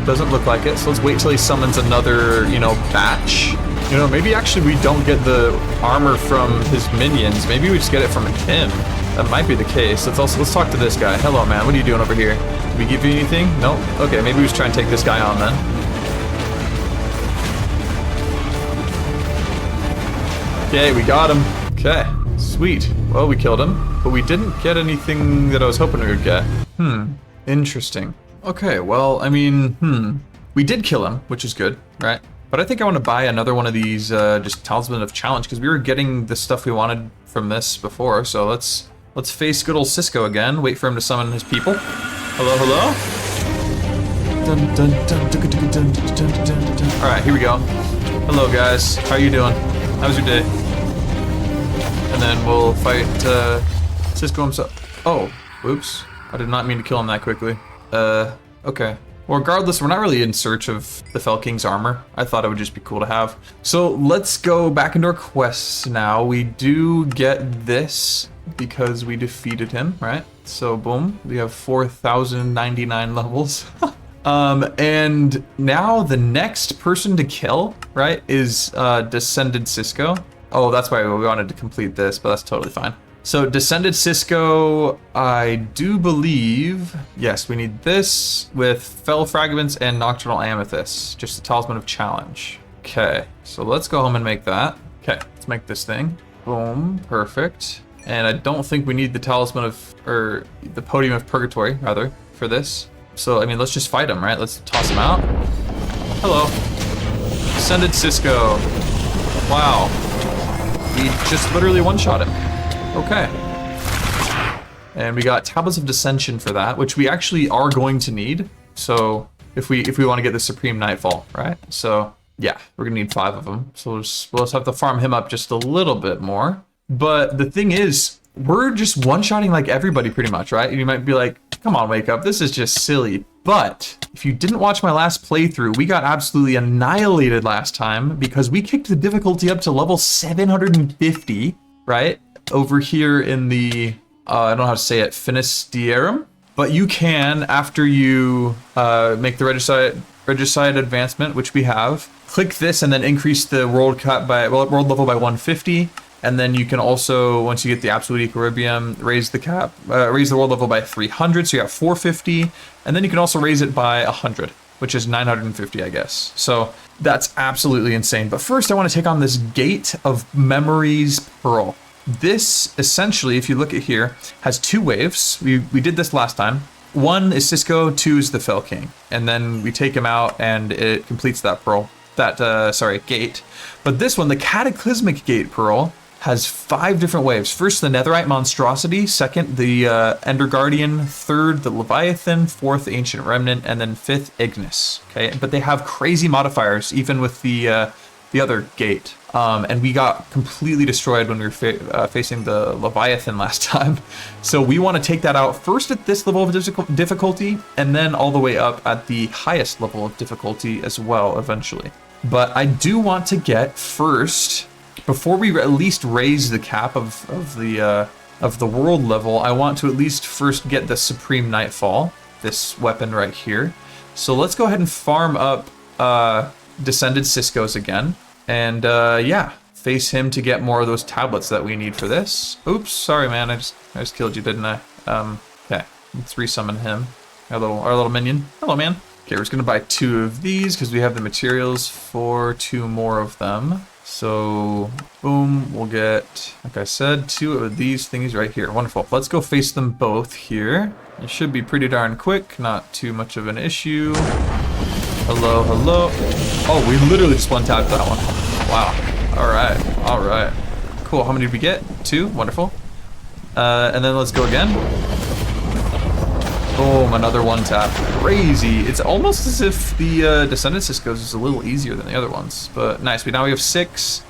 Doesn't look like it. So let's wait till he summons another, you know, batch. You know, maybe actually we don't get the armor from his minions. Maybe we just get it from him. That might be the case. Let's talk to this guy. Hello, man. What are you doing over here? Did we give you anything? Nope. Okay, maybe we just try and take this guy on then. Okay, we got him. Okay, sweet. Well, we killed him, but we didn't get anything that I was hoping we would get. Interesting. Okay, well, I mean, we did kill him, which is good, right? But I think I want to buy another one of these, just Talisman of Challenge, because we were getting the stuff we wanted from this before. So let's face good old Cisco again. Wait for him to summon his people. Hello, hello. All right, here we go. Hello, guys. How are you doing? How was your day? And then we'll fight Cisco himself. Oh, oops. I did not mean to kill him that quickly. Okay. Well, regardless, we're not really in search of the Fell King's armor. I thought it would just be cool to have. So let's go back into our quests now. We do get this because we defeated him, right? So boom, we have 4,099 levels. And now the next person to kill, right, is Descended Cisco. Oh, that's why we wanted to complete this, but that's totally fine. So Descended Cisco, I do believe, yes, we need this with Fell Fragments and Nocturnal Amethyst, just the Talisman of Challenge. Okay, so let's go home and make that. Okay, let's make this thing. Boom, perfect. And I don't think we need the Talisman of, or the Podium of Purgatory, rather, for this. So, I mean, let's just fight him, right? Let's toss him out. Hello. Descended Cisco. Wow. We just literally one-shot him. Okay. And we got Tablets of Dissension for that, which we actually are going to need. So if we want to get the Supreme Nightfall, right? So yeah, we're gonna need 5 of them. So we'll just have to farm him up just a little bit more. But the thing is, we're just one-shotting like everybody pretty much, right? You might be like, come on, Wheycup, this is just silly. But if you didn't watch my last playthrough, we got absolutely annihilated last time because we kicked the difficulty up to level 750, right? Over here in the, I don't know how to say it, Finistierum. But you can, after you make the Regicide advancement, which we have, click this and then increase the world level by 150. And then you can also, once you get the absolute equilibrium, raise the world level by 300, so you have 450. And then you can also raise it by 100, which is 950, I guess. So that's absolutely insane. But first, I want to take on this Gate of Memories Pearl. This, essentially, if you look at here, has 2 waves. We did this last time. 1 is Cisco, 2 is the Fell King. And then we take him out and it completes that pearl, gate. But this one, the Cataclysmic Gate Pearl, has 5 different waves. First, the Netherite Monstrosity. Second, the Ender Guardian. Third, the Leviathan. Fourth, the Ancient Remnant. And then 5th, Ignis. Okay, but they have crazy modifiers, even with the other gate. And we got completely destroyed when we were facing the Leviathan last time. So we want to take that out first at this level of difficulty, and then all the way up at the highest level of difficulty as well, eventually. But I do want to get first, before we at least raise the cap of the world level, I want to at least first get the Supreme Nightfall, this weapon right here. So let's go ahead and farm up Descended Cisco's again. And yeah, face him to get more of those tablets that we need for this. Oops, sorry man, I just killed you, didn't I? Okay, let's resummon him. Our little minion. Hello, man. Okay, we're just gonna buy 2 of these because we have the materials for 2 more of them. So, boom, we'll get, like I said, 2 of these thingies right here. Wonderful. Let's go face them both here. It should be pretty darn quick, not too much of an issue. Hello, hello. Oh, we literally just one-tapped that one. Wow. All right. Cool, how many did we get? 2, wonderful. And then let's go again. Boom, another one-tap. Crazy. It's almost as if the Descended Cisco's is a little easier than the other ones, but nice. Now we have 6.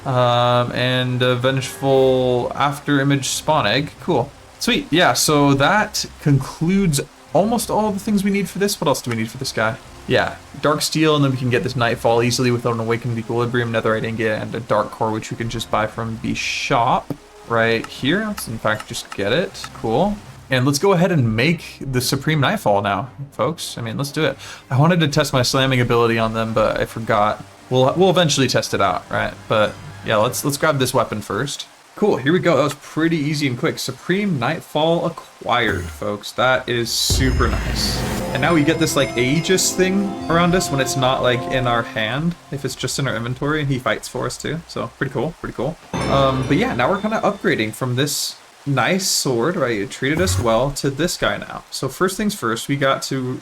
And a Vengeful After Image Spawn Egg. Cool. Sweet. Yeah, so that concludes almost all the things we need for this. What else do we need for this guy? Yeah, Dark Steel, and then we can get this Nightfall easily without an Awakened Equilibrium, Netherite Ingot, and a Dark Core, which we can just buy from the shop right here. Let's in fact just get it. Cool. And let's go ahead and make the Supreme Nightfall now, folks. I mean, let's do it. I wanted to test my slamming ability on them, but I forgot. We'll eventually test it out, right? But yeah, let's grab this weapon first. Cool, here we go. That was pretty easy and quick. Supreme Nightfall acquired, folks. That is super nice. And now we get this like Aegis thing around us when it's not like in our hand, if it's just in our inventory, and he fights for us too. So pretty cool, pretty cool. But yeah, now we're kind of upgrading from this nice sword, right? It treated us well, to this guy now. So first things first, we got to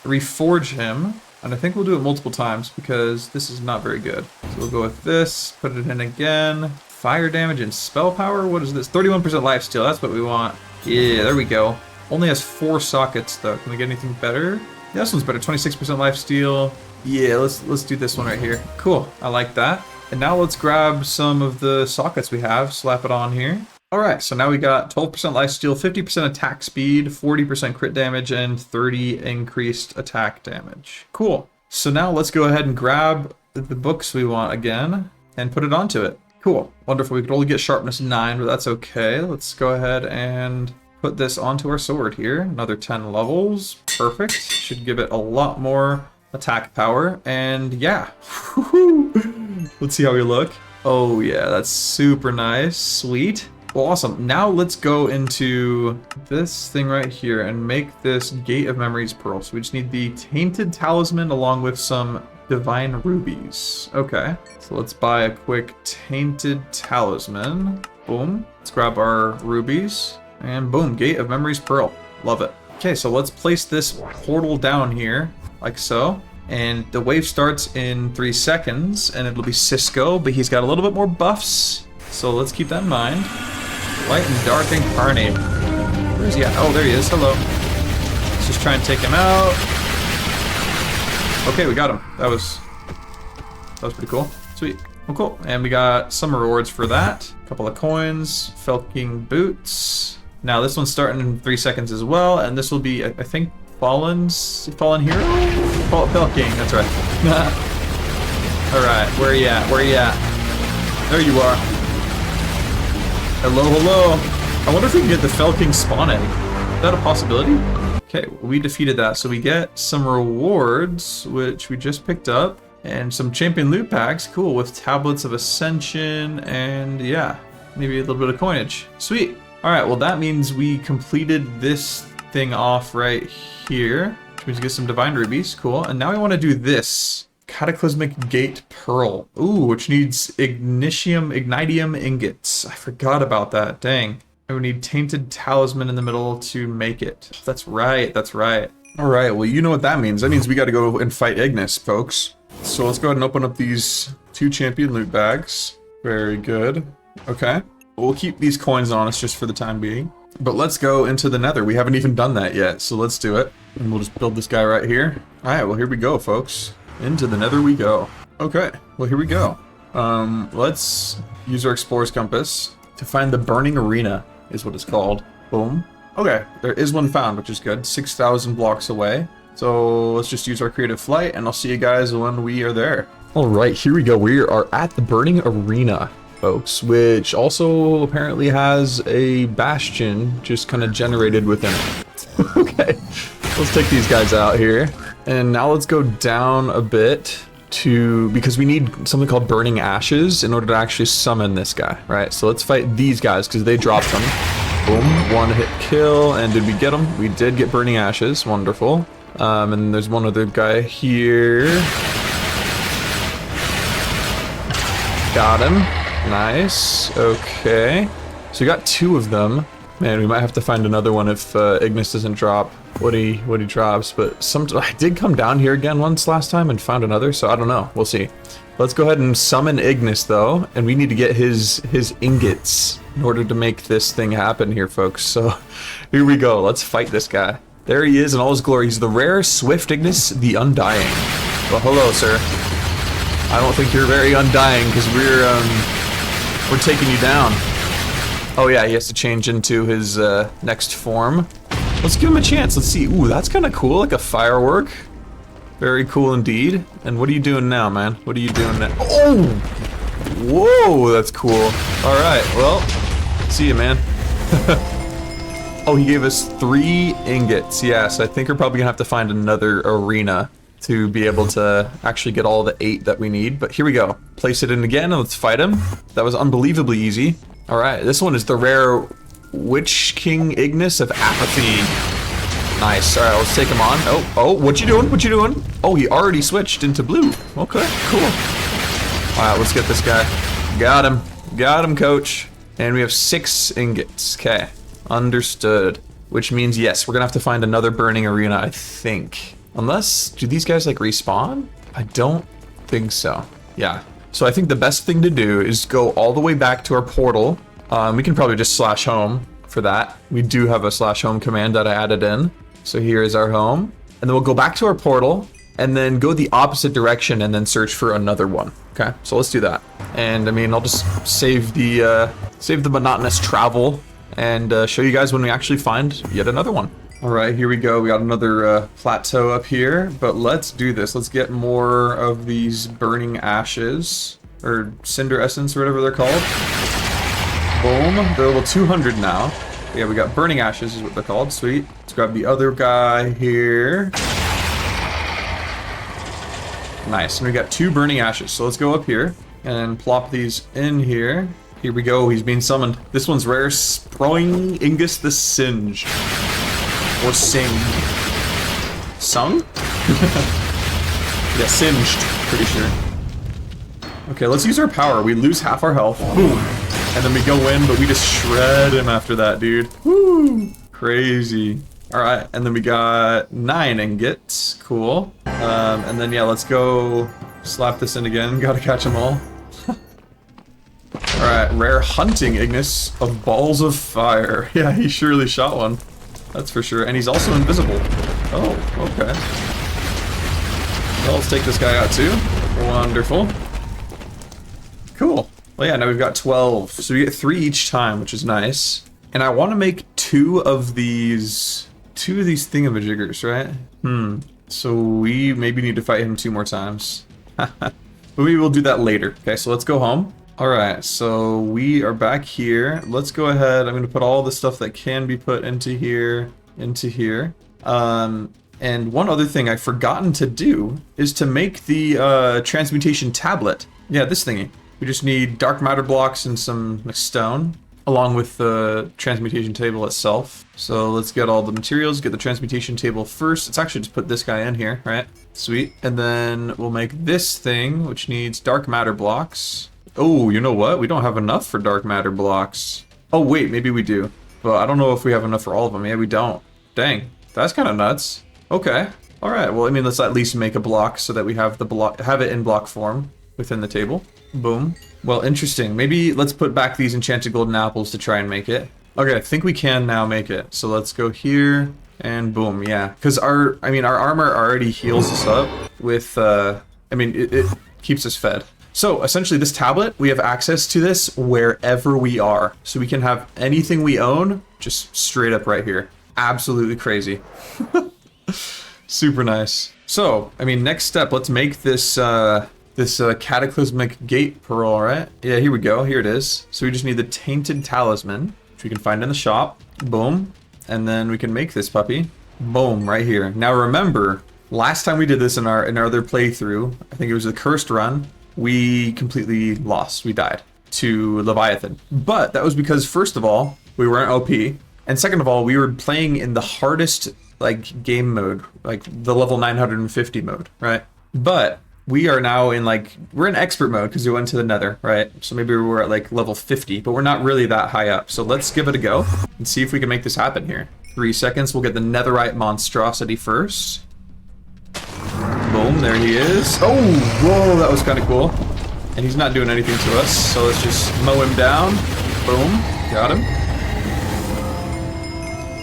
reforge him. And I think we'll do it multiple times because this is not very good. So we'll go with this, put it in again. Fire damage and spell power. What is this? 31% lifesteal. That's what we want. Yeah, there we go. Only has 4 sockets though. Can we get anything better? Yeah, this one's better. 26% lifesteal. Yeah, let's do this one right here. Cool. I like that. And now let's grab some of the sockets we have, slap it on here. All right, so now we got 12% lifesteal, 50% attack speed, 40% crit damage, and 30 increased attack damage. Cool. So now let's go ahead and grab the books we want again and put it onto it. Cool. Wonderful. We could only get sharpness 9, but that's okay. Let's go ahead and put this onto our sword here. Another 10 levels. Perfect. Should give it a lot more attack power. And yeah. Let's see how we look. Oh yeah, that's super nice. Sweet. Well, awesome. Now let's go into this thing right here and make this Gate of Memories Pearl. So we just need the Tainted Talisman along with some Divine Rubies. Okay, so let's buy a quick Tainted Talisman. Boom. Let's grab our rubies. And boom, Gate of Memories Pearl. Love it. Okay, so let's place this portal down here, like so. And the wave starts in 3 seconds, and it'll be Cisco, but he's got a little bit more buffs. So let's keep that in mind. Light and Dark Incarnate. Where is he at? Oh, there he is. Hello. Let's just try and take him out. Okay, we got him. That was pretty cool. Sweet. Well, cool. And we got some rewards for that. A couple of coins. Felking Boots. Now this one's starting in 3 seconds as well, and this will be, I think, Fallen Hero? Felking, that's right. Alright, where are you at? Where are you at? There you are. Hello, hello. I wonder if we can get the Felking spawn egg. Is that a possibility? Okay, we defeated that. So we get some rewards, which we just picked up, and some champion loot packs. Cool, with tablets of ascension, and yeah, maybe a little bit of coinage. Sweet. All right, well that means we completed this thing off right here, which means we get some divine rubies. Cool, and now we want to do this. Cataclysmic Gate Pearl. Ooh, which needs Ignitium ingots. I forgot about that. Dang. And we need Tainted Talisman in the middle to make it. That's right. That's right. All right. Well, you know what that means. That means we got to go and fight Ignis, folks. So let's go ahead and open up these 2 champion loot bags. Very good. Okay. We'll keep these coins on us just for the time being. But let's go into the Nether. We haven't even done that yet. So let's do it. And we'll just build this guy right here. All right. Well, here we go, folks. Into the Nether we go. Okay, well here we go. Let's use our Explorer's Compass to find the Burning Arena, is what it's called. Boom. Okay, there is one found, which is good. 6,000 blocks away. So let's just use our creative flight, and I'll see you guys when we are there. All right, here we go. We are at the Burning Arena, folks, which also apparently has a bastion just kind of generated within it. Okay, let's take these guys out here. And now let's go down a bit because we need something called Burning Ashes in order to actually summon this guy, right? So let's fight these guys because they dropped them. Boom, 1 hit kill. And did we get them? We did get Burning Ashes. Wonderful. And there's one other guy here. Got him. Nice. Okay. So we got 2 of them. Man, we might have to find another one if Ignis doesn't drop what he drops. But I did come down here again once last time and found another, so I don't know. We'll see. Let's go ahead and summon Ignis though, and we need to get his ingots in order to make this thing happen here, folks. So here we go. Let's fight this guy. There he is in all his glory. He's the rare Swift Ignis, the Undying. Well, hello, sir. I don't think you're very undying because we're taking you down. Oh yeah, he has to change into his next form. Let's give him a chance. Let's see. Ooh, that's kind of cool, like a firework. Very cool indeed. And what are you doing now, man? What are you doing now? Oh! Whoa, that's cool. All right, well, see you, man. Oh, he gave us 3 ingots. Yes, I think we're probably gonna have to find another arena to be able to actually get all the 8 that we need. But here we go. Place it in again and let's fight him. That was unbelievably easy. All right, this one is the rare Witch King Ignis of Apathy. Nice. All right, let's take him on. Oh, what you doing? What you doing? Oh, he already switched into blue. Okay, cool. All right, let's get this guy. Got him. Got him, coach. And we have 6 ingots. Okay, understood. Which means, yes, we're gonna have to find another burning arena, I think. Unless, do these guys like respawn? I don't think so. Yeah. So I think the best thing to do is go all the way back to our portal. We can probably just slash home for that. We do have a slash home command that I added in. So here is our home. And then we'll go back to our portal and then go the opposite direction and then search for another one. Okay, so let's do that. And I mean, I'll just save the monotonous travel and show you guys when we actually find yet another one. All right, here we go. We got another plateau up here, but let's do this. Let's get more of these burning ashes or cinder essence or whatever they're called. Boom, they're level 200 now. Yeah, we got burning ashes is what they're called. Sweet. Let's grab the other guy here. Nice, and we got 2 burning ashes. So let's go up here and plop these in here. Here we go, he's being summoned. This one's rare, Sproing Ingus the Singed. Or Sing. Sung? Yeah, Singed, pretty sure. Okay, let's use our power. We lose half our health. Boom. And then we go in, but we just shred him after that, dude. Woo! Crazy. Alright, and then we got 9 ingots. Cool. And then, yeah, let's go slap this in again. Gotta catch them all. Alright, rare Hunting Ignis of Balls of Fire. Yeah, he surely shot one. That's for sure. And he's also invisible. Oh, okay. Well, let's take this guy out too. Wonderful. Cool. Well, yeah, now we've got 12. So we get 3 each time, which is nice. And I want to make 2 of these thingamajiggers, right? So we maybe need to fight him 2 more times. But we will do that later. Okay, so let's go home. Alright, so we are back here. Let's go ahead. I'm going to put all the stuff that can be put into here. And one other thing I've forgotten to do is to make the transmutation tablet. Yeah, this thingy. We just need dark matter blocks and some stone, along with the transmutation table itself. So let's get all the materials, get the transmutation table first. Let's actually just put this guy in here, right? Sweet. And then we'll make this thing, which needs dark matter blocks. Oh, you know what? We don't have enough for dark matter blocks. Oh, wait, maybe we do. But I don't know if we have enough for all of them. Yeah, we don't. Dang, that's kind of nuts. Okay. All right, well, I mean, let's at least make a block so that we have have it in block form within the table. Boom. Well, interesting. Maybe let's put back these enchanted golden apples to try and make it. Okay, I think we can now make it. So let's go here and boom, yeah. Because our armor already heals us up with, it keeps us fed. So essentially this tablet, we have access to this wherever we are. So we can have anything we own just straight up right here. Absolutely crazy. Super nice. So, I mean, next step, let's make this cataclysmic gate pearl, right? Yeah, here we go. Here it is. So we just need the tainted talisman, which we can find in the shop. Boom. And then we can make this puppy. Boom, right here. Now remember, last time we did this in our other playthrough, I think it was the cursed run, we completely lost. We died to Leviathan. But that was because, first of all, we weren't OP. And second of all, we were playing in the hardest game mode, like the level 950 mode, right? But we are now in we're in expert mode because we went to the nether, right? So maybe we're at level 50, but we're not really that high up. So let's give it a go and see if we can make this happen here. 3 seconds, we'll get the netherite monstrosity first. Boom, there he is. Oh, whoa, that was kind of cool. And he's not doing anything to us, so let's just mow him down. Boom, got him.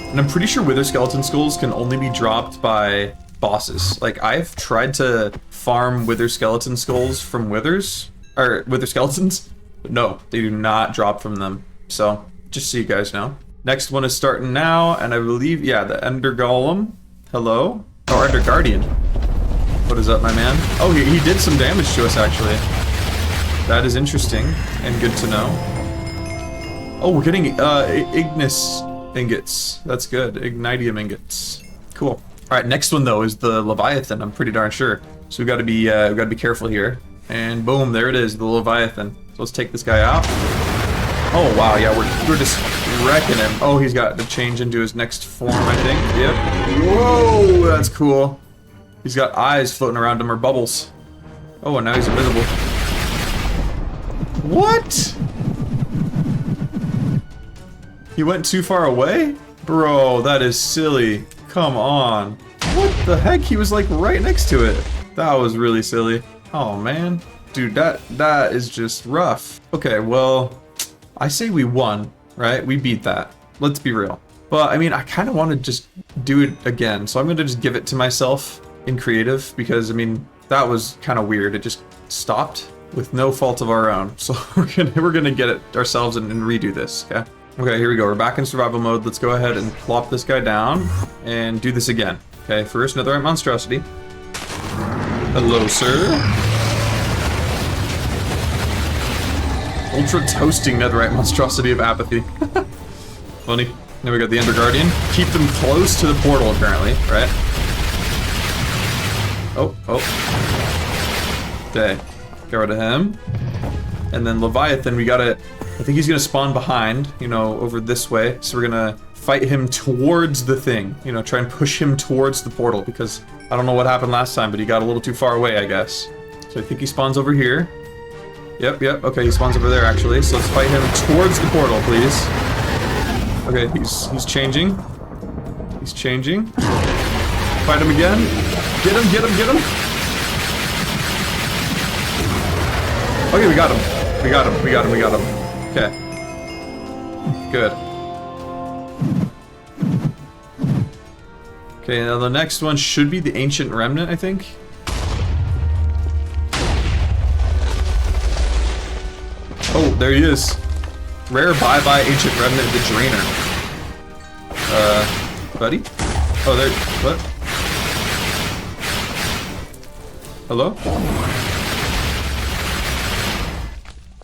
And I'm pretty sure wither skeleton skulls can only be dropped by bosses. I've tried to farm wither skeleton skulls from wither skeletons, but no, they do not drop from them. So, just so you guys know. Next one is starting now, and I believe, yeah, the Ender Golem. Hello? Oh, Ender Guardian. What is up, my man? Oh, he did some damage to us, actually. That is interesting and good to know. Oh, we're getting Ignis ingots. That's good. Ignitium ingots. Cool. All right, next one though is the Leviathan. I'm pretty darn sure. So we got to be careful here. And boom, there it is, the Leviathan. So let's take this guy out. Oh wow, yeah, we're just wrecking him. Oh, he's got to change into his next form, I think. Yep. Whoa, that's cool. He's got eyes floating around him, or bubbles. Oh, and now he's invisible. What? He went too far away? Bro, that is silly. Come on. What the heck? He was like right next to it. That was really silly. Oh man. Dude, that is just rough. Okay, well, I say we won, right? We beat that. Let's be real. But I mean, I kind of want to just do it again. So I'm going to just give it to myself in creative because I mean, that was kind of weird. It just stopped with no fault of our own. So we're gonna get it ourselves and redo this, okay? Okay, here we go. We're back in survival mode. Let's go ahead and plop this guy down and do this again. Okay, first, netherite monstrosity. Hello, sir. Ultra toasting netherite monstrosity of apathy. Funny. Now we got the Ender Guardian. Keep them close to the portal, apparently, right? Oh. Okay. Get rid of him. And then Leviathan, we gotta... I think he's gonna spawn behind, you know, over this way. So we're gonna fight him towards the thing. You know, try and push him towards the portal because I don't know what happened last time, but he got a little too far away, I guess. So I think he spawns over here. Yep. Okay, he spawns over there, actually. So let's fight him towards the portal, please. Okay, he's changing. He's changing. Fight him again. Get him. Okay, we got him. Okay. Good. Okay, now the next one should be the Ancient Remnant, I think. Oh, there he is. Rare bye-bye Ancient Remnant, the Drainer. Buddy? Oh, there, what? Hello?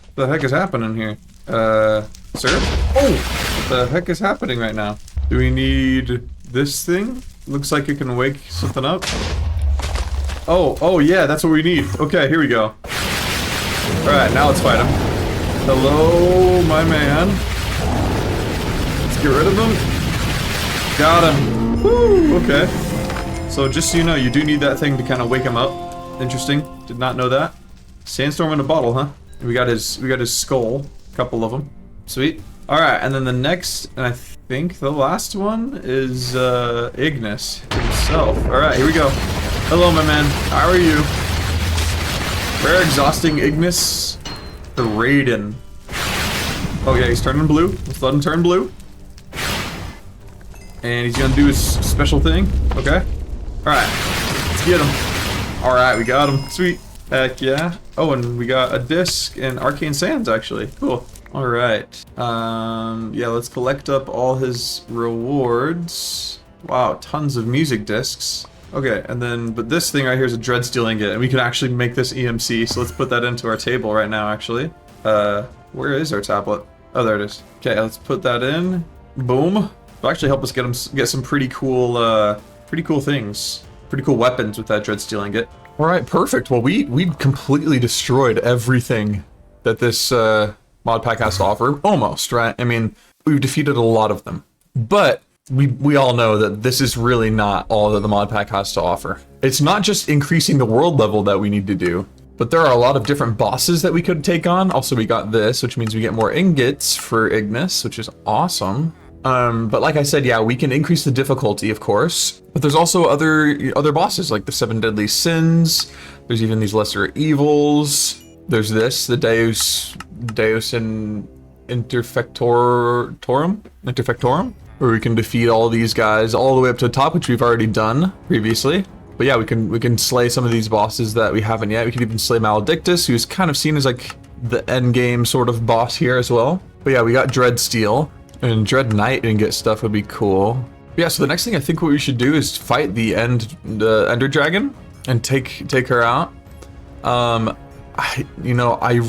What the heck is happening here? Sir? Oh! What the heck is happening right now? Do we need this thing? Looks like it can wake something up. Oh yeah, that's what we need. Okay, here we go. Alright, now let's fight him. Hello, my man. Let's get rid of him. Got him. Woo! Okay. So just so you know, you do need that thing to kind of wake him up. Interesting. Did not know that. Sandstorm in a bottle, huh? We got his skull. A couple of them. Sweet. Alright, and then the next, and I think the last one is Ignis himself. Alright, here we go. Hello, my man. How are you? Rare exhausting Ignis. The Raiden. Oh yeah, he's turning blue. Let's let him turn blue. And he's gonna do his special thing. Okay. Alright. Let's get him. Alright, we got him. Sweet. Heck yeah. Oh, and we got a disc and arcane sands, actually. Cool. Alright. Yeah, let's collect up all his rewards. Wow, tons of music discs. Okay, and then, but this thing right here is a Dreadsteel ingot, and we can actually make this EMC, so let's put that into our table right now, actually. Where is our tablet? Oh, there it is. Okay, let's put that in. Boom. It'll actually help us get some pretty cool things. Pretty cool weapons with that Dreadsteel ingot. Alright, perfect. Well, we completely destroyed everything that this mod pack has to offer. Almost, right? I mean, we've defeated a lot of them. But we all know that this is really not all that the mod pack has to offer. It's not just increasing the world level that we need to do, but there are a lot of different bosses that we could take on. Also, we got this, which means we get more ingots for Ignis, which is awesome. But like I said, yeah, we can increase the difficulty, of course, but there's also other bosses like the 7 Deadly Sins. There's even these lesser evils. There's this, the Deus in Interfectorum, where we can defeat all these guys all the way up to the top, which we've already done previously. But yeah, we can slay some of these bosses that we haven't yet. We can even slay Maledictus, who's kind of seen as like the end game sort of boss here as well. But yeah, we got Dreadsteel. And Dread Knight and get stuff would be cool. Yeah, so the next thing I think what we should do is fight the Ender Dragon and take her out. I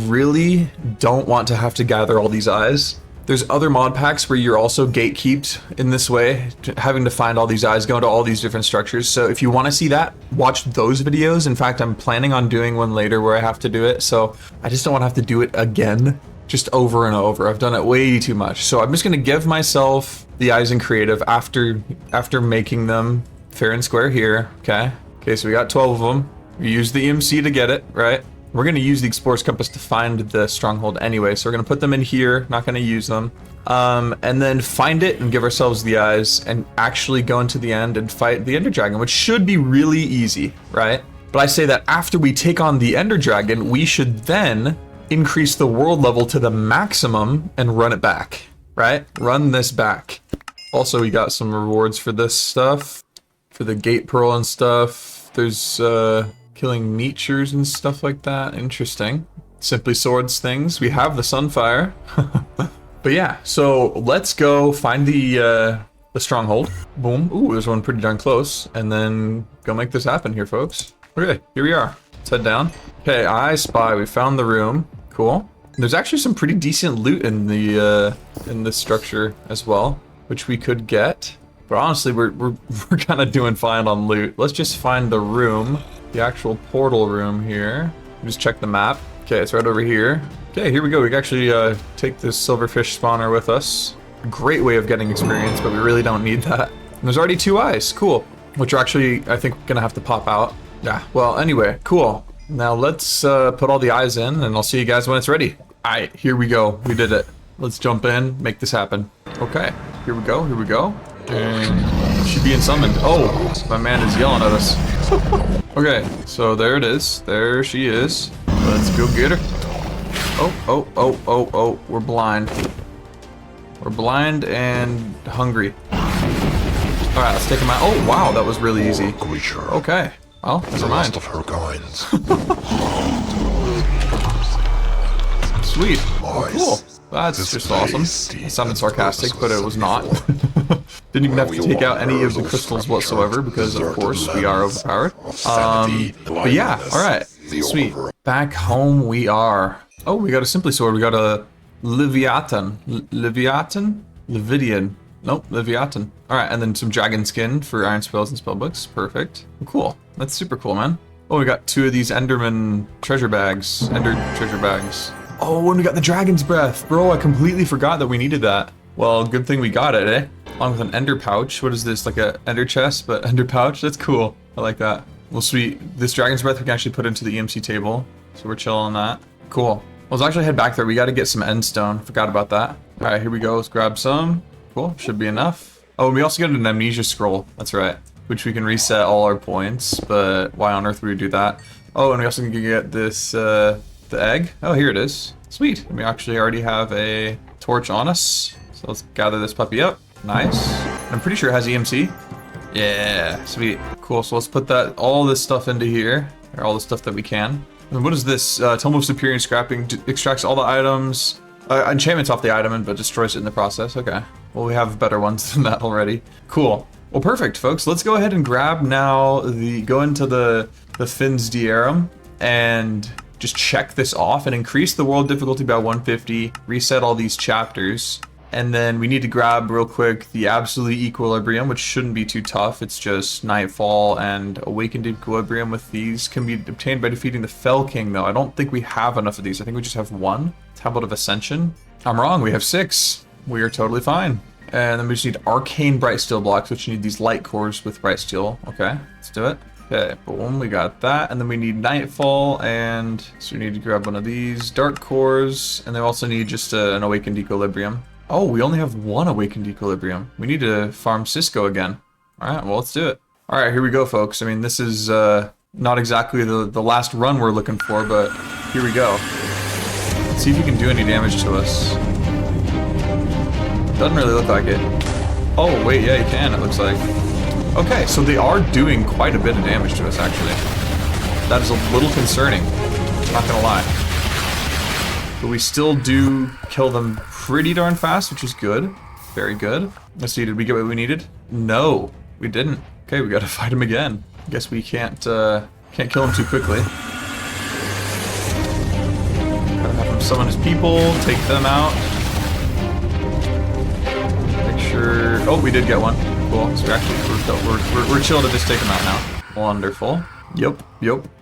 really don't want to have to gather all these eyes. There's other mod packs where you're also gatekeeped in this way, having to find all these eyes, go into all these different structures. So if you want to see that, watch those videos. In fact, I'm planning on doing one later where I have to do it. So I just don't want to have to do it again, just over and over. I've done it way too much. So I'm just going to give myself the eyes in creative after making them fair and square here. Okay. Okay, so we got 12 of them. We used the EMC to get it, right? We're going to use the Explorer's Compass to find the stronghold anyway, so we're going to put them in here, not going to use them. And then find it and give ourselves the eyes and actually go into the end and fight the Ender Dragon, which should be really easy, right? But I say that after we take on the Ender Dragon, we should then increase the world level to the maximum and run it back, right? Run this back. Also, we got some rewards for this stuff, for the Gate Pearl and stuff. There's, killing meatures and stuff like that. Interesting. Simply swords things. We have the Sunfire. But yeah, so let's go find the stronghold. Boom. Ooh, there's one pretty darn close. And then go make this happen here, folks. Okay, here we are. Let's head down. Okay, I spy. We found the room. Cool. There's actually some pretty decent loot in the in this structure as well, which we could get. But honestly, we're kind of doing fine on loot. Let's just find the room. The actual portal room here. Just check the map. Okay, it's right over here. Okay, here we go. We can actually take this silverfish spawner with us. A great way of getting experience, but we really don't need that. And there's already 2 eyes. Cool. Which are actually, I think, gonna have to pop out. Yeah, well, anyway, cool. Now let's put all the eyes in, and I'll see you guys when it's ready. Alright, here we go. We did it. Let's jump in, make this happen. Okay, here we go, here we go. And she's being summoned. Oh, my man is yelling at us. Okay, so there it is. There she is. Let's go get her. Oh, we're blind. We're blind and hungry. Alright, let's take him out. Oh, wow, that was really easy. Okay, well, never mind. Of her kinds. Sweet. Oh, cool. That's just awesome. It sounded sarcastic, but it was not. Didn't even have to take out any of the crystals whatsoever because, of course, we are overpowered. But yeah, alright. Sweet. Back home we are. Oh, we got a Simply Sword. We got a Leviathan. Leviathan? Levidian. Nope, Leviathan. Alright, and then some dragon skin for iron spells and spellbooks. Perfect. Cool. That's super cool, man. Oh, we got 2 of these Enderman treasure bags. Ender treasure bags. Oh, and we got the Dragon's Breath. Bro, I completely forgot that we needed that. Well, good thing we got it, eh? Along with an Ender Pouch. What is this, like a Ender chest, but Ender Pouch? That's cool. I like that. Well, sweet. This Dragon's Breath we can actually put into the EMC table. So we're chilling on that. Cool. Well, let's actually head back there. We got to get some Endstone. Forgot about that. All right, here we go. Let's grab some. Cool. Should be enough. Oh, and we also got an Amnesia Scroll. That's right. Which we can reset all our points, but why on earth would we do that? Oh, and we also can get this, the egg. Oh, here it is. Sweet. And we actually already have a torch on us. So let's gather this puppy up. Nice. I'm pretty sure it has EMC. Yeah, sweet. Cool, so let's put all this stuff into here. Or all the stuff that we can. And what is this? Tome of Superior Scrapping extracts all the items. Enchantments off the item, but destroys it in the process. Okay. Well, we have better ones than that already. Cool. Well, perfect, folks. Let's go ahead and grab now go into the Finn's Dierum and just check this off and increase the world difficulty by 150, reset all these chapters, and then we need to grab real quick the Absolute Equilibrium, which shouldn't be too tough. It's just Nightfall and Awakened Equilibrium. With these can be obtained by defeating the Fell King, though. I don't think we have enough of these. I think we just have 1. Tablet of Ascension. I'm wrong. We have 6. We are totally fine. And then we just need Arcane Bright Steel blocks, which need these light cores with Bright Steel. Okay, let's do it. Okay, boom, we got that. And then we need Nightfall, and so we need to grab one of these Dark cores, and they also need just an Awakened Equilibrium. Oh, we only have 1 Awakened Equilibrium. We need to farm Cisco again. All right, well, let's do it. All right, here we go, folks. I mean, this is not exactly the last run we're looking for, but here we go. Let's see if you can do any damage to us. Doesn't really look like it. Oh, wait, yeah, you can, it looks like. Okay, so they are doing quite a bit of damage to us, actually. That is a little concerning, not gonna lie. But we still do kill them pretty darn fast, which is good. Very good. Let's see, did we get what we needed? No, we didn't. Okay, we gotta fight him again. Guess we can't kill him too quickly. Gotta have him summon his people, take them out. Oh, we did get one. Cool. So we're chill to just take them out now. Wonderful. Yep.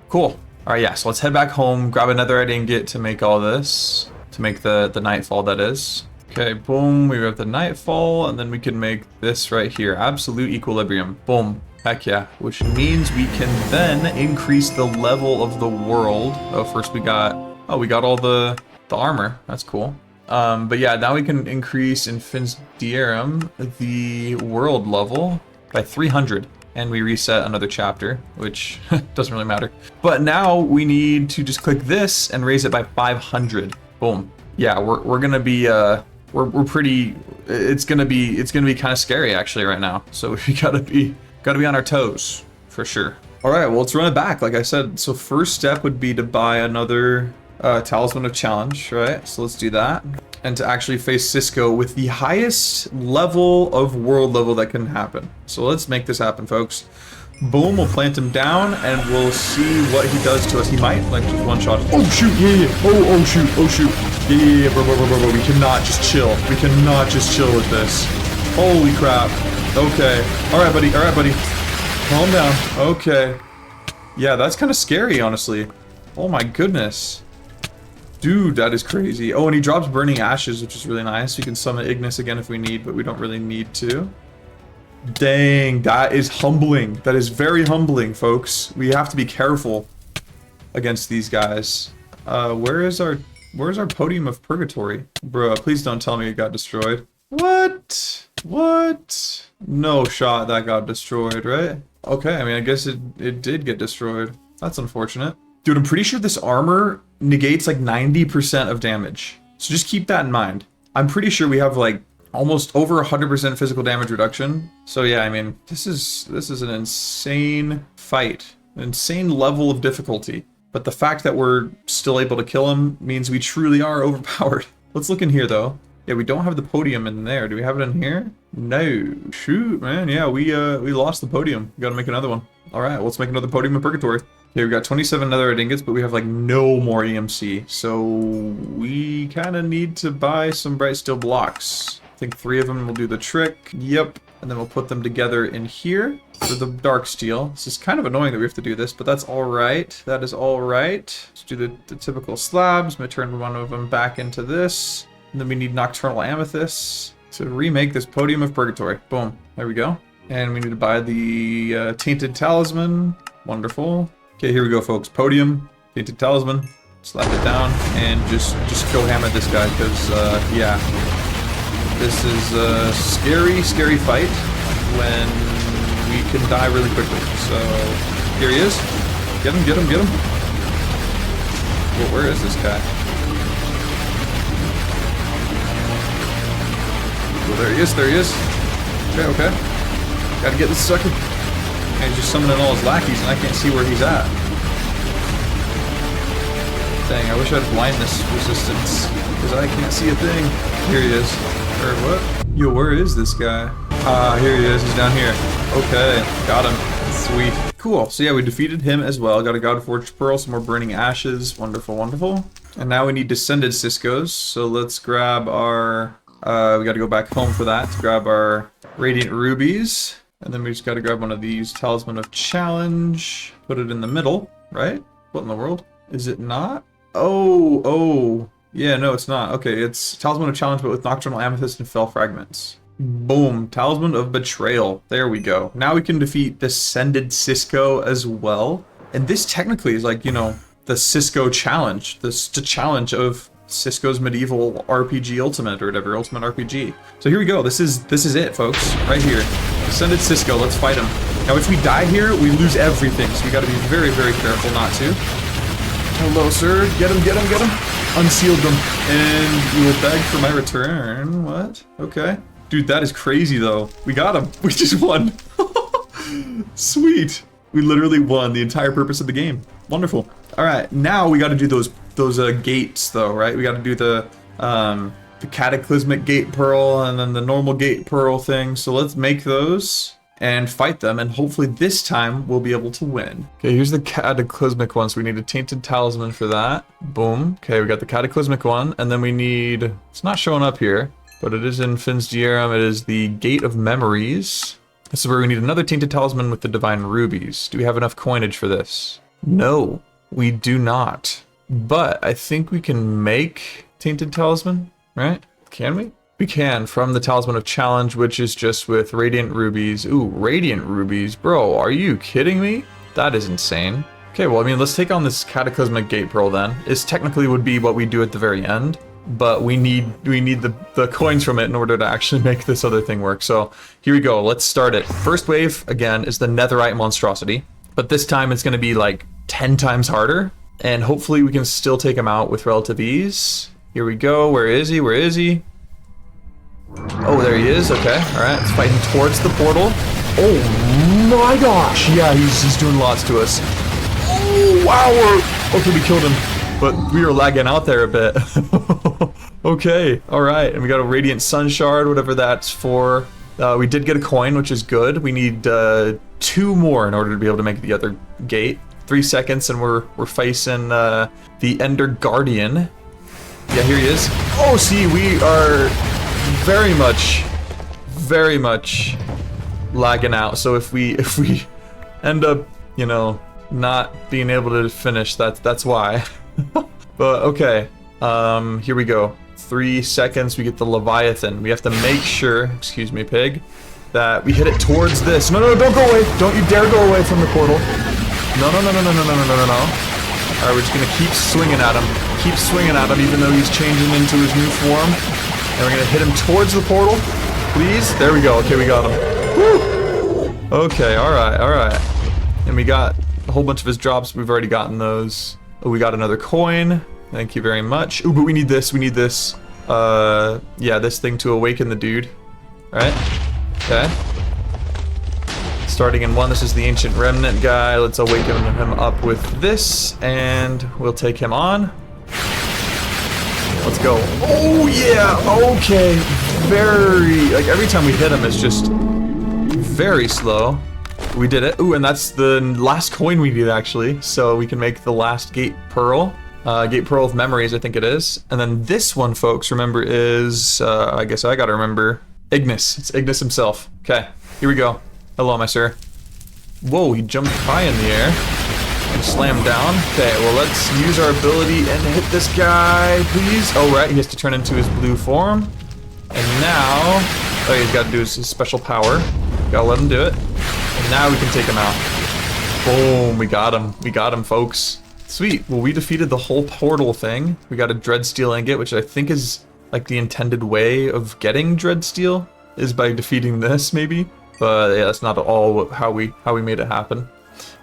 Cool. All right, yeah. So let's head back home, grab another ingot to make all this, to make the nightfall, that is. Okay, boom. We have the nightfall, and then we can make this right here. Absolute equilibrium. Boom. Heck yeah. Which means we can then increase the level of the world. Oh, first we got all the armor. That's cool. But yeah, now we can increase in Fin's Dierum the world level by 300. And we reset another chapter, which doesn't really matter. But now we need to just click this and raise it by 500. Boom. Yeah, we're gonna be we're pretty. It's gonna be kind of scary actually right now. So we gotta be on our toes for sure. All right, well, let's run it back. Like I said, so first step would be to buy another Talisman of Challenge, right? So let's do that. And to actually face Cisco with the highest level of world level that can happen. So let's make this happen, folks. Boom, we'll plant him down and we'll see what he does to us. He might like just one shot. Oh shoot, yeah. Oh shoot. Yeah, bro. We cannot just chill. We cannot just chill with this. Holy crap. Okay. All right, buddy. Calm down. Okay. Yeah, that's kind of scary, honestly. Oh my goodness. Dude, that is crazy. Oh, and he drops Burning Ashes, which is really nice. We can summon Ignis again if we need, but we don't really need to. Dang, that is humbling. That is very humbling, folks. We have to be careful against these guys. Where's our Podium of Purgatory? Bruh, please don't tell me it got destroyed. What? No shot that got destroyed, right? Okay, I mean, I guess it did get destroyed. That's unfortunate. Dude, I'm pretty sure this armor negates like 90% of damage. So just keep that in mind. I'm pretty sure we have like almost over 100% physical damage reduction. So yeah, I mean, this is an insane fight, an insane level of difficulty. But the fact that we're still able to kill him means we truly are overpowered. Let's look in here though. Yeah, we don't have the podium in there. Do we have it in here? No. Shoot, man. Yeah, we lost the podium. We gotta make another one. All right, let's make another Podium of Purgatory. Okay, we got 27 netherite ingots, but we have like no more EMC. So we kind of need to buy some bright steel blocks. I think 3 of them will do the trick. Yep. And then we'll put them together in here for the dark steel. This is kind of annoying that we have to do this, but that's all right. That is all right. Let's do the typical slabs. I'm going to turn one of them back into this. And then we need Nocturnal Amethyst to remake this Podium of Purgatory. Boom. There we go. And we need to buy the Tainted Talisman. Wonderful. Okay, here we go, folks. Podium, Tainted Talisman. Slap it down and just go hammer this guy because, yeah. This is a scary fight when we can die really quickly. So, here he is. Get him. Well, where is this guy? Well, there he is. Okay. Gotta get this sucker. And he's just summoning all his lackeys and I can't see where he's at. Dang, I wish I had blindness resistance because I can't see a thing. Here he is. Or what? Yo, where is this guy? Here he is. He's down here. Okay, got him. Sweet. Cool. So yeah, we defeated him as well. Got a God-Forged Pearl, some more Burning Ashes. Wonderful. And now we need Descended Ciscos. So let's grab our... we gotta go back home for that to grab our Radiant Rubies. And then we just gotta grab one of these Talisman of Challenge. Put it in the middle, right? What in the world? Is it not? Oh. Yeah, no, it's not. Okay, it's Talisman of Challenge, but with Nocturnal Amethyst and Fell Fragments. Boom. Talisman of Betrayal. There we go. Now we can defeat Descended Cisco as well. And this technically is like, you know, the Cisco challenge. The challenge of Cisco's medieval RPG Ultimate or whatever, Ultimate RPG. So here we go. This is it, folks. Right here. Descended Cisco. Let's fight him. Now, if we die here, we lose everything. So we got to be very careful not to. Hello, sir. Get him. Unsealed them. And we will beg for my return. What? Okay. Dude, that is crazy, though. We got him. We just won. Sweet. We literally won the entire purpose of the game. Wonderful. All right. Now we got to do those gates, though, right? We got to do the Cataclysmic Gate Pearl and then the normal Gate Pearl thing. So let's make those and fight them, and hopefully this time we'll be able to win. Okay, here's the Cataclysmic one, so we need a Tainted Talisman for that. Boom. Okay, we got the Cataclysmic one, and then we need... It's not showing up here, but it is in Finn's Dierum. It is the Gate of Memories. This is where we need another Tainted Talisman with the Divine Rubies. Do we have enough coinage for this? No, we do not. But I think we can make Tainted Talisman, right? Can we? We can, from the Talisman of Challenge, which is just with Radiant Rubies. Ooh, Radiant Rubies. Bro, are you kidding me? That is insane. Okay, well, I mean, let's take on this Cataclysmic Gate Pearl then. This technically would be what we do at the very end, but we need the coins from it in order to actually make this other thing work. So here we go. Let's start it. First wave, again, is the Netherite Monstrosity, but this time it's going to be like 10 times harder, and hopefully we can still take him out with relative ease. Here we go. Where is he? Where is he? Oh, there he is. Okay, all right. It's fighting towards the portal. Oh my gosh! Yeah, he's doing lots to us. Oh wow! Okay, we killed him, but we were lagging out there a bit. Okay, all right, and we got a Radiant Sun Shard, whatever that's for. We did get a coin, which is good. We need 2 more in order to be able to make the other gate. 3 seconds, and we're facing the Ender Guardian. Yeah, here he is. Oh, see, we are very much lagging out. So if we end up, you know, not being able to finish, that's why. But okay, here we go. 3 seconds, we get the Leviathan. We have to make sure, excuse me, pig, that we hit it towards this. No, don't go away. Don't you dare go away from the portal. No. All right, we're just gonna keep swinging at him. Keep swinging at him, even though he's changing into his new form. And we're gonna hit him towards the portal. Please. There we go. Okay, we got him. Woo! Okay, all right. And we got a whole bunch of his drops. We've already gotten those. Oh, we got another coin. Thank you very much. Ooh, but we need this. We need this. Yeah, this thing to awaken the dude. All right. Okay. Starting in 1, this is the Ancient Remnant guy. Let's awaken him up with this, and we'll take him on. Let's go. Oh, yeah. Okay. Like, every time we hit him, it's just very slow. We did it. Ooh, and that's the last coin we need, actually. So we can make the last Gate Pearl. Gate Pearl of Memories, I think it is. And then this one, folks, remember, is, I guess I gotta remember, Ignis. It's Ignis himself. Okay, here we go. Hello, my sir. Whoa, he jumped high in the air and slammed down. Okay, well, let's use our ability and hit this guy, please. Oh, right, he has to turn into his blue form. And now, oh, he's got to do his special power. Gotta let him do it. And now we can take him out. Boom, we got him. We got him, folks. Sweet. Well, we defeated the whole portal thing. We got a Dreadsteel Ingot, which I think is like the intended way of getting Dreadsteel, is by defeating this, maybe. But yeah, that's not at all how we made it happen.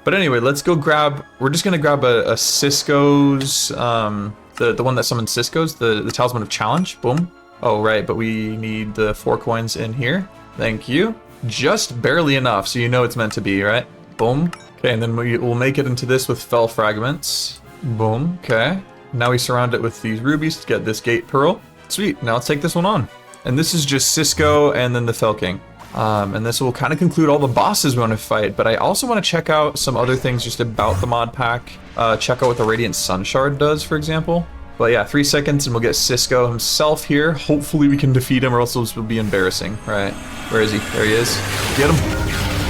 But anyway, let's go grab. We're just gonna grab a Cisco's, the one that summoned Cisco's, the Talisman of Challenge. Boom. Oh right, but we need the 4 coins in here. Thank you. Just barely enough, so you know it's meant to be, right? Boom. Okay, and then we'll make it into this with Fell Fragments. Boom. Okay. Now we surround it with these rubies to get this Gate Pearl. Sweet. Now let's take this one on. And this is just Cisco and then the Fell King. And this will kind of conclude all the bosses we want to fight, but I also want to check out some other things just about the mod pack. Check out what the Radiant Sun Shard does, for example. But yeah, 3 seconds and we'll get Cisco himself here. Hopefully we can defeat him, or else this will be embarrassing. Right, where is he? There he is. Get him.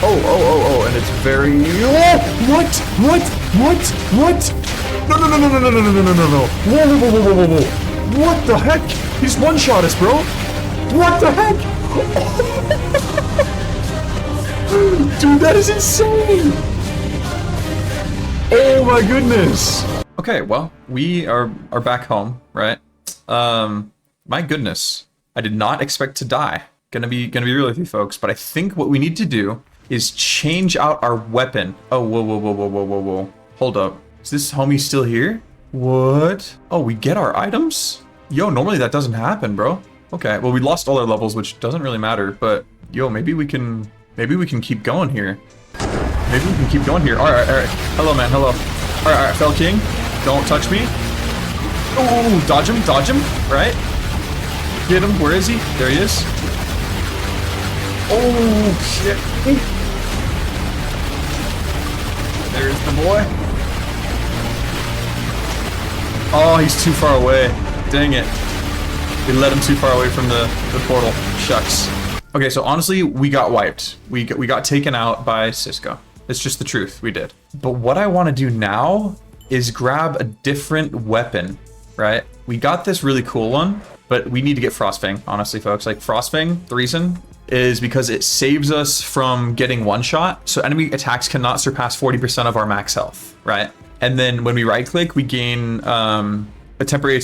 Oh, and it's very... Oh, what? No. Whoa. What the heck? He's one-shot us, bro. What the heck? Dude, that is insane! Oh my goodness! Okay, well, we are back home, right? My goodness, I did not expect to die. Gonna be real with you folks, but I think what we need to do is change out our weapon. Oh, whoa. Hold up. Is this homie still here? What? Oh, we get our items? Yo, normally that doesn't happen, bro. Okay, well, we lost all our levels, which doesn't really matter, but yo, maybe we can keep going here. Maybe we can keep going here. All right. Hello, man. Hello. All right. Fell King, don't touch me. Oh, dodge him. Right. Get him. Where is he? There he is. Oh shit. There's the boy. Oh, he's too far away. Dang it. We let him too far away from the portal. Shucks. Okay, so honestly, we got wiped. We got taken out by Cisco. It's just the truth. We did. But what I want to do now is grab a different weapon, right? We got this really cool one, but we need to get Frostfang, honestly, folks. Like, Frostfang, the reason is because it saves us from getting one-shot. So enemy attacks cannot surpass 40% of our max health, right? And then when we right-click, we gain a temporary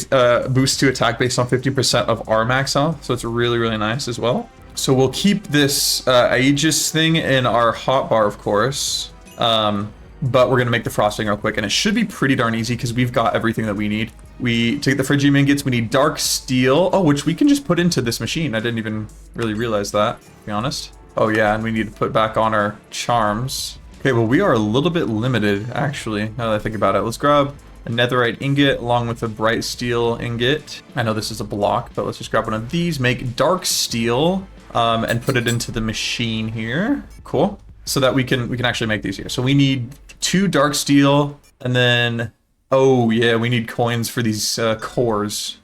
boost to attack based on 50% of our max health. So it's really, really nice as well. So we'll keep this Aegis thing in our hotbar, of course. But we're going to make the Frostfang real quick. And it should be pretty darn easy because we've got everything that we need. We take the Phrygium ingots. We need Dark Steel. Oh, which we can just put into this machine. I didn't even really realize that, to be honest. Oh, yeah, and we need to put back on our charms. Okay, well, we are a little bit limited, actually, now that I think about it. Let's grab a Netherite ingot along with a Bright Steel ingot. I know this is a block, but let's just grab one of these. Make Dark Steel and put it into the machine here. Cool. So that we can actually make these here. So we need 2 Dark Steel and then... Oh, yeah, we need coins for these cores.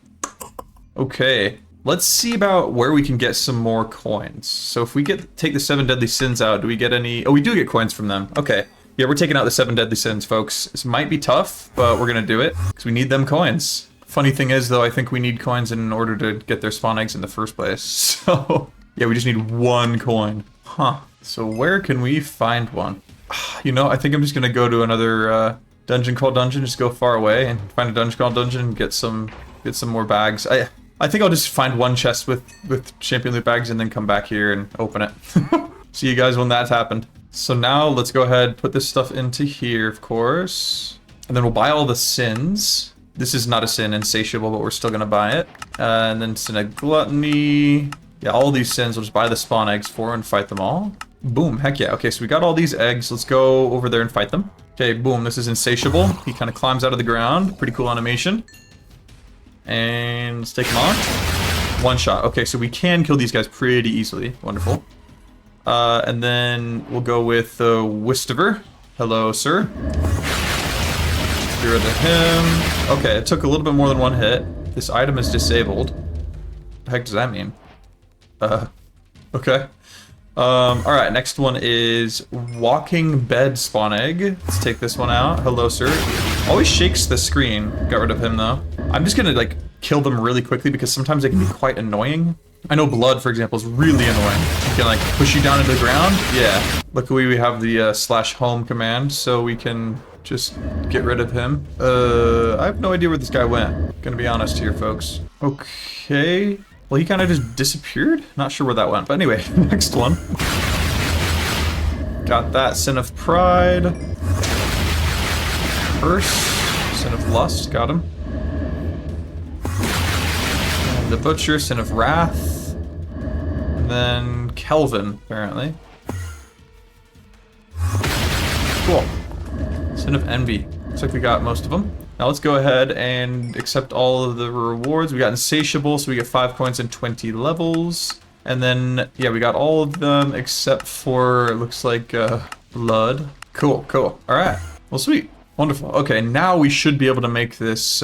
Okay, let's see about where we can get some more coins. So if we take the 7 Deadly Sins out, do we get any... Oh, we do get coins from them. Okay. Yeah, we're taking out the 7 Deadly Sins, folks. This might be tough, but we're going to do it because we need them coins. Funny thing is, though, I think we need coins in order to get their spawn eggs in the first place. So, yeah, we just need 1 coin. Huh. So where can we find one? You know, I think I'm just going to go to another... Dungeon Crawl Dungeon, just go far away and find a Dungeon Crawl Dungeon and get some more bags. I think I'll just find one chest with champion loot bags and then come back here and open it. See you guys when that's happened. So now let's go ahead, put this stuff into here, of course. And then we'll buy all the sins. This is not a sin, insatiable, but we're still gonna buy it. And then sin of gluttony. Yeah, all these sins, we'll just buy the spawn eggs for and fight them all. Boom, heck yeah. Okay, so we got all these eggs. Let's go over there and fight them. Okay, boom, this is insatiable. He kind of climbs out of the ground. Pretty cool animation. And let's take him on. 1 shot. Okay, so we can kill these guys pretty easily. Wonderful. And then we'll go with Wistiver. Hello, sir. Get rid of him. Okay, it took a little bit more than 1 hit. This item is disabled. What the heck does that mean? Okay. Alright, next one is Walking Bed Spawn Egg. Let's take this one out. Hello, sir. Always shakes the screen. Got rid of him, though. I'm just gonna, like, kill them really quickly because sometimes they can be quite annoying. I know Blood, for example, is really annoying. He can, like, push you down into the ground. Yeah. Luckily, we have the /home command, so we can just get rid of him. I have no idea where this guy went. Gonna be honest here, folks. Okay. Well, he kind of just disappeared? Not sure where that went. But anyway, next one. Got that. Sin of Pride. Curse. Sin of Lust. Got him. And the Butcher. Sin of Wrath. And then Kelvin, apparently. Cool. Sin of Envy. Looks like we got most of them. Now let's go ahead and accept all of the rewards. We got Insatiable, so we get 5 coins and 20 levels. And then, yeah, we got all of them except for, it looks like, Blood. Cool, cool. All right. Well, sweet. Wonderful. Okay, now we should be able to make this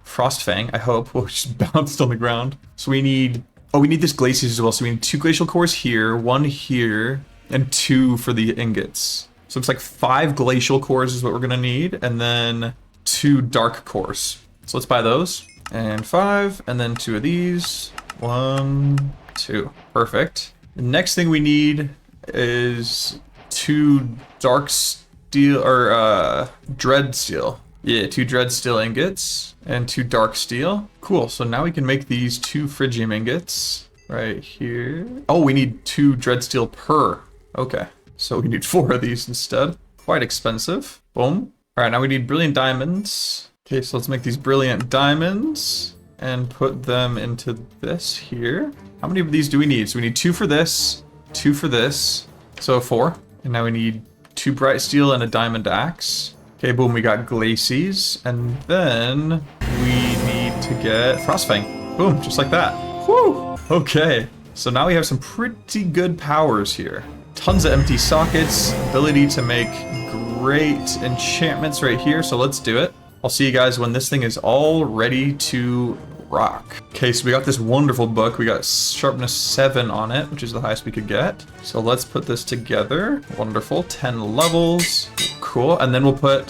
Frostfang, I hope. Well, just bounced on the ground. So we need... Oh, we need this Glaciers as well. So we need 2 Glacial Cores here, 1 here, and 2 for the ingots. So it's like 5 Glacial Cores is what we're going to need, and then 2 Dark Cores. So let's buy those. And 5, and then 2 of these. 1, 2. Perfect. The next thing we need is 2 Dark Steel, or Dread Steel. Yeah, 2 Dread Steel ingots, and 2 Dark Steel. Cool, so now we can make these 2 Phrygium ingots right here. Oh, we need 2 Dread Steel per. Okay. So we need 4 of these instead. Quite expensive. Boom. All right, now we need Brilliant Diamonds. Okay, so let's make these Brilliant Diamonds and put them into this here. How many of these do we need? So we need 2 for this, 2 for this, so 4. And now we need 2 Bright Steel and a Diamond Axe. Okay, boom, we got Glacies. And then we need to get Frostfang. Boom, just like that. Whew. Okay, so now we have some pretty good powers here. Tons of empty sockets, ability to make great enchantments right here, so let's do it. I'll see you guys when this thing is all ready to rock. Okay, so we got this wonderful book. We got sharpness 7 on it, which is the highest we could get. So let's put this together. Wonderful, 10 levels. Cool, and then we'll put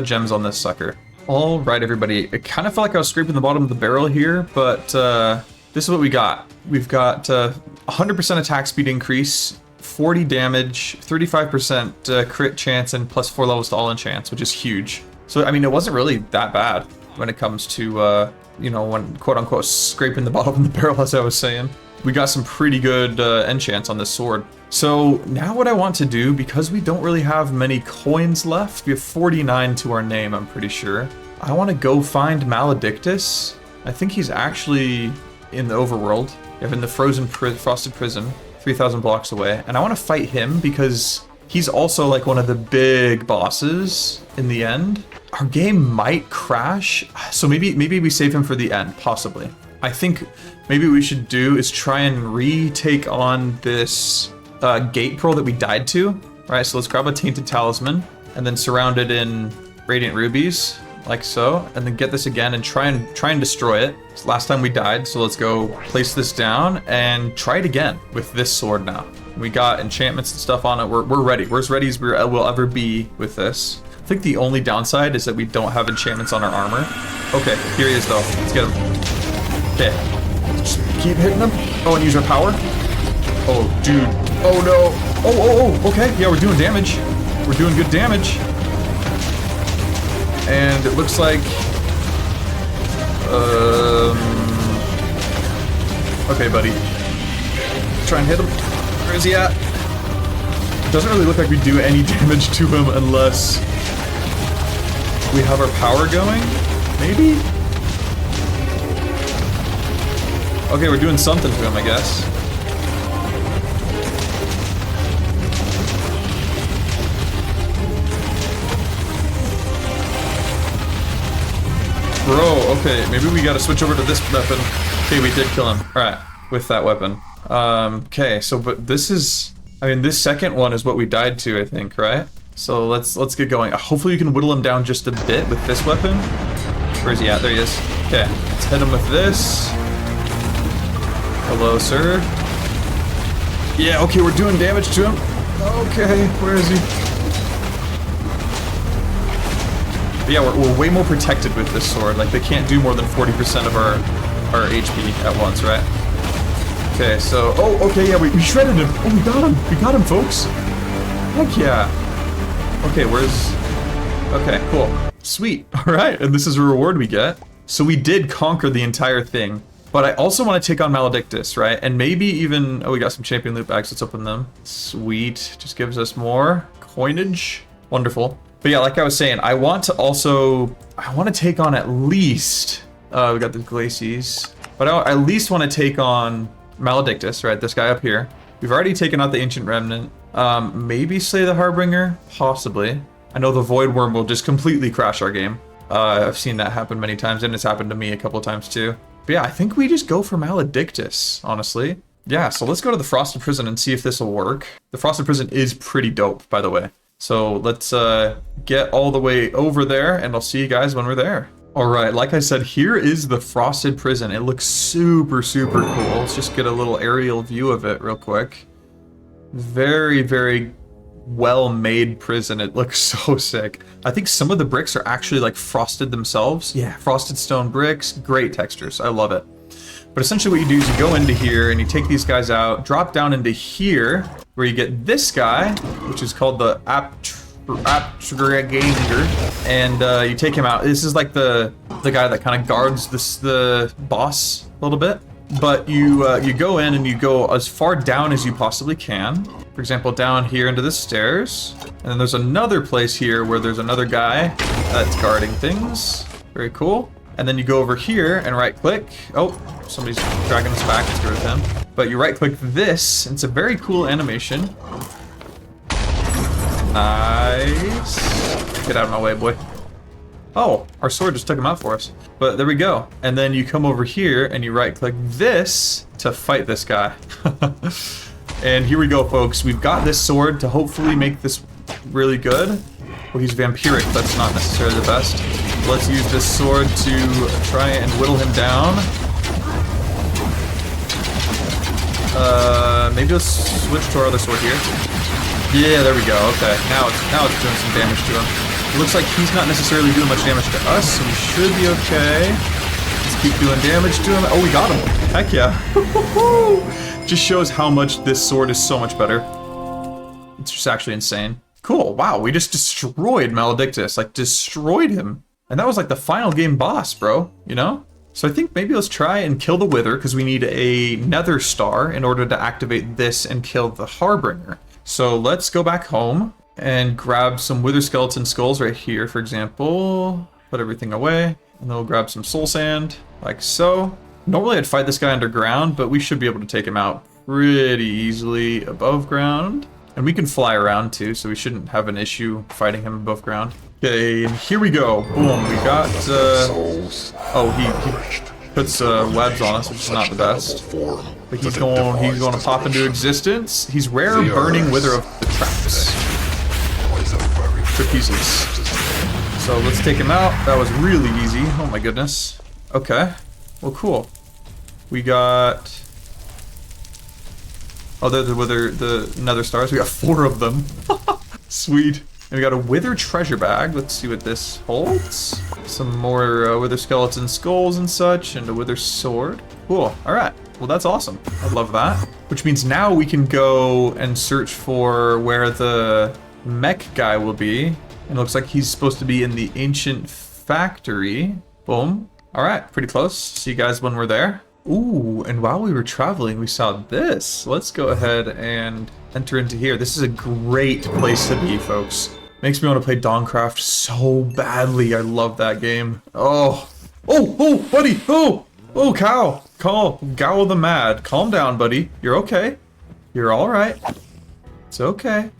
gems on this sucker. All right, everybody. It kind of felt like I was scraping the bottom of the barrel here, but this is what we got. We've got 100% attack speed increase, 40 damage, 35% crit chance, and plus 4 levels to all enchants, which is huge. So, I mean, it wasn't really that bad when it comes to, you know, when quote-unquote scraping the bottom of the barrel, as I was saying. We got some pretty good enchants on this sword. So now what I want to do, because we don't really have many coins left, we have 49 to our name, I'm pretty sure. I want to go find Maledictus. I think he's actually in the overworld, in the frosted prison, 3,000 blocks away. And I want to fight him because he's also like one of the big bosses in the end. Our game might crash, so maybe we save him for the end, possibly. I think maybe what we should do is try and retake on this gate pearl that we died to. All right, so let's grab a tainted talisman and then surround it in radiant rubies, like so, and then get this again and try and destroy it. It's last time we died, so let's go place this down and try it again with this sword now. We got enchantments and stuff on it. We're ready. We're as ready as we'll ever be with this. I think the only downside is that we don't have enchantments on our armor. Okay, here he is though. Let's get him. Okay, just keep hitting him. Oh, and use our power. Oh, dude. Oh no. Oh, okay. Yeah, we're doing damage. We're doing good damage. And it looks like, okay, buddy. Try and hit him. Where is he at? It doesn't really look like we do any damage to him unless we have our power going, maybe? Okay, we're doing something to him, I guess. Bro, okay, maybe we gotta switch over to this weapon. Okay, we did kill him. Alright, with that weapon. Okay, so, but this is, I mean, this second one is what we died to, I think, right? So let's get going. Hopefully you can whittle him down just a bit with this weapon. Where is he at? There he is. Okay, let's hit him with this. Hello, sir. Yeah, okay, we're doing damage to him. Okay, where is he? But yeah, we're way more protected with this sword. Like, they can't do more than 40% of our HP at once, right? Okay, so, oh, okay, yeah, we shredded him. Oh, we got him. We got him, folks. Heck yeah. Okay, okay, cool. Sweet. All right, and this is a reward we get. So we did conquer the entire thing. But I also want to take on Maledictus, right? And maybe even... Oh, we got some champion loot bags. Let's open them. Sweet. Just gives us more coinage. Wonderful. But yeah, like I was saying, I want to take on at least... we got the Glacies. But I at least want to take on Maledictus, right? This guy up here. We've already taken out the Ancient Remnant. Maybe slay the Harbinger? Possibly. I know the Void Worm will just completely crash our game. I've seen that happen many times, and it's happened to me a couple times too. But yeah, I think we just go for Maledictus, honestly. Yeah, so let's go to the Frosted Prison and see if this will work. The Frosted Prison is pretty dope, by the way. So let's get all the way over there, and I'll see you guys when we're there. All right, like I said, here is the Frosted Prison. It looks super, super cool. Let's just get a little aerial view of it real quick. Very, very well-made prison. It looks so sick. I think some of the bricks are actually like frosted themselves. Yeah, frosted stone bricks, great textures. I love it. But essentially what you do is you go into here and you take these guys out, drop down into here, where you get this guy, which is called the Aptraganger, and you take him out. This is like the guy that kind of guards the boss a little bit. But you go in and you go as far down as you possibly can. For example, down here into the stairs. And then there's another place here where there's another guy that's guarding things. Very cool. And then you go over here and right click. Oh, somebody's dragging us back. Let's get rid of him. But you right click this. It's a very cool animation. Nice. Get out of my way, boy. Oh, our sword just took him out for us. But there we go. And then you come over here and you right click this to fight this guy. And here we go, folks. We've got this sword to hopefully make this really good. Well, he's vampiric. That's not necessarily the best. Let's use this sword to try and whittle him down. Maybe let's switch to our other sword here. Yeah, there we go. Okay, now it's doing some damage to him. It looks like he's not necessarily doing much damage to us, so we should be okay. Let's keep doing damage to him. Oh, we got him. Heck yeah. Just shows how much this sword is so much better. It's just actually insane. Cool. Wow, we just destroyed Maledictus. Like, destroyed him. And that was like the final game boss, bro. You know? So I think maybe let's try and kill the Wither, because we need a Nether Star in order to activate this and kill the Harbinger. So let's go back home and grab some Wither Skeleton Skulls right here, for example. Put everything away. And then we'll grab some Soul Sand, like so. Normally I'd fight this guy underground, but we should be able to take him out pretty easily above ground. And we can fly around too, so we shouldn't have an issue fighting him above ground. Okay, and here we go. Boom, we got, oh, he puts webs on us, which is not the best. But he's going to pop into existence. He's rare burning Wither of the Traps. To pieces. So let's take him out. That was really easy. Oh my goodness. Okay. Well, cool. We got... Oh, they're the Nether Stars. We got 4 of them. Sweet. And we got a Wither treasure bag. Let's see what this holds. Some more Wither skeleton skulls and such, and a Wither sword. Cool. All right. Well, that's awesome. I love that. Which means now we can go and search for where the mech guy will be. And it looks like he's supposed to be in the ancient factory. Boom. All right. Pretty close. See you guys when we're there. Ooh, and while we were traveling, we saw this. Let's go ahead and enter into here. This is a great place to be, folks. Makes me want to play Dawnkraft so badly. I love that game. Oh, buddy. Oh, cow. Gow the Mad. Calm down, buddy. You're okay. You're all right. It's okay.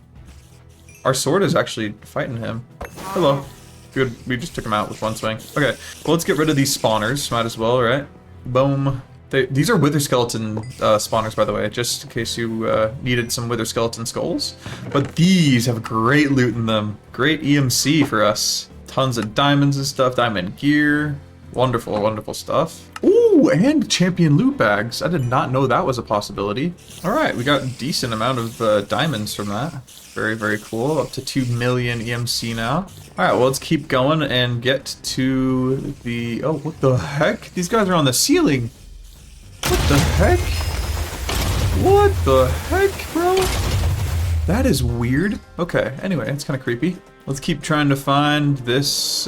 Our sword is actually fighting him. Hello. Good. We just took him out with one swing. Okay. Well, let's get rid of these spawners. Might as well, right? Boom. These are Wither Skeleton spawners, by the way, just in case you needed some Wither Skeleton skulls. But these have great loot in them. Great EMC for us. Tons of diamonds and stuff, diamond gear. Wonderful, wonderful stuff. Ooh, and champion loot bags. I did not know that was a possibility. All right, we got a decent amount of diamonds from that. Very, very cool. Up to 2 million EMC now. All right, well, let's keep going and get to the... Oh, what the heck? These guys are on the ceiling. What the heck? What the heck, bro? That is weird. Okay, anyway, it's kind of creepy. Let's keep trying to find this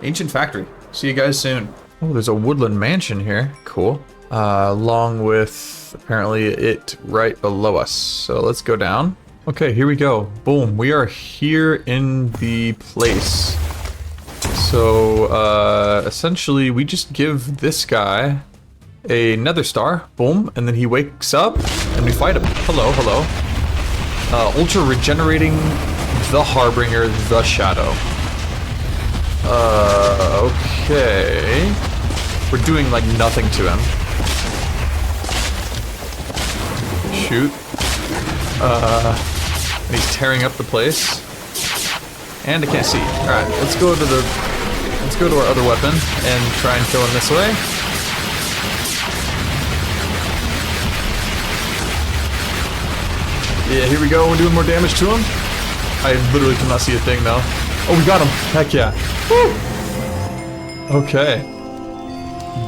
ancient factory. See you guys soon. Oh, there's a woodland mansion here. Cool. Along with apparently it right below us. So let's go down. Okay, here we go. Boom. We are here in the place. So essentially we just give this guy a Nether Star. Boom. And then he wakes up and we fight him. Hello, hello. Ultra regenerating the Harbinger, the Shadow. Okay. We're doing like nothing to him. Shoot. And he's tearing up the place. And I can't see. Alright, let's go to our other weapon and try and kill him this way. Yeah, here we go. We're doing more damage to him. I literally cannot see a thing though. Oh, we got him. Heck yeah. Woo! Okay.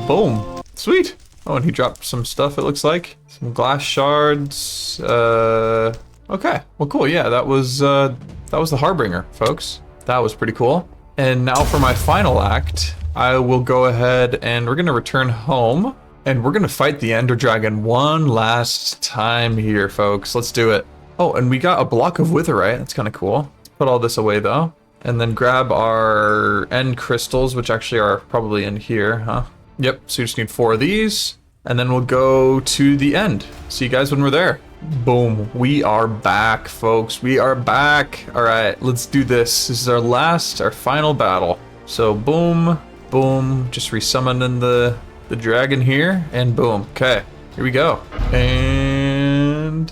Boom. Sweet. Oh, and he dropped some stuff, it looks like. Some glass shards. Okay. Well, cool. Yeah, that was the Harbinger, folks. That was pretty cool. And now for my final act, I will go ahead and we're going to return home. And we're going to fight the Ender Dragon one last time here, folks. Let's do it. Oh, and we got a block of witherite. That's kind of cool. Let's put all this away, though. And then grab our end crystals, which actually are probably in here, huh? Yep, so you just need 4 of these. And then we'll go to the end. See you guys when we're there. Boom. We are back, folks. We are back. All right, let's do this. This is our final battle. So boom, boom. Just resummoning the dragon here, and boom. Okay, here we go. And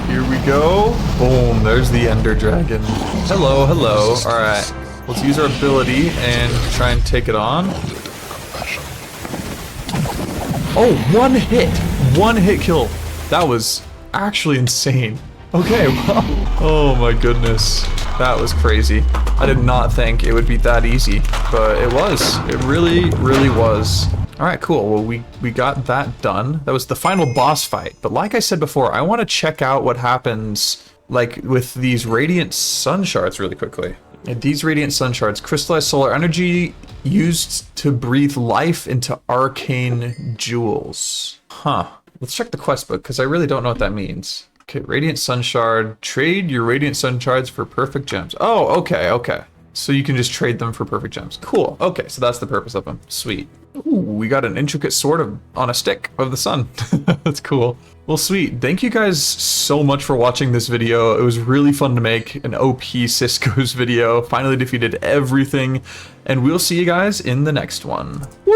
here we go. Boom, there's the Ender Dragon. Hello, hello. All right. Let's use our ability and try and take it on. Oh, one hit! One hit kill. That was actually insane. Okay, well, oh my goodness. That was crazy. I did not think it would be that easy, but it was. It really, really was. Alright, cool. Well, we got that done. That was the final boss fight. But like I said before, I want to check out what happens, like, with these Radiant Sun Shards really quickly. These Radiant Sun Shards, crystallized solar energy used to breathe life into arcane jewels. Huh. Let's check the quest book, because I really don't know what that means. Okay, Radiant Sun Shard. Trade your Radiant Sun Shards for perfect gems. Oh, okay, okay. So you can just trade them for perfect gems. Cool. Okay, so that's the purpose of them. Sweet. Ooh, we got an intricate sword on a stick of the sun. That's cool. Well, sweet. Thank you guys so much for watching this video. It was really fun to make an OP Ciscos video. Finally defeated everything. And we'll see you guys in the next one. Woo!